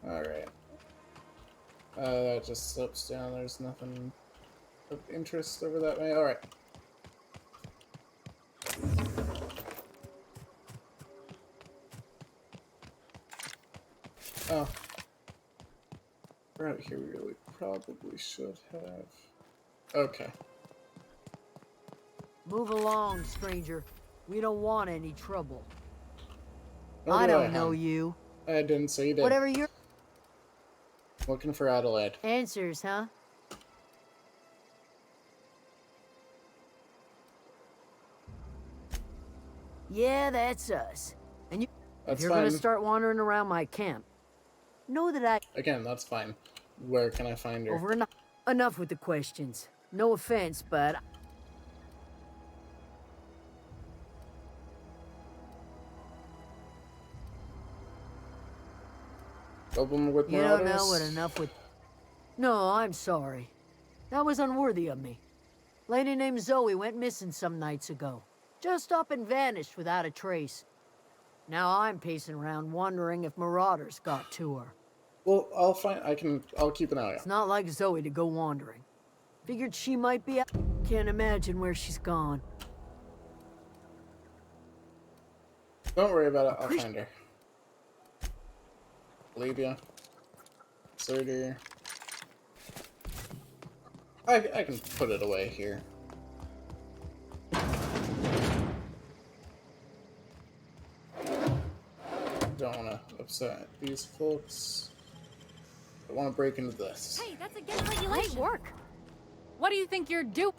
Alright. That just slopes down. There's nothing of interest over that way. Alright. Oh. Right here we really probably should have. Okay. Move along, stranger. We don't want any trouble. What I do don't know have? you. I didn't say you did. Whatever you're... Looking for Adelaide. Answers, huh? Yeah, that's us. And you... That's if you're fine. gonna start wandering around my camp, know that I... Again, that's fine. Where can I find her? Over enough with the questions. No offense, but... Open with You Marauders? don't know what enough with... No, I'm sorry. That was unworthy of me. Lady named Zoe went missing some nights ago. Just up and vanished without a trace. Now I'm pacing around wondering if marauders got to her. Well, I'll keep an eye out. It's not like Zoe to go wandering. Figured she might be out. Can't imagine where she's gone. Don't worry about it, I'll find her. Labia. Surtur. I can put it away here. Don't want to upset these folks. I want to break into this. Hey, that's against regulation. Great work. What do you think you're doing?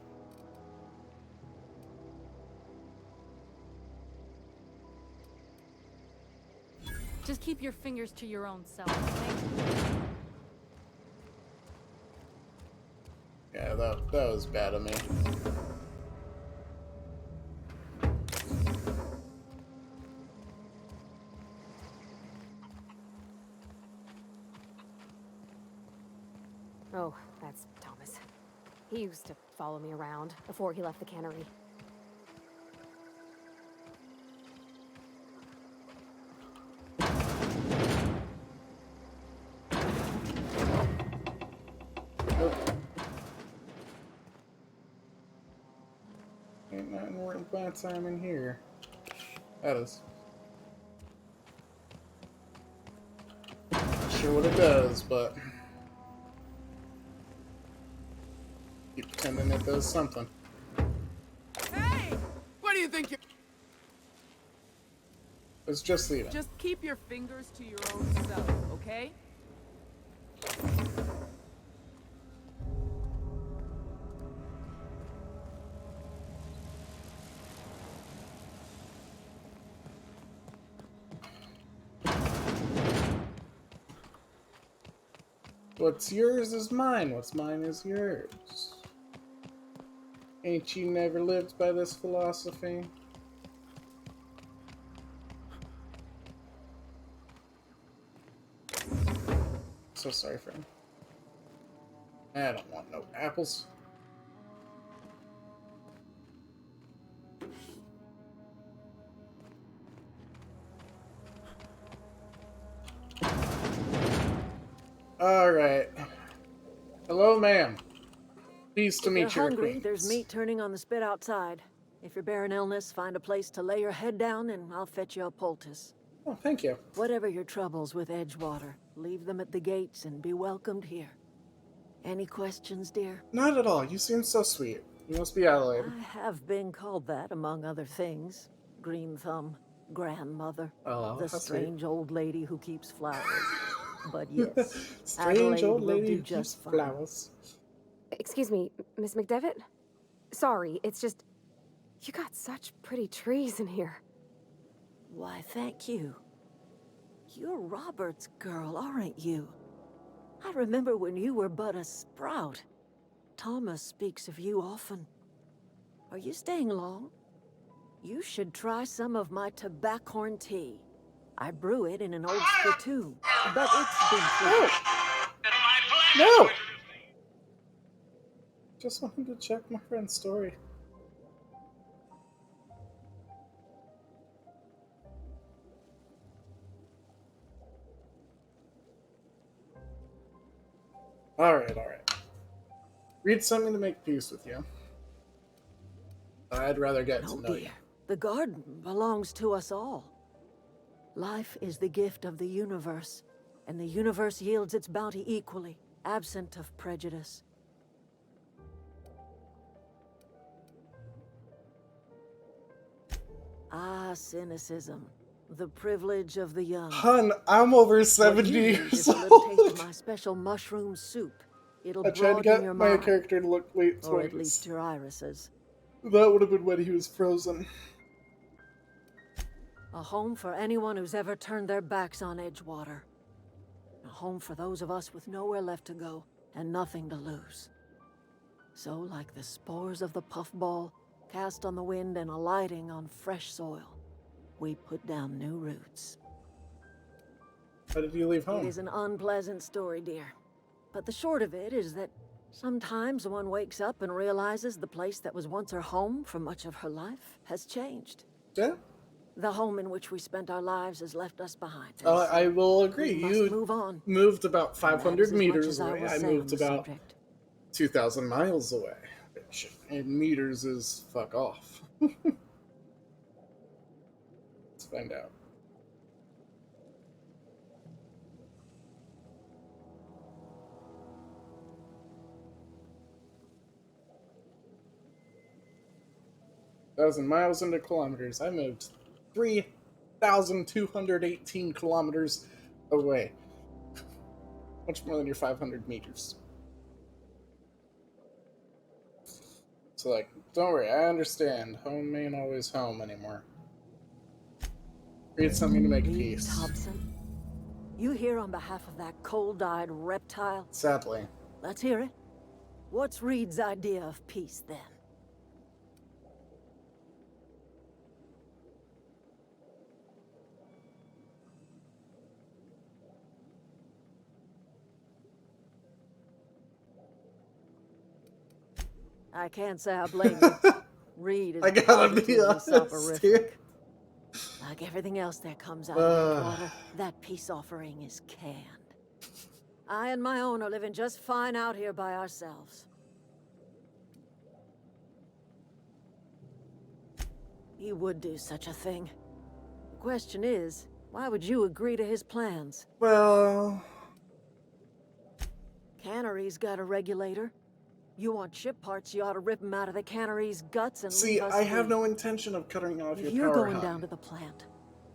Just keep your fingers to your own self, okay? Yeah, that was bad of me. Oh, that's Thomas. He used to follow me around before he left the cannery. Ain't nothing worth my time in here. That is. Not sure what it does, but keep pretending it does something. Hey! What do you think you're... It's just leaving. Just keep your fingers to your own self, okay? What's yours is mine. What's mine is yours. Ain't you never lived by this philosophy? So sorry, friend. I don't want no apples. Alright. Hello, ma'am. Pleased to If meet you're you. hungry, there's meat turning on the spit outside. If you're bearing illness, find a place to lay your head down and I'll fetch you a poultice. Oh, thank you. Whatever your troubles with Edgewater, leave them at the gates and be welcomed here. Any questions, dear? Not at all. You seem so sweet. You must be Adelaide. I have been called that, among other things. Green Thumb, grandmother, Oh, the how strange old lady who keeps flowers. But yes, Strange Adelaide old will lady do who just keeps fine. flowers. Excuse me, Miss McDevitt? Sorry, it's just... You got such pretty trees in here. Why, thank you. You're Robert's girl, aren't you? I remember when you were but a sprout. Thomas speaks of you often. Are you staying long? You should try some of my tobaccorn tea. I brew it in an old spittoon, but it's been cleaned. No! Just wanted to check my friend's story. Alright. Read something to make peace with you. I'd rather get to know you. The garden belongs to us all. Life is the gift of the universe, and the universe yields its bounty equally, absent of prejudice. Ah, cynicism. The privilege of the young. Hun, I'm over 70 years old. A little taste of my special mushroom soup. It'll I tried to broaden get your my mind, character to look late 20s. or at least your irises. That would have been when he was frozen. A home for anyone who's ever turned their backs on Edgewater. A home for those of us with nowhere left to go and nothing to lose. So, like the spores of the puffball, cast on the wind and alighting on fresh soil, we put down new roots. How did you leave home? It is an unpleasant story, dear. But the short of it is that sometimes one wakes up and realizes the place that was once her home for much of her life has changed. Yeah? The home in which we spent our lives has left us behind. I will agree. You move on. Moved about 500 meters I away. I moved about 2,000 miles away. Which in meters is fuck off. Let's find out. Thousand miles into kilometers. I moved 3,218 kilometers away. Much more than your 500 meters. So, like, don't worry, I understand. Home ain't always home anymore. Read something to make peace. Thompson, you here on behalf of that cold-eyed reptile? Sadly. Let's hear it. What's Reed's idea of peace, then? I can't say I blame you. Reed is I gotta be positively honest soporific. here. Like everything else that comes out of Edgewater, that peace offering is canned. I and my own are living just fine out here by ourselves. He would do such a thing. The question is, why would you agree to his plans? Well... Cannery's got a regulator. You want ship parts, you ought to rip them out of the cannery's guts and See, leave us I have free. no intention of cutting off If your you're power, going hon. down to the plant,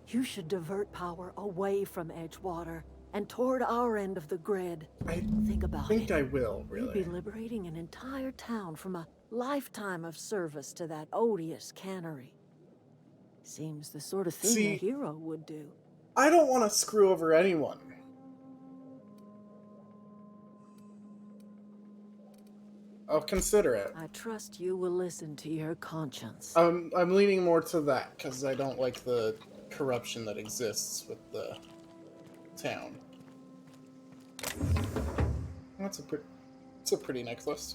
you should divert power away from Edgewater and toward our end of the grid. Think about I think it. I will, You'd really. be liberating an entire town from a lifetime of service to that odious cannery. Seems the sort of thing See, a hero would do. I don't want to screw over anyone. I'll consider it. I trust you will listen to your conscience. I'm leaning more to that, because I don't like the corruption that exists with the town. It's a pretty necklace.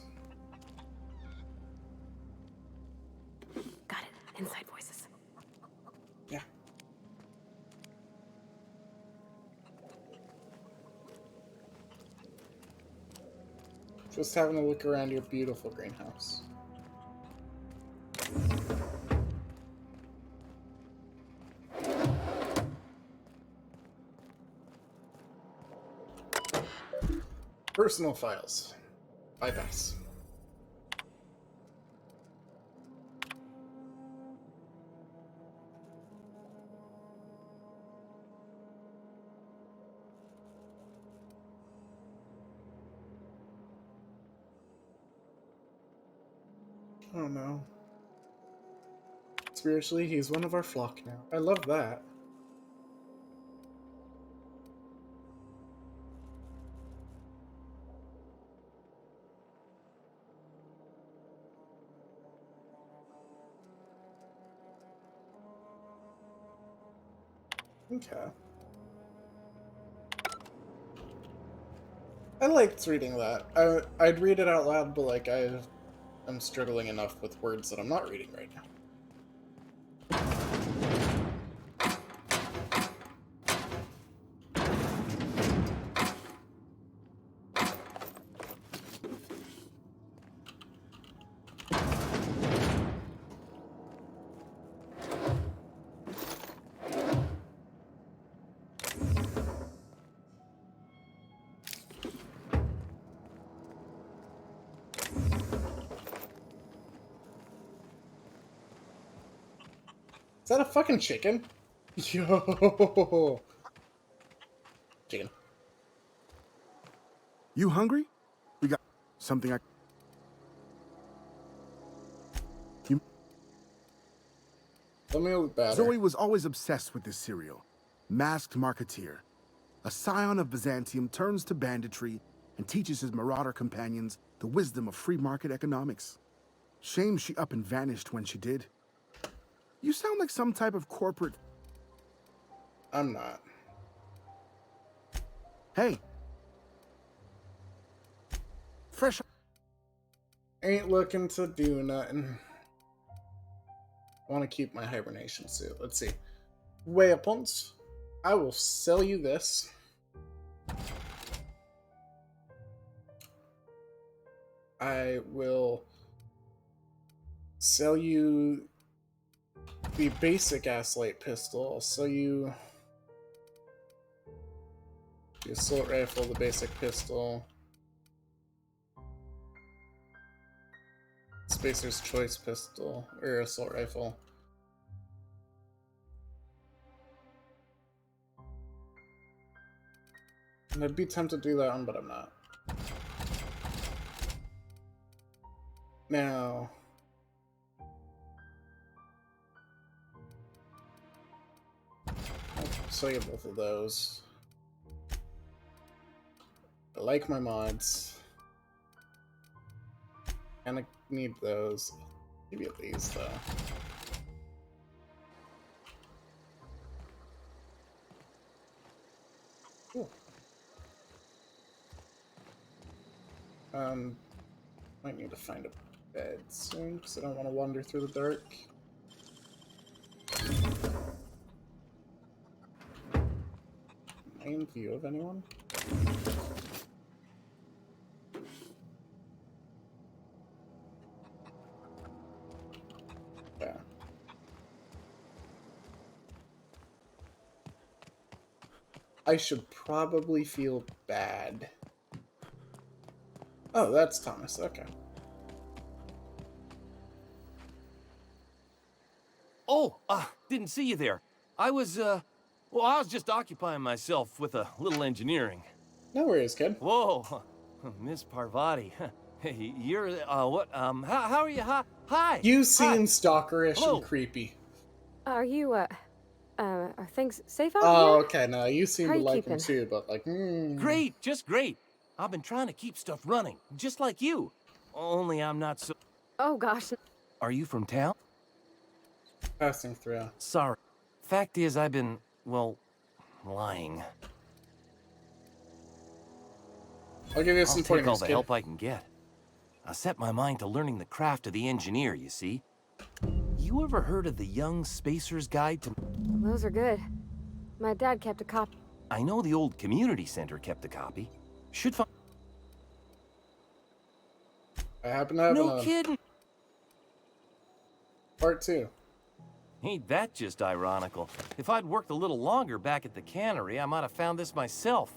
Got it. Inside voices. Yeah. Just having a look around your beautiful greenhouse. Personal files. Bypass. Oh no. Spiritually, he's one of our flock now. I love that. Okay. I liked reading that. I'd read it out loud, but like I'm struggling enough with words that I'm not reading right now. Is that a fucking chicken? Yo! Chicken. You hungry? We got something I... You... Let me look better. Zoe was always obsessed with this cereal. Masked Marketeer. A scion of Byzantium turns to banditry and teaches his marauder companions the wisdom of free market economics. Shame she up and vanished when she did. You sound like some type of corporate... I'm not. Hey. Fresh... Ain't looking to do nothing. I want to keep my hibernation suit. Let's see. Weapons. I will sell you this. I will sell you the basic ass light pistol. I'll sell you the assault rifle, the basic pistol, Spacer's Choice pistol, or assault rifle. And I'd be tempted to do that one, but I'm not. Now, I'll sell you both of those. I like my mods. And I need those. I'll give you these, though. Cool. Might need to find a bed soon, because I don't want to wander through the dark. Am I in view of anyone? Yeah. I should probably feel bad. Oh, that's Thomas. Okay. Oh, didn't see you there. I was just occupying myself with a little engineering. No worries, kid. Whoa, Miss Parvati. Hey, you're, what, how are you? Hi. You seem stalkerish Hello. and creepy. Are you, are things safe out Oh, here? okay, no, you seem How to you like him keeping? too, but like, Great, just great. I've been trying to keep stuff running, just like you. Only I'm not so... Oh, gosh. Are you from town? Passing through. Sorry. Fact is, I've been, well, lying. I'll give you some I'll take all pointers, the kid. help I can get. I set my mind to learning the craft of the engineer, you see. You ever heard of the Young Spacer's Guide to... Those are good. My dad kept a copy. I know the old community center kept a copy. Should find... I happen to have No another. kidding. Part 2. Ain't that just ironical? If I'd worked a little longer back at the cannery, I might have found this myself.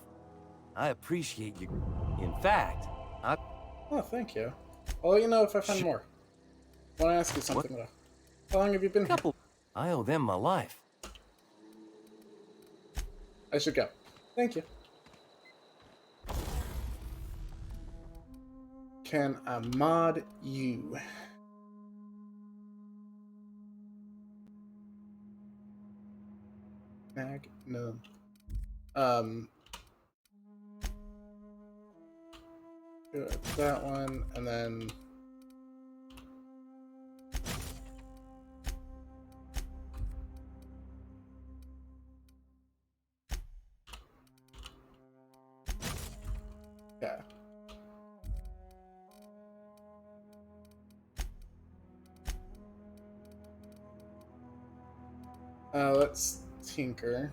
I appreciate you. In fact, Oh, thank you. I'll let you know if I find more. I want to ask you something, though. How long have you been here? I owe them my life. I should go. Thank you. Can I mod you? Magnum. Do it that one, and then Yeah. Let's tinker.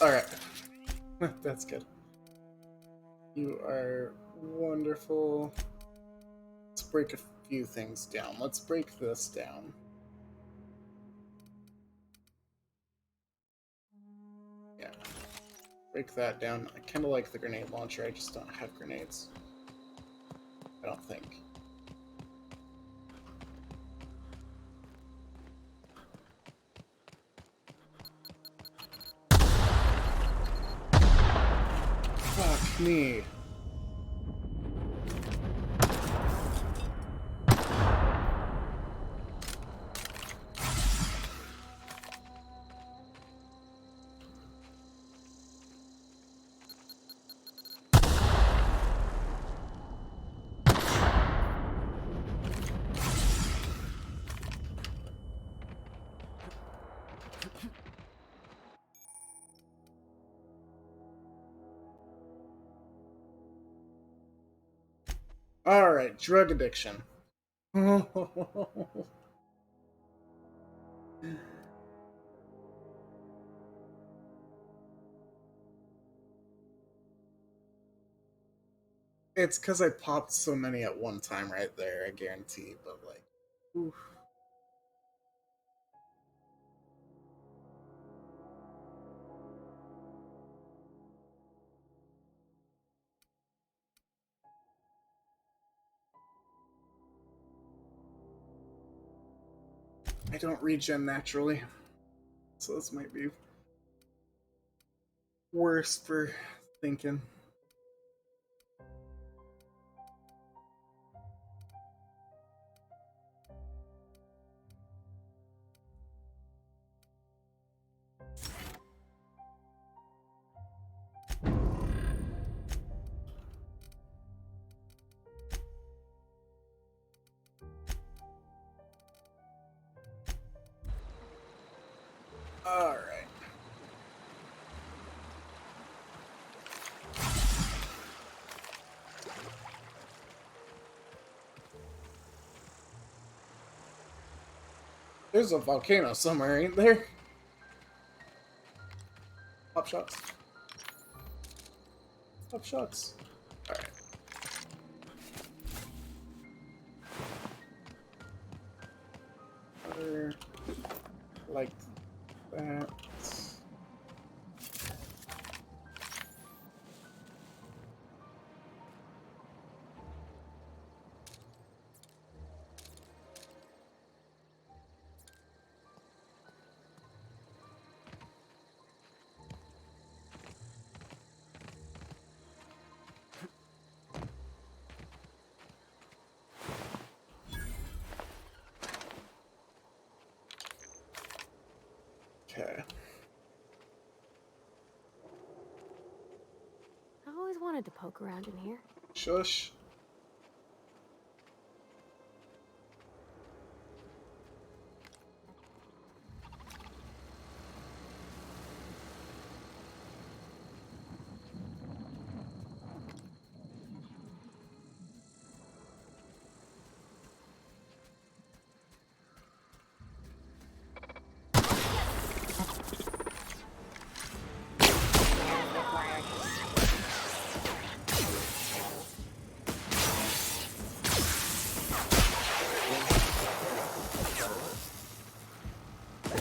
Alright. That's good. You are wonderful. Let's break a few things down. Let's break this down. Yeah. Break that down. I kind of like the grenade launcher. I just don't have grenades. I don't think. Fuck me. Alright, drug addiction. It's because I popped so many at one time right there, I guarantee, but like, oof. I don't regen naturally, so this might be worse for thinking. Alright. There's a volcano somewhere, ain't there? Pop shots. Pop shots. Alright. Like that. Okay. I always wanted to poke around in here. Shush.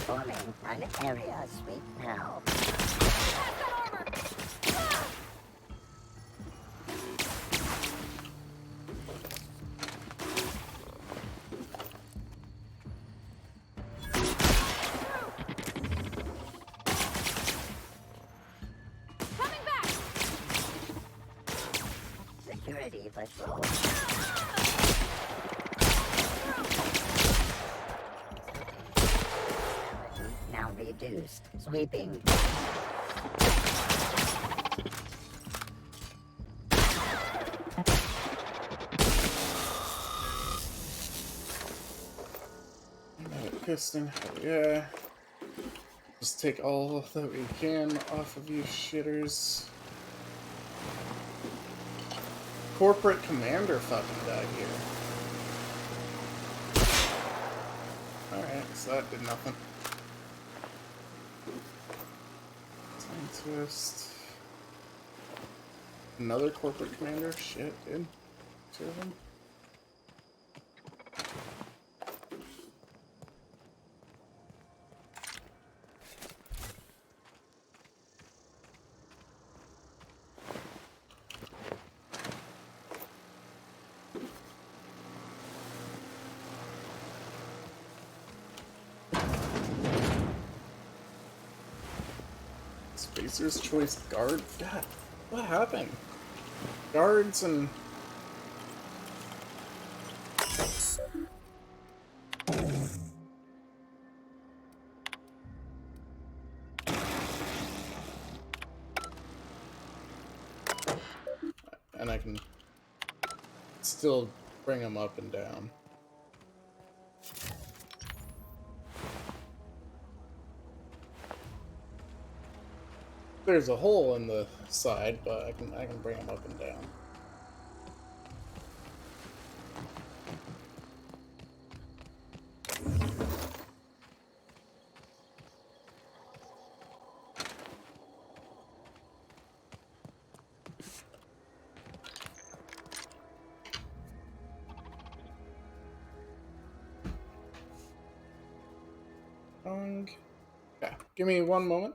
Performing an area sweep now. Security patrol. Now reduced. Sweeping. piston. Yeah. Just take all that we can off of you shitters. Corporate commander fucking died here. Alright, so that did nothing. Scientist. Another corporate commander? Shit, dude. 2 of them. Spacer's Choice guard? God, what happened? Guards and... And I can still bring them up and down. There's a hole in the side, but I can bring them up and down. Okay, give me one moment.